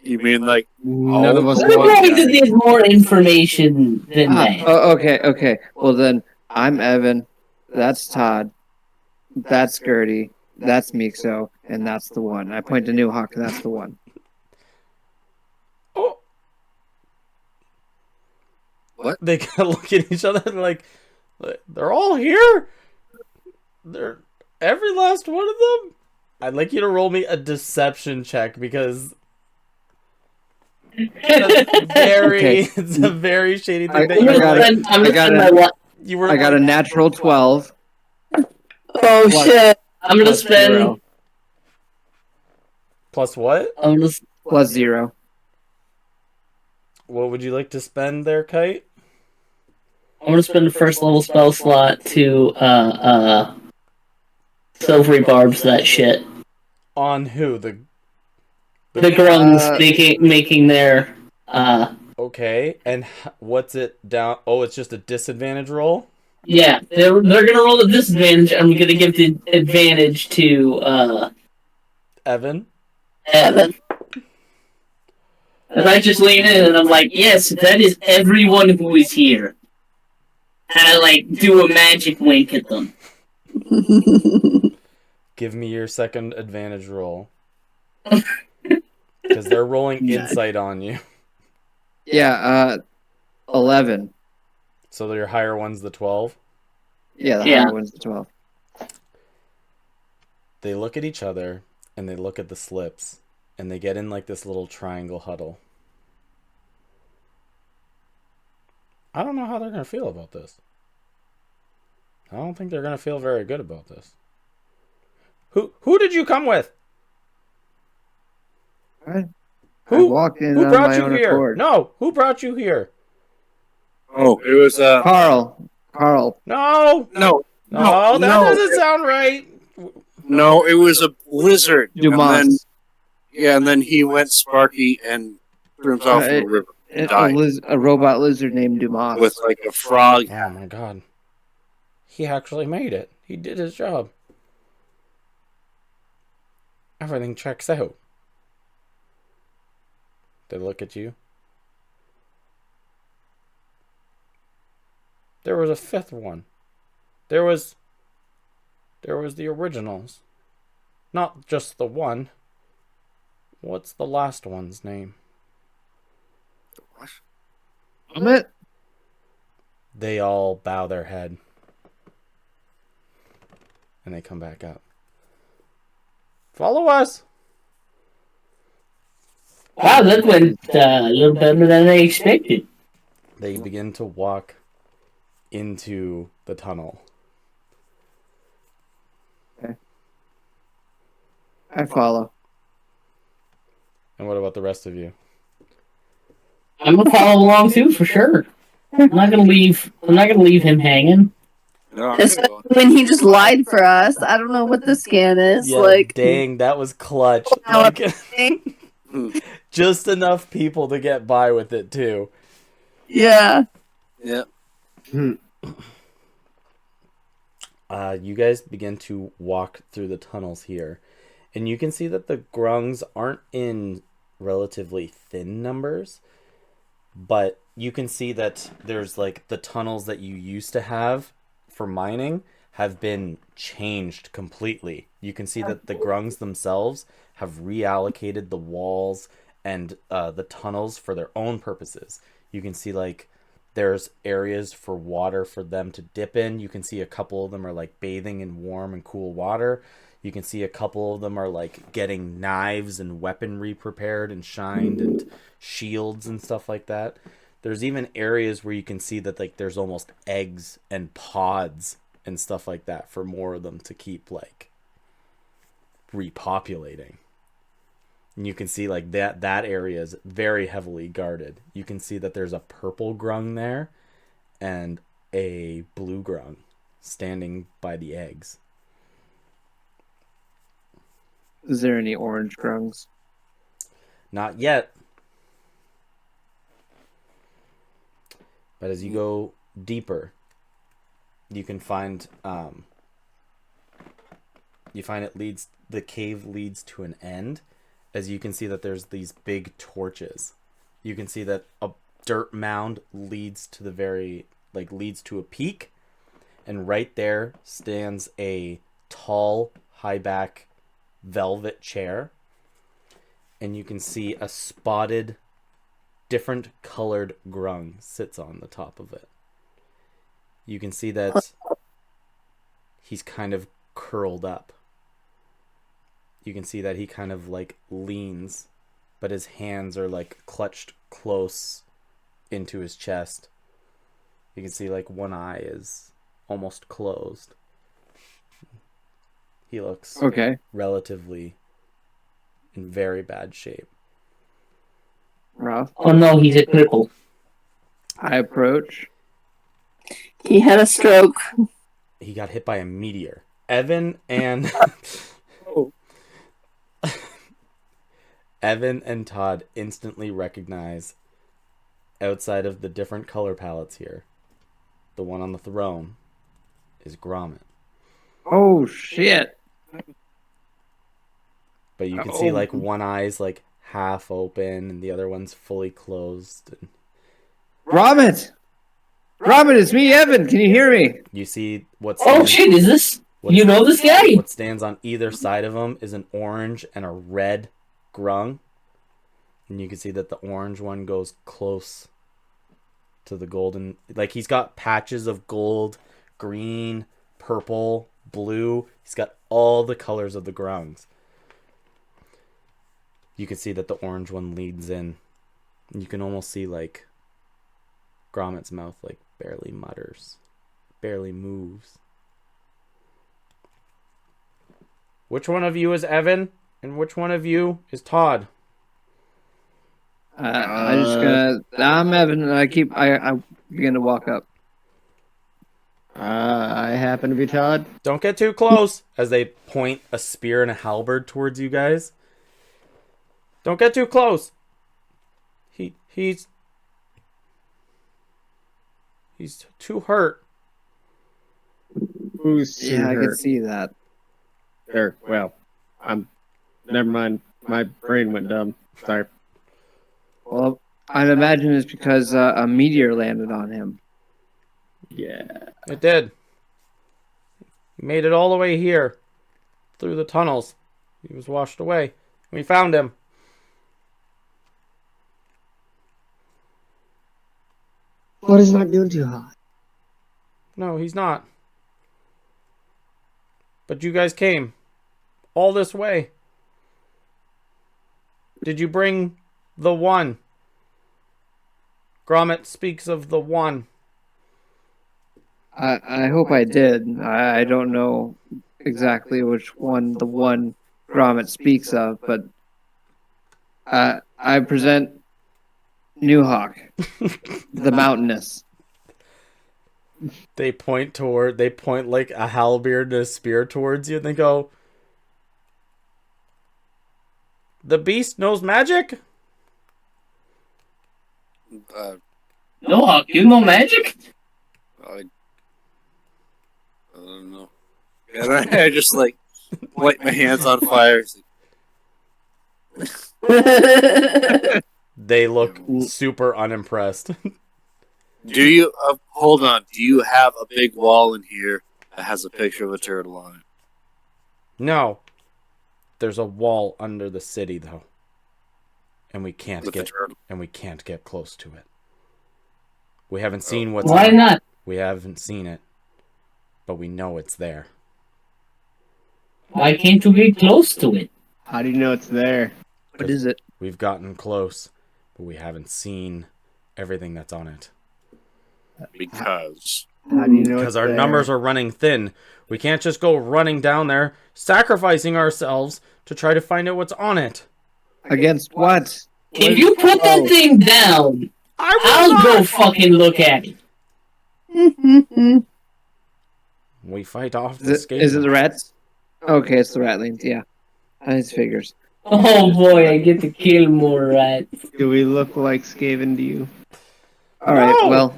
You mean like none of us We're going to need more information than that. Okay. Well then, I'm Evan. That's Todd. That's Gertie. That's Mixo, and that's the one. I point to New Hawk, and that's the one. Oh. What? They kind of look at each other and like, they're all here? They're every last one of them? I'd like you to roll me a deception check because it's a very shady thing that you were. I got a natural 12. Oh shit! I'm gonna spend. 0. Plus what? Plus 0. What would you like to spend there, Kite? I'm gonna spend the first level spell slot to silvery barbs that shit. On who? The grungs making their Okay, and what's it down? Oh, it's just a disadvantage roll? Yeah, they're gonna roll a disadvantage. I'm gonna give the advantage to Evan. And I just lean in and I'm like, yes, that is everyone who is here. And I like do a magic wink at them. Give me your second advantage roll. Because they're rolling insight on you. Yeah, 11. So your higher one's the 12? Yeah, the higher one's the 12. They look at each other, and they look at the slips, and they get in like this little triangle huddle. I don't know how they're going to feel about this. I don't think they're going to feel very good about this. Who did you come with? I walked in on my own accord. No, who brought you here? Oh, it was Carl. No, that doesn't sound right. No, it was a lizard. Dumas. And then he went Sparky and threw himself in the river. And died. A robot lizard named Dumas. With like a frog. Oh my god. He actually made it. He did his job. Everything checks out. They look at you. There was a fifth one. There was the originals. Not just the one. What's the last one's name? What? Amit? They all bow their head. And they come back up. Follow us! Wow, that went a little better than I expected. They begin to walk into the tunnel. Okay. I follow. And what about the rest of you? I'm gonna follow along too, for sure. I'm not gonna leave him hanging. No, especially when he just lied for us. I don't know what the scan is. Yeah, like, dang, that was clutch. Just enough people to get by with it too. Yeah. Yeah. You guys begin to walk through the tunnels here, and you can see that the grungs aren't in relatively thin numbers, but you can see that there's like the tunnels that you used to have for mining have been changed completely. You can see that the grungs themselves have reallocated the walls and the tunnels for their own purposes. You can see like there's areas for water for them to dip in. You can see a couple of them are like bathing in warm and cool water. You can see a couple of them are like getting knives and weaponry prepared and shined and shields and stuff like that. There's even areas where you can see that like there's almost eggs and pods and stuff like that for more of them to keep like repopulating. And you can see like that area is very heavily guarded. You can see that there's a purple grung there and a blue grung standing by the eggs. Is there any orange grungs? Not yet. But as you go deeper, you can find the cave leads to an end. As you can see that there's these big torches. You can see that a dirt mound leads to leads to a peak, and right there stands a tall, high back velvet chair, and you can see a spotted, different colored grung sits on the top of it. You can see that he's kind of curled up. you can see that he kind of like leans, but his hands are like clutched close into his chest. You can see like one eye is almost closed. He looks relatively in very bad shape. Rough. Oh no, he's a cripple. I approach. He had a stroke. He got hit by a meteor. Evan and Evan and Todd instantly recognize, outside of the different color palettes here, the one on the throne is Gromit. Oh shit! But you can see like one eye's like half open and the other one's fully closed. Gromit! Gromit, it's me, Evan. Can you hear me? You see what? Oh shit! Is this? You know this guy? What stands on either side of him is an orange and a red grung, and you can see that the orange one goes close to the golden. Like he's got patches of gold, green, purple, blue. He's got all the colors of the grungs. You can see that the orange one leads in. And you can almost see like Gromit's mouth like barely mutters, barely moves. Which one of you is Evan, and which one of you is Todd? I'm Evan, and I begin to walk up. I happen to be Todd. Don't get too close, as they point a spear and a halberd towards you guys. Don't get too close. He's too hurt. Who's too hurt? I can see that. There. Well, never mind. My brain went dumb. Sorry. Well, I'd imagine it's because a meteor landed on him. Yeah. It did. He made it all the way here, through the tunnels. He was washed away. We found him. But he's not doing too hot. No, he's not. But you guys came all this way. Did you bring the one? Gromit speaks of the one. I hope I did. I don't know exactly which one the one Gromit speaks of, but I present New Hawk, the mountainous. They point like a halberd and a spear towards you, and they go, "The beast knows magic?" No, you know magic? I don't know. And I just like light my hands on fire. They look super unimpressed. Do you hold on? Do you have a big wall in here that has a picture of a turtle on it? No. There's a wall under the city though. And we can't get close to it. We haven't seen what's Why not? We haven't seen it. But we know it's there. Why can't you get close to it? How do you know it's there? What is it? We've gotten close, but we haven't seen everything that's on it. Because how do you know? Because our numbers are running thin. We can't just go running down there, sacrificing ourselves to try to find out what's on it. Against what? If you put that thing down, I'll go fucking look at it. We fight off the Is it the rats? Okay, it's the ratlings, yeah. Nice figures. Oh boy, I get to kill more rats. Do we look like Skaven to you? Alright, well.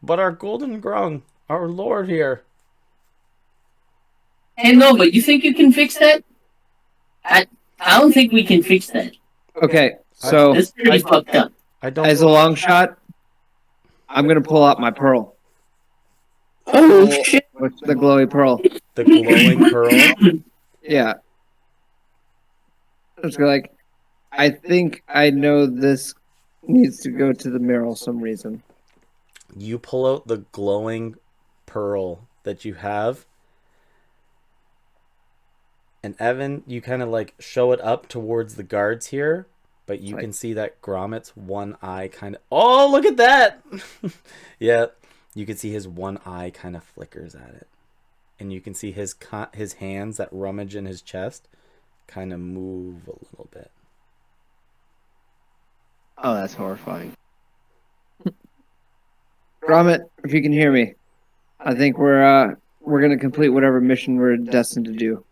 But our golden grung, our lord here. Hey, no, but you think you can fix that? I don't think we can fix that. Okay, so It's pretty fucked up. As a long shot, I'm gonna pull out my pearl. Oh shit! What's the glowy pearl? The glowing pearl? Yeah. It's like, I think I know this needs to go to the mural some reason. You pull out the glowing pearl that you have, And Evan, you kind of like show it up towards the guards here, but you can see that Gromit's one eye kind of... Oh, look at that! Yeah, you can see his one eye kind of flickers at it. And you can see his hands that rummage in his chest kind of move a little bit. Oh, that's horrifying. Gromit, if you can hear me, I think we're gonna complete whatever mission we're destined to do.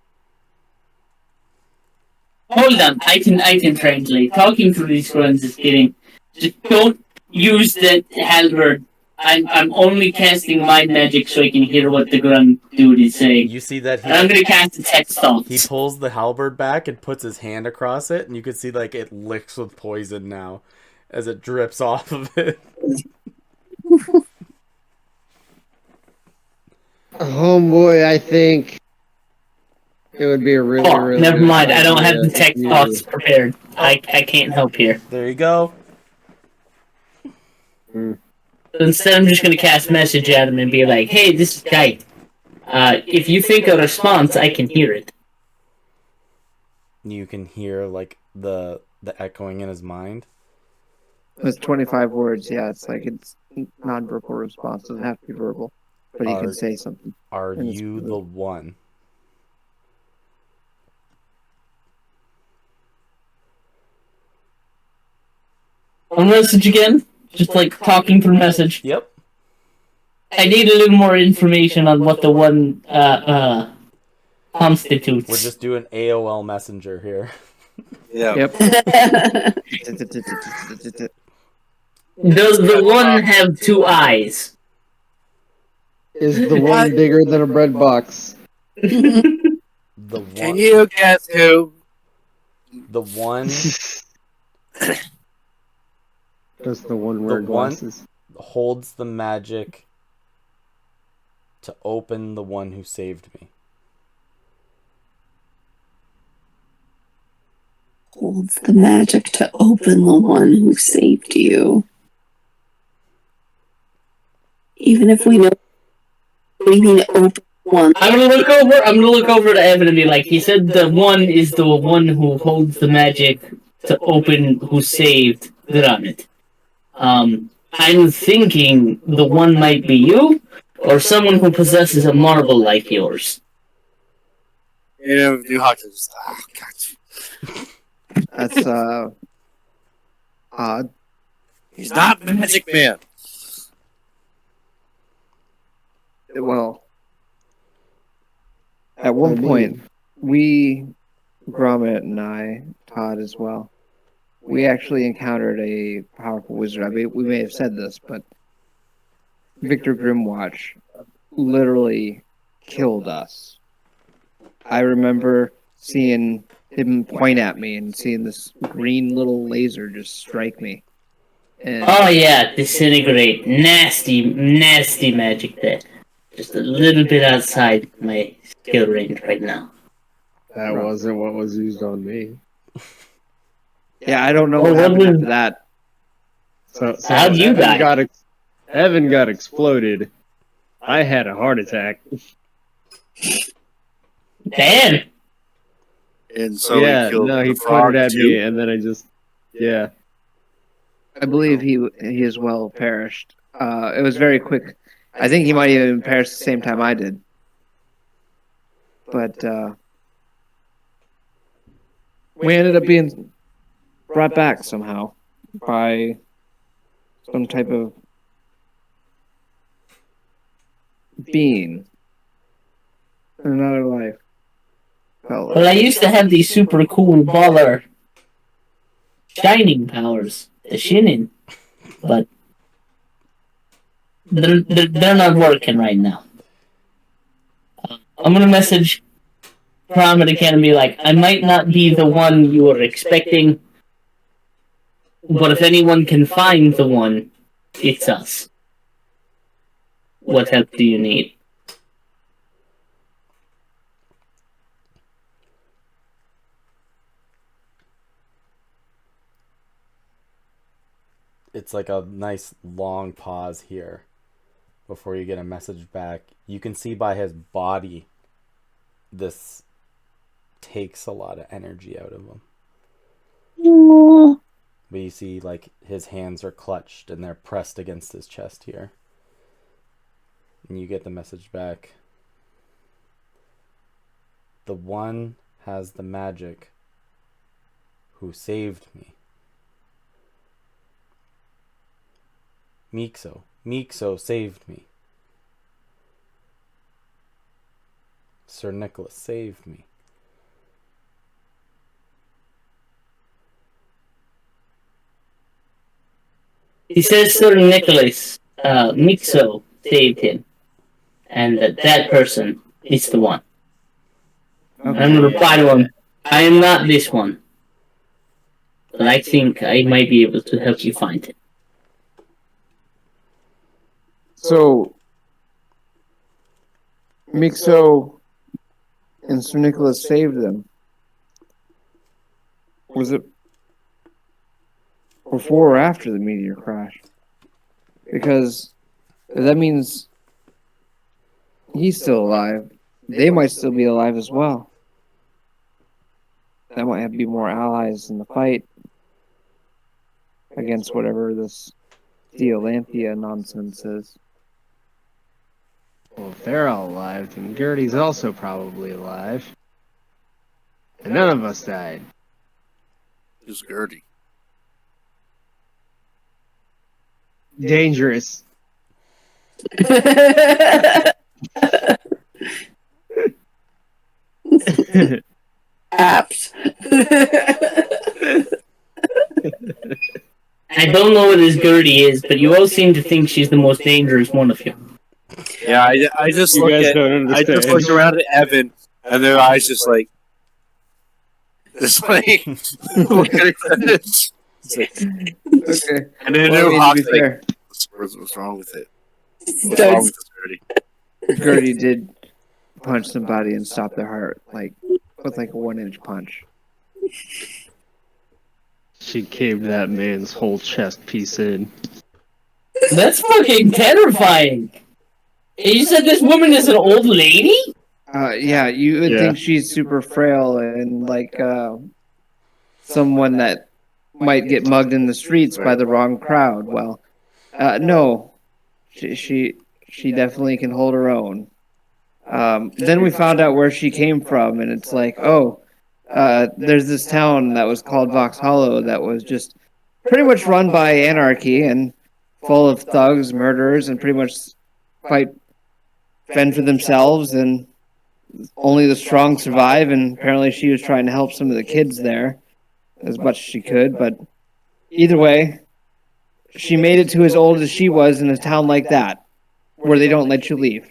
Hold on, I can translate. Talking through these runs is getting. Just don't use the halberd. I'm only casting mind magic so I can hear what the grunt dude is saying. You see that I'm gonna cast a text thoughts. He pulls the halberd back and puts his hand across it, and you can see like it licks with poison now as it drips off of it. Homeboy, I think it would be a really never good mind. I don't have the idea text if thoughts prepared. I can't help here. There you go. Instead, I'm just gonna cast message at him and be like, "Hey, this is Kite. If you think a response, I can hear it." You can hear like the echoing in his mind. It's 25 words. Yeah, it's like it's non-verbal response. Doesn't have to be verbal, but he can say something. Are you the one? A message again? Just like talking through message. Yep. I need a little more information on what the one constitutes. We're just doing AOL Messenger here. Yeah. Yep. Does the one have two eyes? Is the one bigger than a bread box? The one. Can you guess who? The one. Does the one wear glasses? Holds the magic to open the one who saved me. Holds the magic to open the one who saved you. Even if we know we need to open one. I'm gonna look over to Evan and be like, he said the one is the one who holds the magic to open who saved Granite. I'm thinking the one might be you, or someone who possesses a marble like yours. You have to just. Oh, God. That's odd. He's not Magic Man. Well, at one point, we, Gromit and I, Todd as well, we actually encountered a powerful wizard. I mean, we may have said this, but Victor Grimwatch literally killed us. I remember seeing him point at me and seeing this green little laser just strike me. And oh yeah, disintegrate. Nasty, nasty magic there. Just a little bit outside my skill range right now. That wasn't what was used on me. Yeah, I don't know what happened after that. So how'd you die? Evan got exploded. I had a heart attack. Damn! And so yeah, he killed no, he the frog pointed at too. me, and then I just, yeah. I believe he as well perished. It was very quick. I think he might even perish the same time I did. But we ended up being brought back somehow by some type of being in another life. Well, I used to have these super cool baller shining powers, the shinin, but they're not working right now. I'm gonna message Promet again and be like, I might not be the one you were expecting, but if anyone can find the one, it's us. What help do you need? It's like a nice long pause here before you get a message back. You can see by his body this takes a lot of energy out of him. Aw. But you see, like, his hands are clutched and they're pressed against his chest here. And you get the message back. The one has the magic who saved me. Mixo saved me. Sir Nicholas saved me. He says Sir Nicholas, Mixo saved him. And that person is the one. Okay. I'm gonna reply to him. I am not this one. But I think I might be able to help you find him. So, Mixo and Sir Nicholas saved them. Was it before or after the meteor crash? Because that means he's still alive. They might still be alive as well. That might be more allies in the fight against whatever this Theolanthia nonsense is. Well, if they're all alive, then Gertie's also probably alive. And none of us died. Who's Gertie? Dangerous. Apt. I don't know what this Gertie is, but you all seem to think she's the most dangerous one of you. Yeah, I just You look guys at don't I understand. just look around at Evan, and their eyes just like looking at it. Okay. And then Well, I mean, to Hawk's be like, fair, what's wrong with it? What's wrong with this, Gertie? Gertie did punch somebody and stop their heart, like with like a 1-inch punch. She caved that man's whole chest piece in. That's fucking terrifying. And you said this woman is an old lady? Yeah, you would Yeah. think she's super frail and like someone that might get mugged in the streets by the wrong crowd. Well, no, she definitely can hold her own. Then we found out where she came from, and it's like, oh, there's this town that was called Vox Hollow that was just pretty much run by anarchy and full of thugs, murderers, and pretty much fend for themselves, and only the strong survive. And apparently she was trying to help some of the kids there as much as she could, but either way, she made it to as old as she was in a town like that, where they don't let you leave.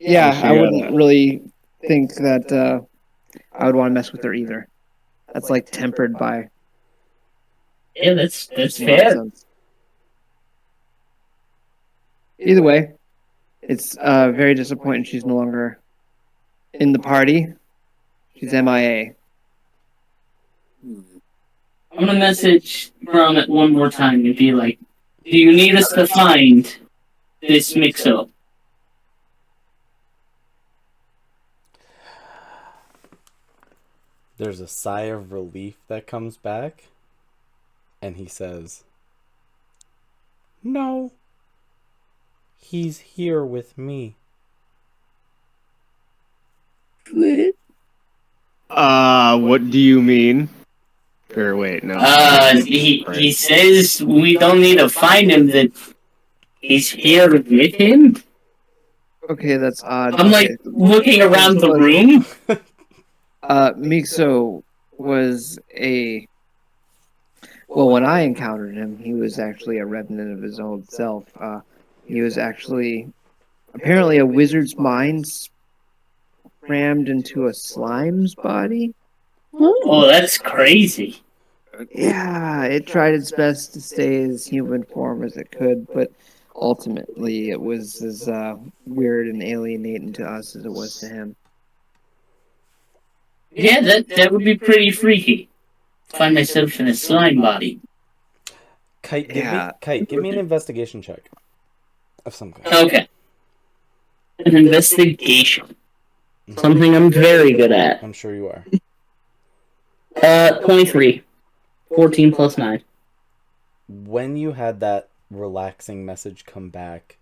Yeah, I wouldn't really think that I would want to mess with her either. That's like tempered by Yeah, that's fair. nonsense. Either way, it's very disappointing she's no longer in the party. She's MIA. I'm gonna message Gromit one more time and be like, do you need us to find this mix-up? There's a sigh of relief that comes back, and he says, "No, he's here with me." What do you mean? Or wait, no. He says we don't need to find him, that he's here with him? Okay, that's odd. I'm like looking around the room. Mixo was well, when I encountered him, he was actually a remnant of his old self. He was actually apparently a wizard's mind rammed into a slime's body. Oh, that's crazy. Yeah, it tried its best to stay as human form as it could, but ultimately it was as weird and alienating to us as it was to him. Yeah, that would be pretty freaky. Find myself in a slime body. Kite, give me an investigation check of some kind. Okay. An investigation. Something I'm very good at. I'm sure you are. 23. 14 plus 9. When you had that relaxing message come back,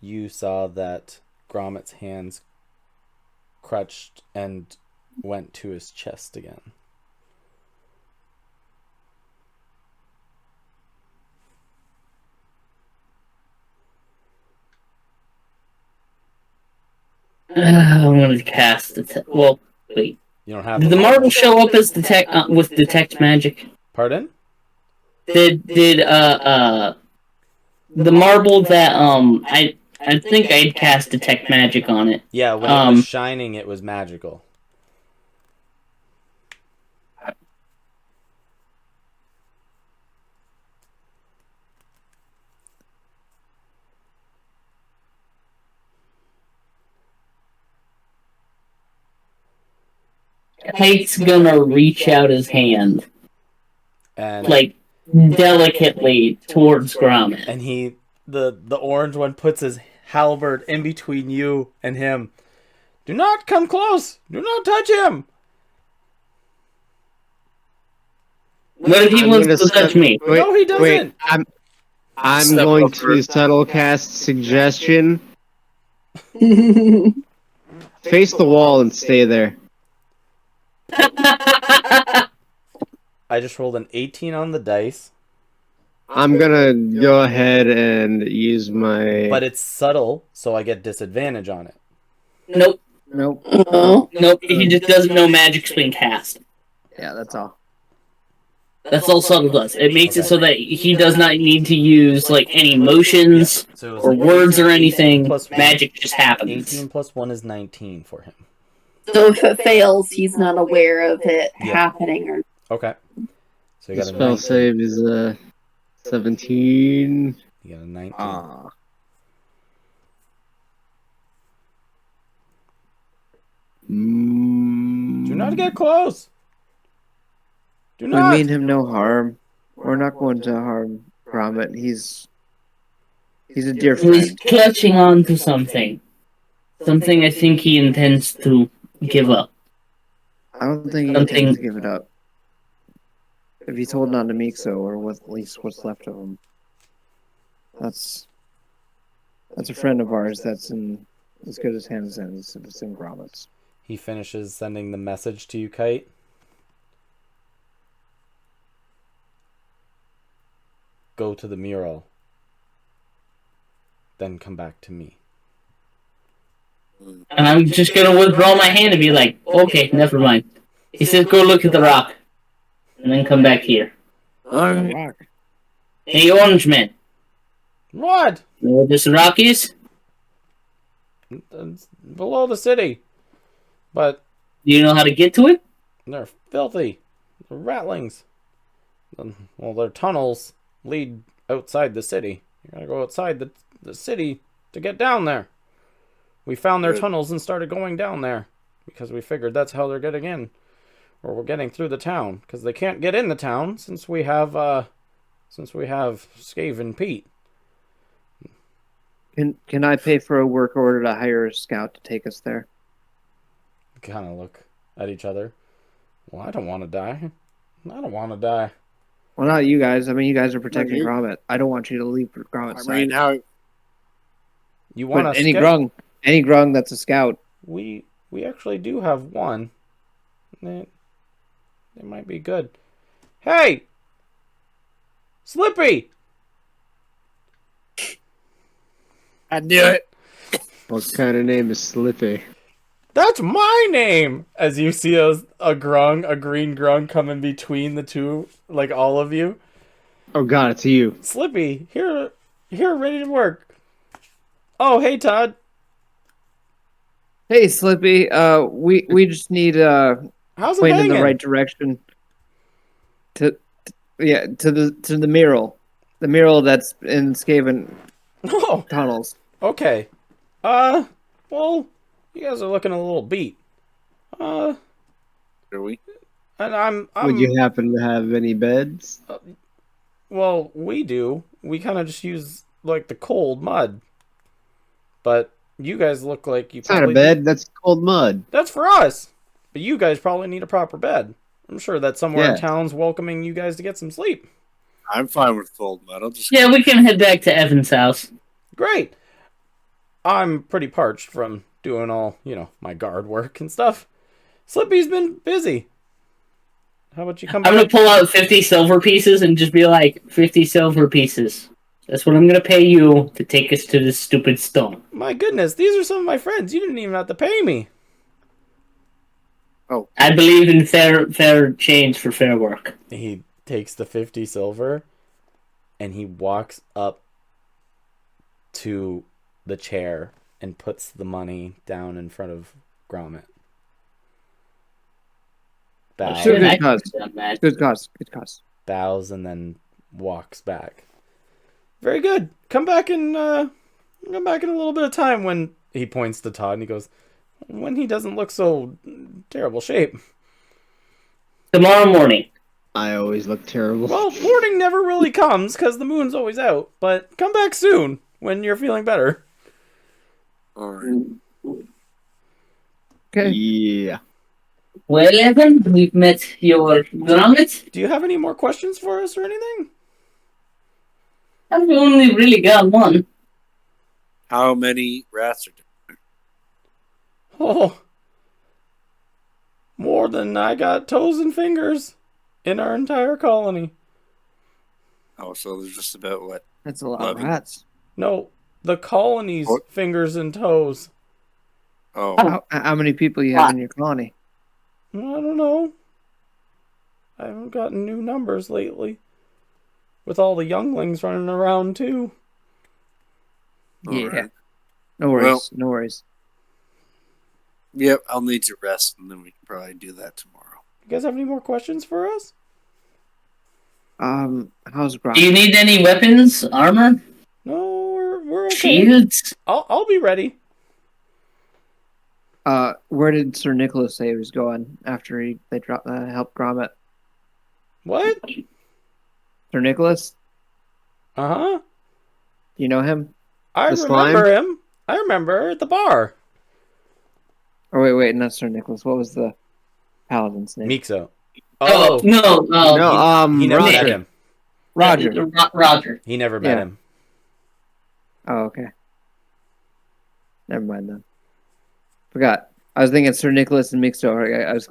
you saw that Gromit's hands crutched and went to his chest again. I'm gonna cast detect. Well, wait. You don't have Did the marble show up as detect with detect magic? Pardon? Did the marble that I think I'd cast detect magic on it. Yeah, when it was shining, it was magical. Kate's gonna reach out his hand, and like delicately towards Gromit. And the orange one puts his halberd in between you and him. Do not come close. Do not touch him. What if he wants to touch me? No, he doesn't. Wait, I'm going to subtle cast suggestion. Face the wall and stay there. I just rolled an 18 on the dice. I'm gonna go ahead and use my... But it's subtle, so I get disadvantage on it. Nope. Nope. Nope, he just doesn't know magic's being cast. Yeah, that's all. That's all subtle does. It makes it so that he does not need to use like any motions or words or anything. Magic just happens. 18 plus 1 is 19 for him. So if it fails, he's not aware of it happening. Or Okay. So you got a spell 19. save is 17. You got a 19. Do not get close. Do not. We mean him no harm. We're not going to harm Gromit. He's a dear friend. He's clutching on to something. Something I think he intends to give up. I don't think he intends to give it up. If he's holding on to Mixo, or with at least what's left of him, that's a friend of ours that's in as good as hands as it's in Gromit's. He finishes sending the message to you, Kite. Go to the mural. Then come back to me. And I'm just gonna withdraw my hand and be like, okay, never mind. He says, go look at the rock. And then come back here. Alright. Hey, Orange Man. What? You know where this rock is? It's below the city. But... Do you know how to get to it? They're filthy. They're ratlings. Well, their tunnels lead outside the city. You gotta go outside the city to get down there. We found their tunnels and started going down there. Because we figured that's how they're getting in. Or we're getting through the town. Because they can't get in the town since we have Skaven Pete. Can I pay for a work order to hire a scout to take us there? We kind of look at each other. Well, I don't want to die. I don't want to die. Well, not you guys. I mean, you guys are protecting Gromit. I don't want you to leave Gromit's side. I mean, how... You want but any grung that's a scout. We actually do have one. They might be good. Hey! Slippy! I knew it. What kind of name is Slippy? That's my name! As you see a grung, a green grung come in between the two, like all of you. Oh god, it's you. Slippy, here, ready to work. Oh, hey Todd. Hey Slippy, we just need how's it point hanging? in the right direction. To the mural. The mural that's in Skaven tunnels. Okay. Well, you guys are looking a little beat. Are we? And I'm Would you happen to have any beds? Well, we do. We kind of just use like the cold mud. But You guys look like you It's not probably... a bed, that's cold mud. That's for us. But you guys probably need a proper bed. I'm sure that somewhere in Yeah. town's welcoming you guys to get some sleep. I'm fine with cold mud. I'll just Yeah, we can head back to Evan's house. Great. I'm pretty parched from doing all, my guard work and stuff. Slippy's been busy. How about you come back? I'm gonna pull out 50 silver pieces and just be like, 50 silver pieces. That's what I'm gonna pay you to take us to this stupid stone. My goodness, these are some of my friends. You didn't even have to pay me. Oh, I believe in fair change for fair work. He takes the 50 silver and he walks up to the chair and puts the money down in front of Gromit. Bows, Sure, I good cause. could've done that. Good cause. Good cause. bows and then walks back. Very good. Come back in a little bit of time when he points to Todd and he goes, when he doesn't look so terrible shape. Tomorrow morning. I always look terrible. Well, morning never really comes because the moon's always out. But come back soon when you're feeling better. all right. Okay. Yeah. Well, Evan, we've met your Gromit. Do you have any more questions for us or anything? I've only really got one. How many rats are there? Oh, more than I got toes and fingers in our entire colony. Oh, so there's just about what? That's a lot of 11. rats. No, the colony's What? fingers and toes. Oh, How many people you have in your colony? I don't know. I haven't gotten new numbers lately. With all the younglings running around, too. all Yeah. right. No worries. Well- No worries. Yep, I'll need to rest, and then we can probably do that tomorrow. You guys have any more questions for us? How's Do you Gromit? need any weapons, armor, No, we're okay. shields? I'll be ready. Where did Sir Nicholas say he was going after they helped Gromit? What? Sir Nicholas? Uh-huh. You know him? I The remember slime? him. I remember at the bar. Oh wait, not Sir Nicholas. What was the paladin's name? Mixo. Oh, no. No, he never Roger. met him. Roger. Roger. He never met Yeah. him. Oh, okay. Never mind then. Forgot. I was thinking Sir Nicholas and Mixo. I was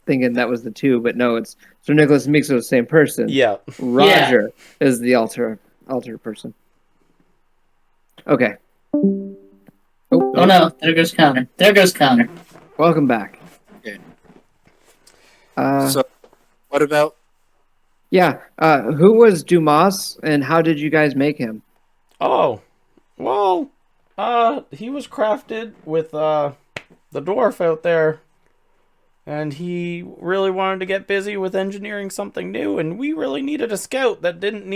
thinking that was the two, but no, it's Sir Nicholas and Mixo, the same person. Yeah. Roger is the alter person. Okay. Oh no, there goes Connor. Welcome back. Okay. Uh, So, what about? yeah. Who was Dumas, and how did you guys make him? Oh. Well, he was crafted with, the dwarf out there. And he really wanted to get busy with engineering something new, and we really needed a scout that didn't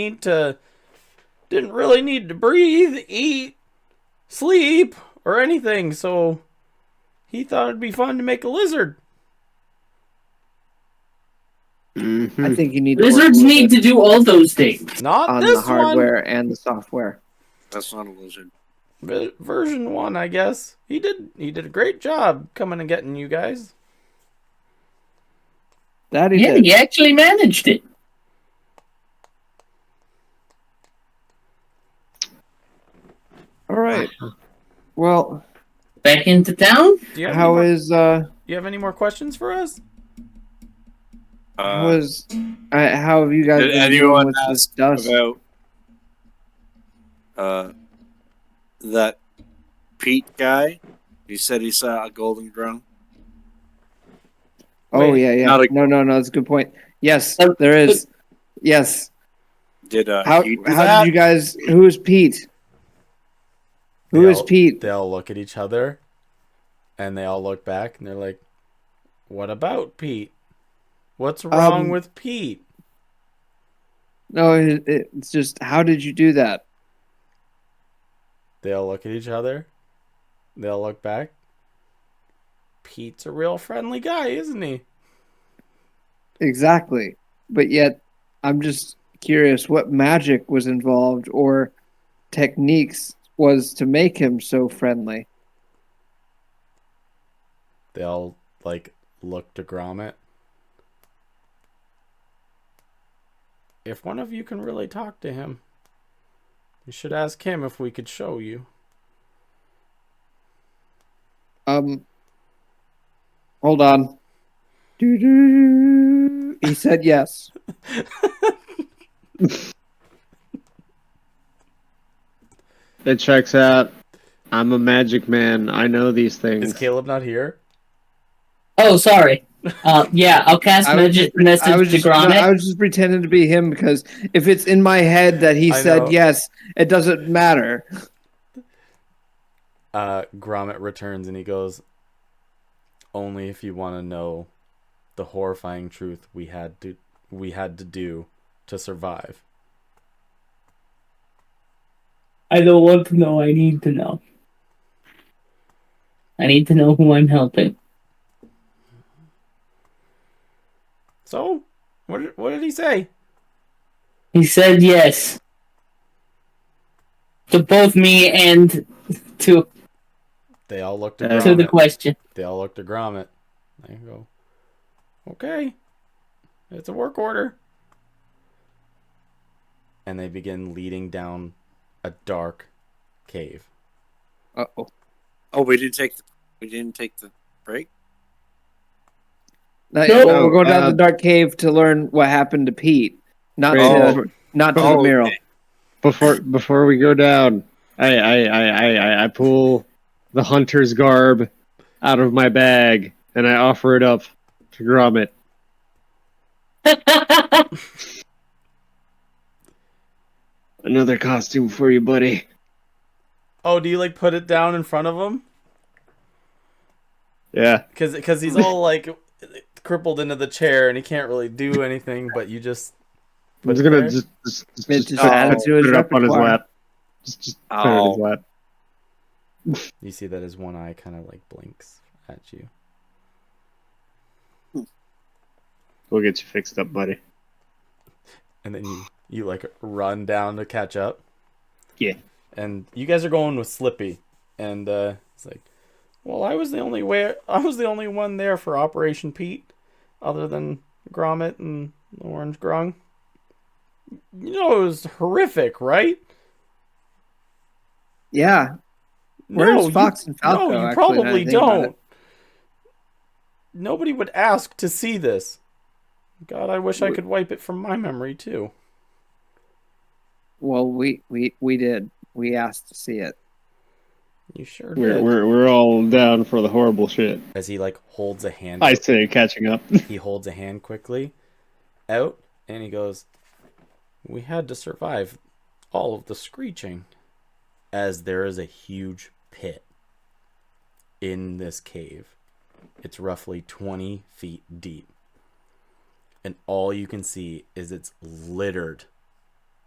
really need to breathe, eat, sleep, or anything, so he thought it'd be fun to make a lizard. Mhm. I think you need to work a Lizards little need bit to do all those things. Not on this the hardware and the software. That's not a lizard. one. Version 1, I guess. He did a great job coming and getting you guys. That he Yeah, did. he actually managed it. All right. Well, Back into town? Do you have how any more, is do you have any more questions for us? how have you guys Did been dealing anyone with this ask dust? about that Pete guy? He said he saw a golden drum. Oh Wait, yeah. not a- No. That's a good point. Yes, there is. Yes. Did How he do that? did you guys? Who is Pete? Who is Pete? They all look at each other, and they all look back, and they're like, what about Pete? What's wrong with Pete? No, it's just how did you do that? They all look at each other. They all look back. Pete's a real friendly guy, isn't he? Exactly. But yet, I'm just curious what magic was involved or techniques was to make him so friendly. They all like look to Gromit. If one of you can really talk to him, you should ask him if we could show you. Hold on. He said yes. It checks out. I'm a magic man. I know these things. Is Caleb not here? Oh, sorry. Yeah, I'll cast magic message to Gromit. I was just pretending to be him because if it's in my head that he said yes, it doesn't matter. Gromit returns and he goes, "Only if you want to know the horrifying truth we had to do to survive." I don't want to know. I need to know. I need to know who I'm helping. So, what did he say? He said yes. To both me and to... They all looked at Gromit. To the question. They all looked at Gromit. There you go. Okay. It's a work order. And they begin leading down a dark cave. Uh-oh. Oh, we didn't take the break? We're going down the dark cave to learn what happened to Pete, not to the mural. Okay. Before we go down, I pull the hunter's garb out of my bag and I offer it up to Gromit. Another costume for you, buddy. Oh, do you like put it down in front of him? Yeah. Because he's all like crippled into the chair and he can't really do anything, but you just I'm just gonna just add it to his up on his lap. Just put it on his lap. You see that his one eye kind of like blinks at you. We'll get you fixed up, buddy. And then you like run down to catch up. Yeah. And you guys are going with Slippy, and it's like, well, I was the only one there for Operation Pete, other than Gromit and the Orange Grung. You know, it was horrific, right? Yeah. Where's Fox and Falco? No, you probably don't. Nobody would ask to see this. God, I wish I could wipe it from my memory too. Well, we did. We asked to see it. You sure did. We're all down for the horrible shit. As he like holds a hand. I say catching up. He holds a hand quickly out and he goes, "We had to survive all of the screeching." As there is a huge pit in this cave. It's roughly 20 feet deep. And all you can see is it's littered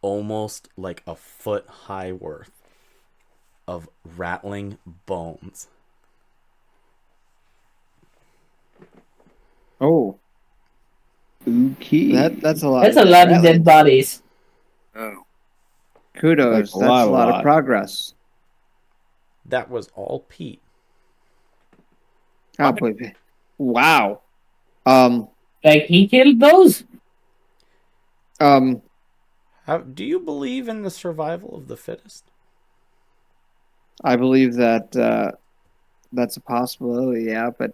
almost like a foot high worth of rattling bones. Oh. Okay. That's a lot. That's a lot of dead bodies. Oh. Kudos. That's a lot of progress. That was all Pete. Oh, wow. Like he killed those? Do you believe in the survival of the fittest? I believe that that's a possibility, yeah, but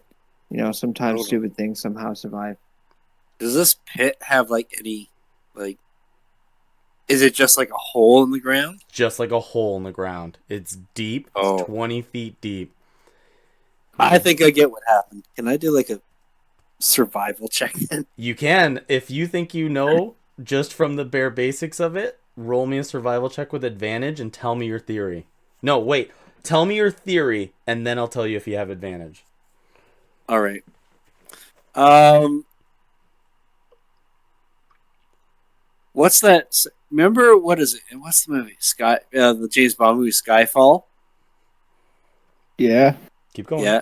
sometimes stupid things somehow survive. Does this pit have any is it just like a hole in the ground? Just like a hole in the ground. It's deep. It's 20 feet deep. I think I get what happened. Can I do a survival check then? You can. If you think you know, just from the bare basics of it, roll me a survival check with advantage and tell me your theory. No, wait. Tell me your theory, and then I'll tell you if you have advantage. All right. What's that? Remember, what is it? What's the movie? The James Bond movie Skyfall? Yeah. Keep going. Yeah.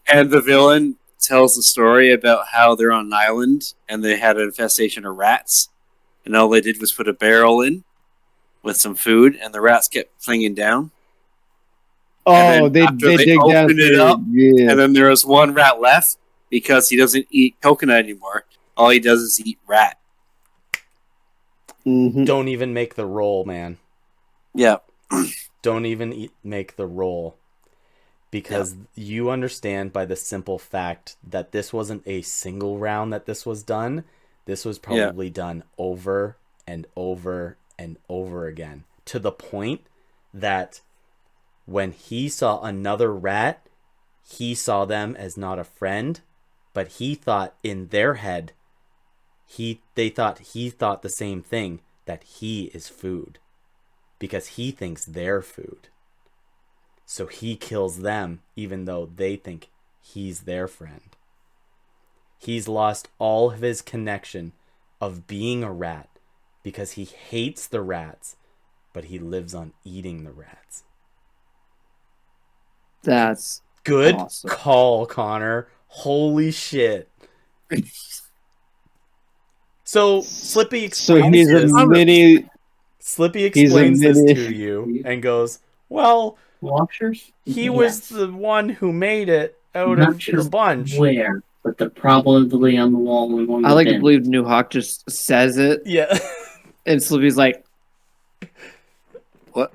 And the villain tells the story about how they're on an island and they had an infestation of rats. And all they did was put a barrel in with some food and the rats kept clinging down. Oh, they after dig down opened it through. up, Yeah. and then there was one rat left because he doesn't eat coconut anymore. All he does is eat rat. Mm-hmm. Don't even make the roll, man. Yeah. Don't even make the roll. Because you understand by the simple fact that this wasn't a single round that this was done. This was probably done over and over and over again. To the point that when he saw another rat, he saw them as not a friend, but he thought in their head, he thought the same thing, that he is food. Because he thinks they're food. So he kills them even though they think he's their friend. He's lost all of his connection of being a rat because he hates the rats, but he lives on eating the rats. That's good awesome. Call, Connor. Holy shit. So Slippy explains this to you and goes, well, Watchers? he was the one who made it out Not of sure the bunch. Where, but they're probably on the wall in one I like to bin. believe New Hawk just says it. Yeah. And Slippy's like, what?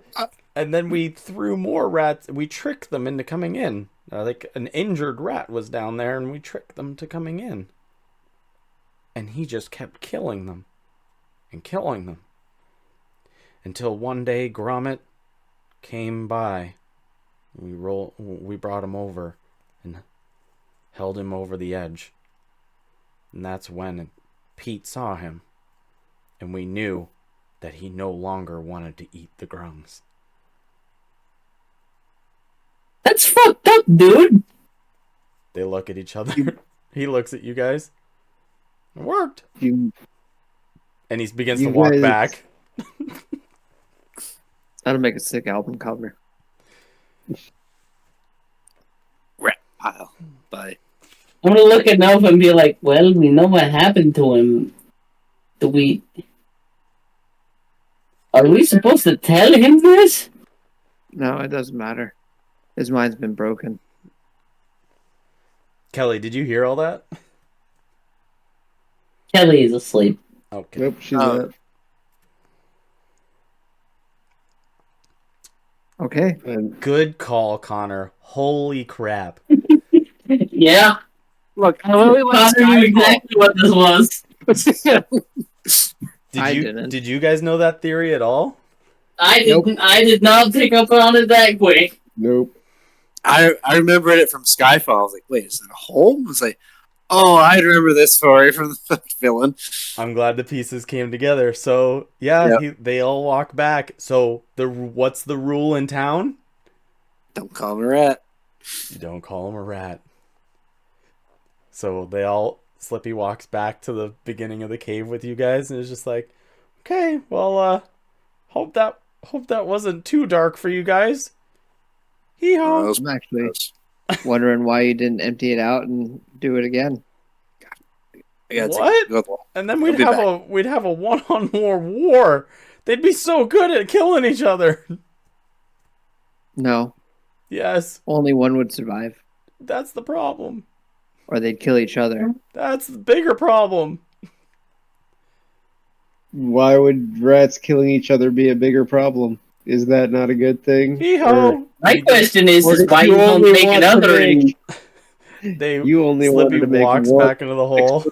And then we threw more rats. We tricked them into coming in. Like an injured rat was down there, and we tricked them to coming in. And he just kept killing them. And killing them. Until one day Gromit came by. We brought him over and held him over the edge. And that's when Pete saw him. And we knew that he no longer wanted to eat the grungs. That's fucked up, dude. They look at each other. He looks at you guys. It worked. And he begins to walk back. That'll make a sick album cover. Rat pile. Bye. I'm gonna look at Nova and be like, well, we know what happened to him. Are we supposed to tell him this? No, it doesn't matter. His mind's been broken. Kelly, did you hear all that? Kelly is asleep. Okay. Nope, she's not. Okay. Good call, Connor. Holy crap. Yeah. Look, Connor knew exactly what this was. Did you guys know that theory at all? I did not pick up on it that quick. Nope. I remembered it from Skyfall. I was like, wait, is that a hole? I was like, oh, I remember this story from the villain. I'm glad the pieces came together. So, yeah, they all walk back. So, what's the rule in town? Don't call him a rat. You don't call him a rat. So, Slippy walks back to the beginning of the cave with you guys and is just like, okay, well, hope that wasn't too dark for you guys. Hee-haw. I'm actually wondering why you didn't empty it out and do it again. What? And then we'd have a one-on-one war. They'd be so good at killing each other. No. Yes. Only one would survive. That's the problem. Or they'd kill each other. That's the bigger problem. Why would rats killing each other be a bigger problem? Is that not a good thing? My question is why you don't make another? You only Slippy wanted to make walks one. back into the hole.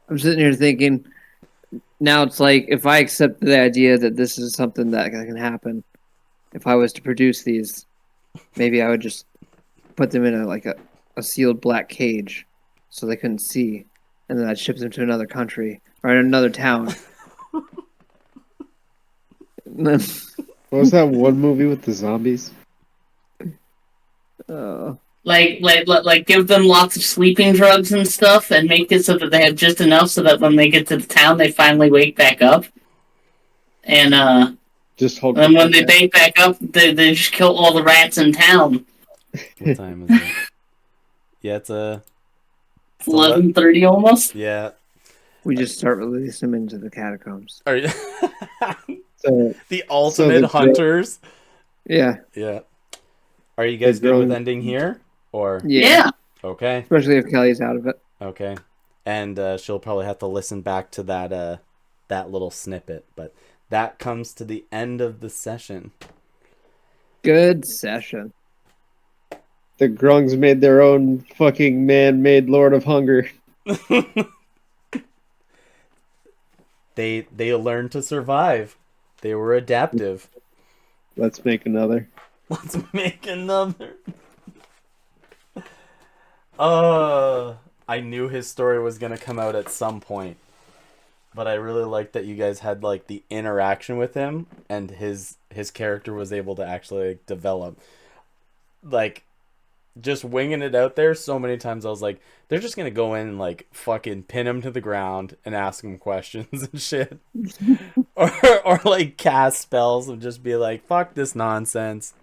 I'm sitting here thinking, now it's like, if I accept the idea that this is something that can happen, if I was to produce these, maybe I would just put them in a sealed black cage so they couldn't see, and then I'd ship them to another country or another town. What was that one movie with the zombies? Like give them lots of sleeping drugs and stuff and make it so that they have just enough so that when they get to the town they finally wake back up. And when they wake back up they just kill all the rats in town. What time is it? Yeah, it's 11:30 almost. Yeah. We just start releasing them into the catacombs. Are you the ultimate hunters? Yeah. Yeah. Are you guys good with ending here? Or Yeah. Okay. Especially if Kelly's out of it. Okay. And she'll probably have to listen back to that little snippet. But that comes to the end of the session. Good session. The Grungs made their own fucking man-made Lord of Hunger. They learned to survive. They were adaptive. Let's make another. Let's make another. I knew his story was gonna come out at some point, but I really liked that you guys had like the interaction with him, and his character was able to actually like, develop. Like, just winging it out there so many times, I was like, they're just gonna go in and like fucking pin him to the ground and ask him questions and shit, or like cast spells and just be like, fuck this nonsense.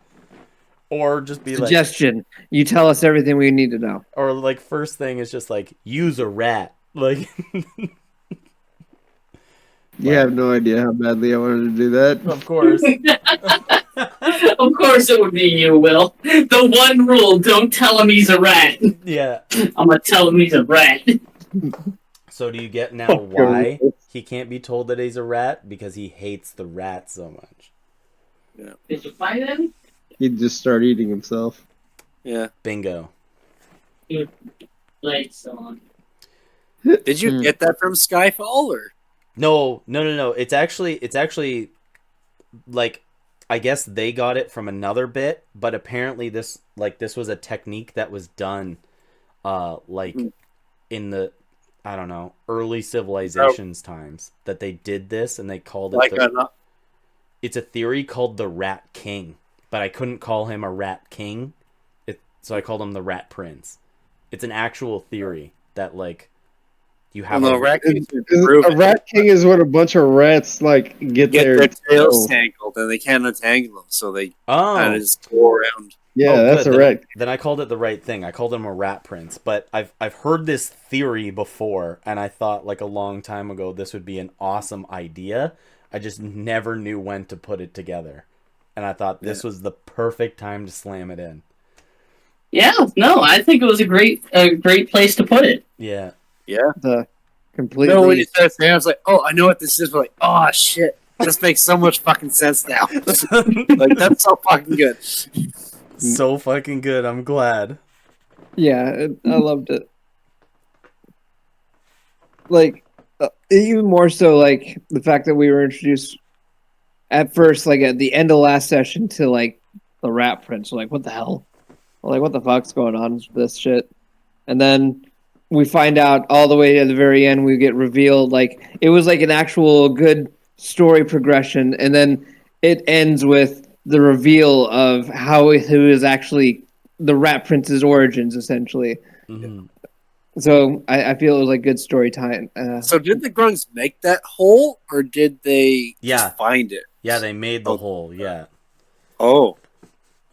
Or just be suggestion. You tell us everything we need to know. Or like first thing is just like use a rat. Like you have no idea how badly I wanted to do that. Of course. Of course it would be you, Will. The one rule, don't tell him he's a rat. Yeah. I'm gonna tell him he's a rat. So do you get now why he can't be told that he's a rat? Because he hates the rat so much. Yeah. Did you find him? He'd just start eating himself. Yeah. Bingo. Lights on. Did you get that from Skyfall or? No. It's actually like I guess they got it from another bit, but apparently this was a technique that was done in the I don't know, early civilizations times that they did this and they called it it's a theory called the Rat King. But I couldn't call him a Rat King, so I called him the Rat Prince. It's an actual theory that, like, you have a Rat King. A Rat King is when a bunch of rats, like, get their tails tangled, and they can't untangle them, so they kind of just go around. Yeah, that's a rat. Then I called it the right thing. I called him a Rat Prince. But I've heard this theory before, and I thought, like, a long time ago, this would be an awesome idea. I just never knew when to put it together. And I thought this was the perfect time to slam it in. Yeah, no, I think it was a great place to put it. Yeah. Yeah. Completely. No, when you started saying, I was like, oh, I know what this is. But like, oh shit, this makes so much fucking sense now. Like, that's so fucking good. So fucking good. I'm glad. Yeah, I loved it. Like, even more so, like the fact that we were introduced at first, like at the end of last session, to like the Rat Prince. We're like, what the hell? We're like, what the fuck's going on with this shit? And then we find out all the way at the very end, we get revealed like it was like an actual good story progression, and then it ends with the reveal of how it was actually the Rat Prince's origins, essentially. Mm-hmm. So I feel it was like good story time. So did the Grungs make that hole, or did they just find it? Yeah, they made the hole. Yeah. Oh,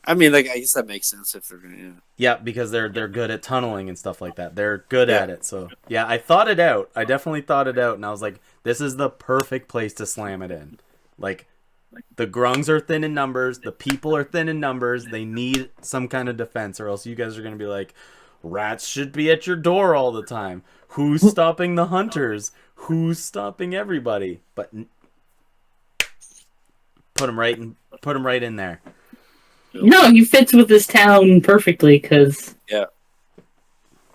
I mean, like I guess that makes sense if they're gonna. Yeah, because they're good at tunneling and stuff like that. They're good at it. So yeah, I thought it out. I definitely thought it out, and I was like, this is the perfect place to slam it in. Like the Grungs are thin in numbers. The people are thin in numbers. They need some kind of defense, or else you guys are gonna be like, rats should be at your door all the time. Who's stopping the hunters? Who's stopping everybody? But put him right in there. No, he fits with this town perfectly because there's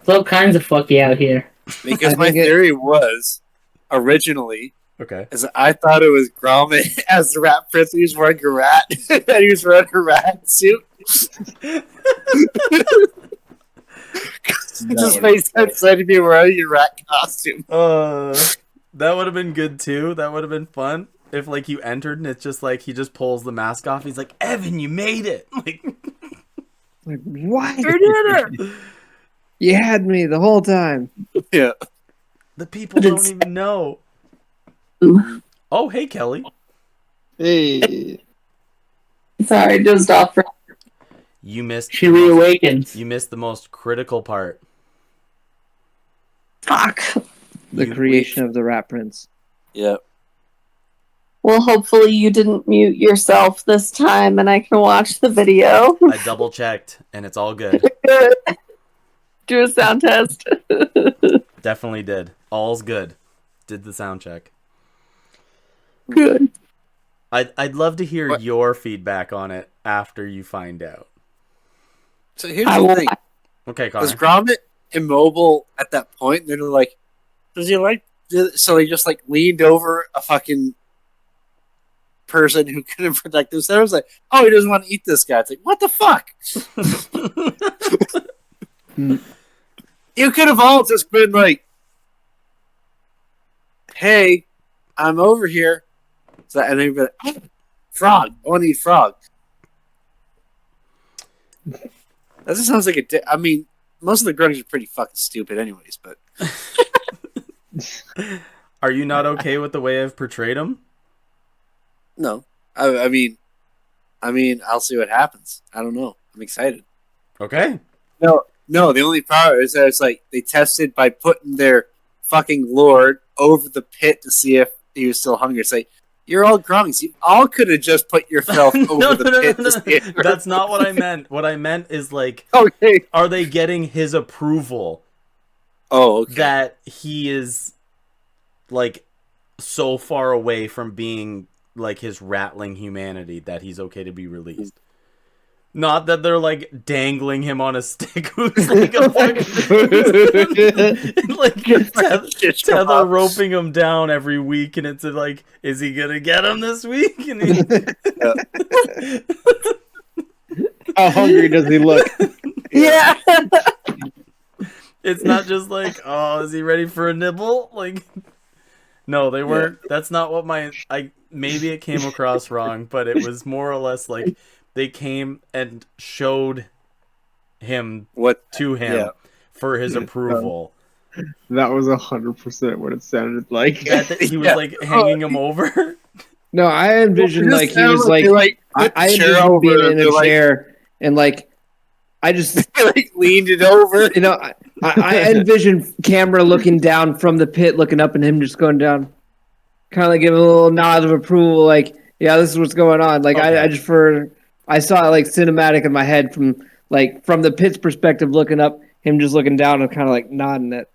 all kinds of fucky out here. Because my theory was originally is I thought it was Gromit as the Rat Prince. He was wearing a rat, and he was wearing a rat suit. It just makes sense to be wearing your rat costume. That would have been good too. That would have been fun if like you entered and it's just like he just pulls the mask off. He's like, Evan, you made it. Like what? You did it. You had me the whole time. Yeah. The people don't even know. Oh, hey, Kelly. Hey. Sorry, dozed off. You missed. She reawakens. You missed the most critical part. Fuck. The creation of the Rat Prince. Yeah. Well, hopefully you didn't mute yourself this time and I can watch the video. I double checked and it's all good. Do a sound test. Definitely did. All's good. Did the sound check. Good. I'd love to hear your feedback on it after you find out. So here's the thing. Okay, Connor. Was Gromit immobile at that point? They're like, does he like... So he just like leaned over a fucking person who couldn't protect himself. I was like, oh, he doesn't want to eat this guy. It's like, what the fuck? You could have all just been like, hey, I'm over here. So, and they'd be like, oh, frog. I want to eat frog. That just sounds like I mean, most of the grunts are pretty fucking stupid anyways, but... Are you not okay with the way I've portrayed him? No. I mean, I'll see what happens. I don't know. I'm excited. Okay. No, the only problem is that it's like they tested by putting their fucking lord over the pit to see if he was still hungry. It's like, you're all grunts. You all could have just put yourself over the pit to see if That's not what I meant. What I meant is like, okay, are they getting his approval? Oh, okay. That he is like so far away from being like his rattling humanity that he's okay to be released. Not that they're like dangling him on a stick who's like a fucking like tether roping him down every week, and it's like, is he gonna get him this week? And how hungry does he look? Yeah. It's not just like, oh, is he ready for a nibble? Like, no, they weren't. Yeah. That's not what maybe it came across wrong, but it was more or less like they came and showed him to him for his approval. That was 100% what it sounded like. That he was like hanging him over. No, I envisioned like he was like I envisioned being in a chair and like I just like leaned it over. You know, I envisioned camera looking down from the pit, looking up, and him just going down, kind of like giving a little nod of approval, like, yeah, this is what's going on. Like, okay. I saw it like cinematic in my head from the pit's perspective, looking up, him just looking down and kind of like nodding it.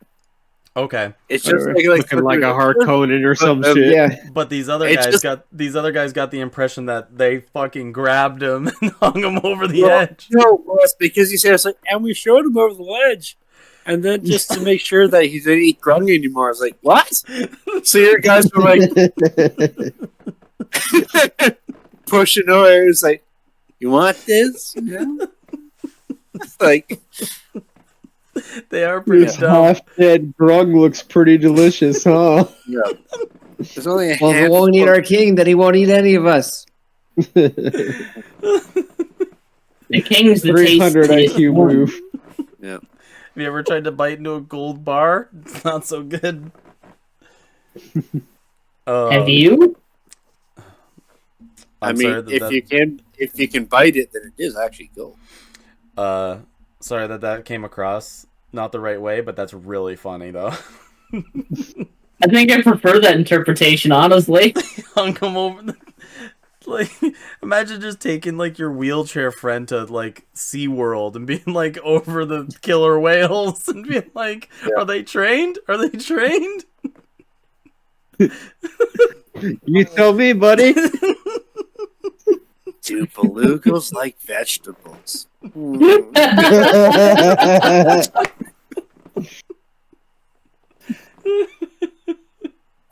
Okay, it's just looking like a Harkonnen or some shit. Yeah, but these other guys got the impression that they fucking grabbed him and hung him over the edge. No, it's because he said it's like, and we showed him over the ledge, and then just to make sure that he didn't eat grungy anymore. I was like, what? So your guys were like pushing over. It's like, you want this? Yeah. Like. They are pretty dumb. Half-dead grung looks pretty delicious, huh? Yeah. There's only well, if we won't eat our king, then he won't eat any of us. The king's the 300 IQ move. Yeah. Have you ever tried to bite into a gold bar? It's not so good. Have you? I mean, if you can bite it, then it is actually gold. Sorry that came across not the right way, but that's really funny, though. I think I prefer that interpretation, honestly. Hung him over like, imagine just taking, like, your wheelchair friend to, like, SeaWorld and being, like, over the killer whales and being like, are they trained? Are they trained? You tell me, buddy. Do belugas like vegetables?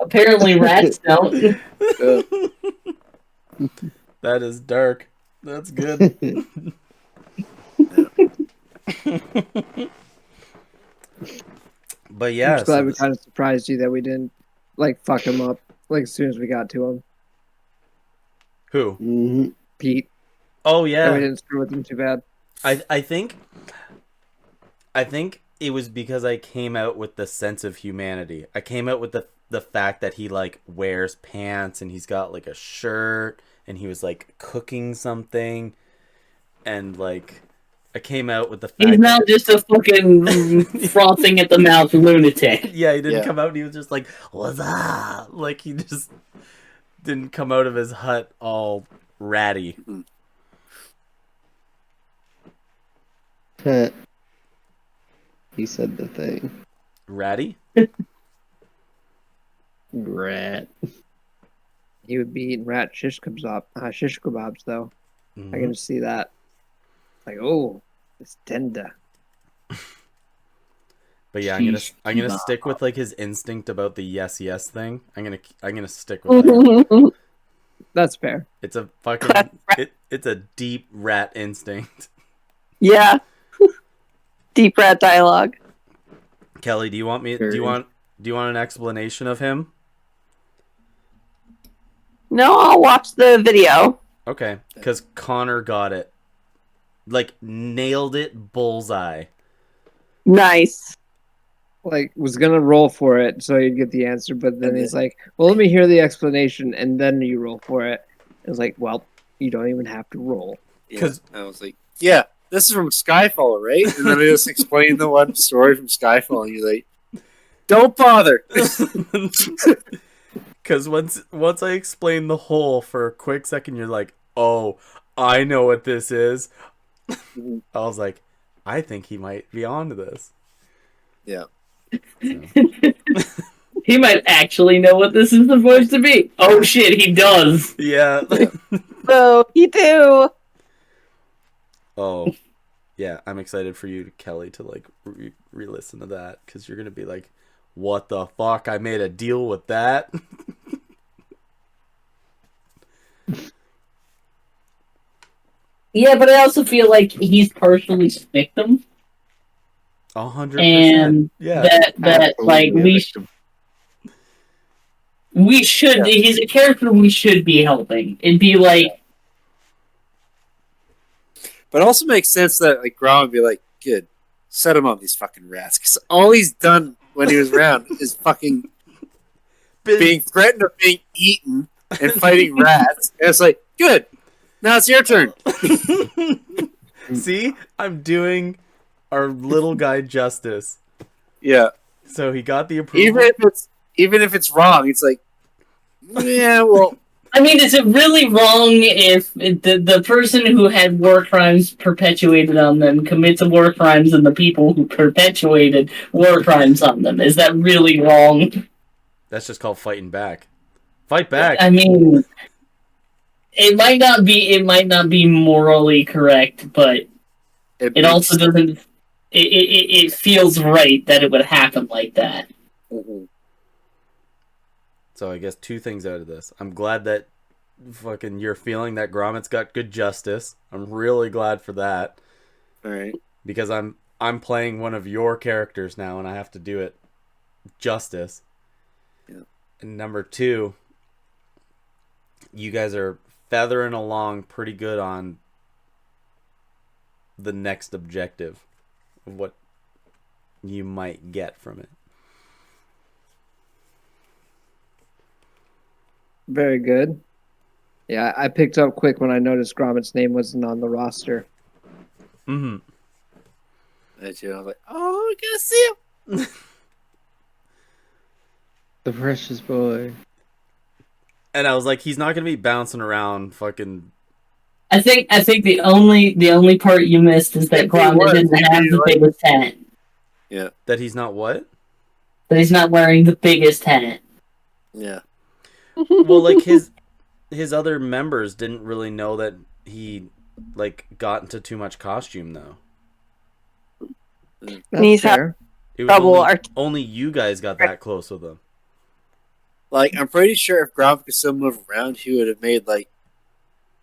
Apparently rats don't. That is dark. That's good. But yeah, I'm just glad we kind of surprised you that we didn't like fuck him up like as soon as we got to him. Who? Mm-hmm. Pete. Oh yeah. We didn't screw with him too bad. I think it was because I came out with the sense of humanity. I came out with the fact that he like wears pants and he's got like a shirt and he was like cooking something, and like I came out with the fact he's not just a fucking frothing at the mouth lunatic. Yeah, he didn't come out and he was just like, what's up? Like he just didn't come out of his hut all ratty. He said the thing. Ratty? Rat. He would be eating rat shish kebabs, though. I can see that. Like, oh, it's tender. But yeah, I'm gonna stick with like his instinct about the yes thing. I'm gonna stick with that. That's fair. It's a fucking it's a deep rat instinct. Yeah. Deep rat dialogue. Kelly, do you want an explanation of him? No, I'll watch the video. Okay, because Connor got it. Like, nailed it bullseye. Nice. Like, was gonna roll for it so he'd get the answer, but then he's like, well, let me hear the explanation and then you roll for it. It was like, well, you don't even have to roll. Because I was like, yeah, this is from Skyfall, right? And then I just explained the one story from Skyfall, and you're like, don't bother. Because once I explained the whole for a quick second, you're like, oh, I know what this is. I was like, I think he might be onto this. Yeah. So. He might actually know what this is supposed to be. Oh shit, he does. Yeah. So you do. Oh, yeah. I'm excited for you, Kelly, to like re-listen to that, because you're gonna be like, what the fuck? I made a deal with that. Yeah, but I also feel like he's partially victim. 100%. And yeah. that like we should. He's a character we should be helping. It'd be like. But it also makes sense that like Grom would be like, good, set him on these fucking rats, because all he's done when he was around is fucking being threatened of being eaten and fighting rats. And it's like, good, now it's your turn. See, I'm doing our little guy justice. Yeah. So he got the approval. Even if it's wrong, it's like, yeah, well. I mean, is it really wrong if the person who had war crimes perpetuated on them commits war crimes and the people who perpetuated war crimes on them? Is that really wrong? That's just called fighting back. Fight back. I mean, it might not be morally correct, but it also doesn't. It feels right that it would happen like that. Mm-hmm. So I guess two things out of this. I'm glad that fucking you're feeling that Gromit's got good justice. I'm really glad for that. All right. Because I'm playing one of your characters now, and I have to do it justice. Yeah. And number two, you guys are feathering along pretty good on the next objective of what you might get from it. Very good. Yeah, I picked up quick when I noticed Gromit's name wasn't on the roster. Mm-hmm. I was like, oh, I gotta see him. The precious boy. And I was like, he's not gonna be bouncing around fucking. I think the only part you missed is that Gromit didn't have the biggest hat. Yeah. That he's not what? That he's not wearing the biggest hat. Yeah. Well, like his other members didn't really know that he like got into too much costume though. He's fair. It was only you guys got that close with him. Like, I'm pretty sure if Grom could still move around, he would have made like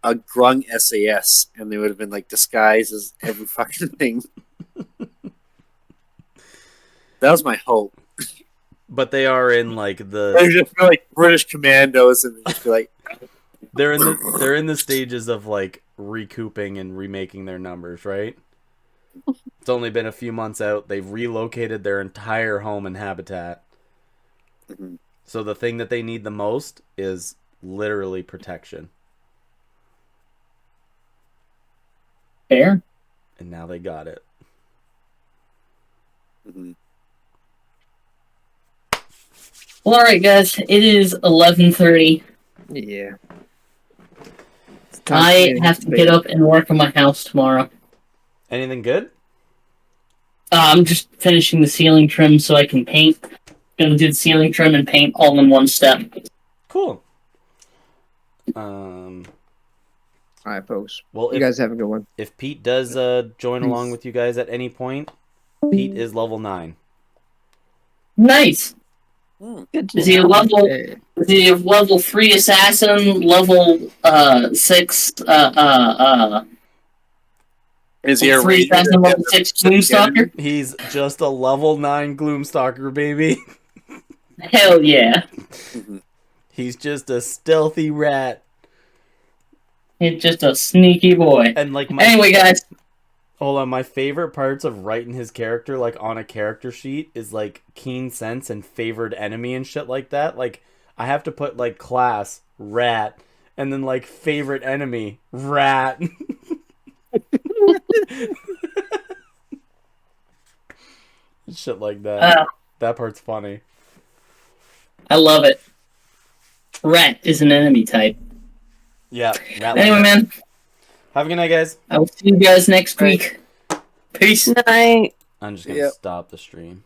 a grung SAS, and they would have been like disguised as every fucking thing. That was my hope. But they are in like the. They just feel like British commandos, and just be like. They're in the stages of like recouping and remaking their numbers, right? It's only been a few months out. They've relocated their entire home and habitat. Mm-hmm. So the thing that they need the most is literally protection. Fair. And now they got it. Mm-hmm. Well, all right, guys. It is 11:30. Yeah. I have to get up and work on my house tomorrow. Anything good? I'm just finishing the ceiling trim so I can paint. Gonna do the ceiling trim and paint all in one step. Cool. All right, folks. Well, you guys have a good one. If Pete does join along with you guys at any point, Pete is level 9. Nice. Good to Is he a know. level? Is he a level 3 assassin? Level 6? Is he a 3 ranger? assassin? Level 6 Gloomstalker? He's just a level 9 Gloomstalker, baby. Hell yeah. He's just a stealthy rat. He's just a sneaky boy. And like anyway, guys. Hold on, my favorite parts of writing his character, like, on a character sheet is, like, keen sense and favored enemy and shit like that. Like, I have to put, like, class, rat, and then, like, favorite enemy, rat. Shit like that. That part's funny. I love it. Rat is an enemy type. Yeah. Rat anyway, like man. Have a good night, guys. I will see you guys next week. Peace. Night. I'm just going to stop the stream.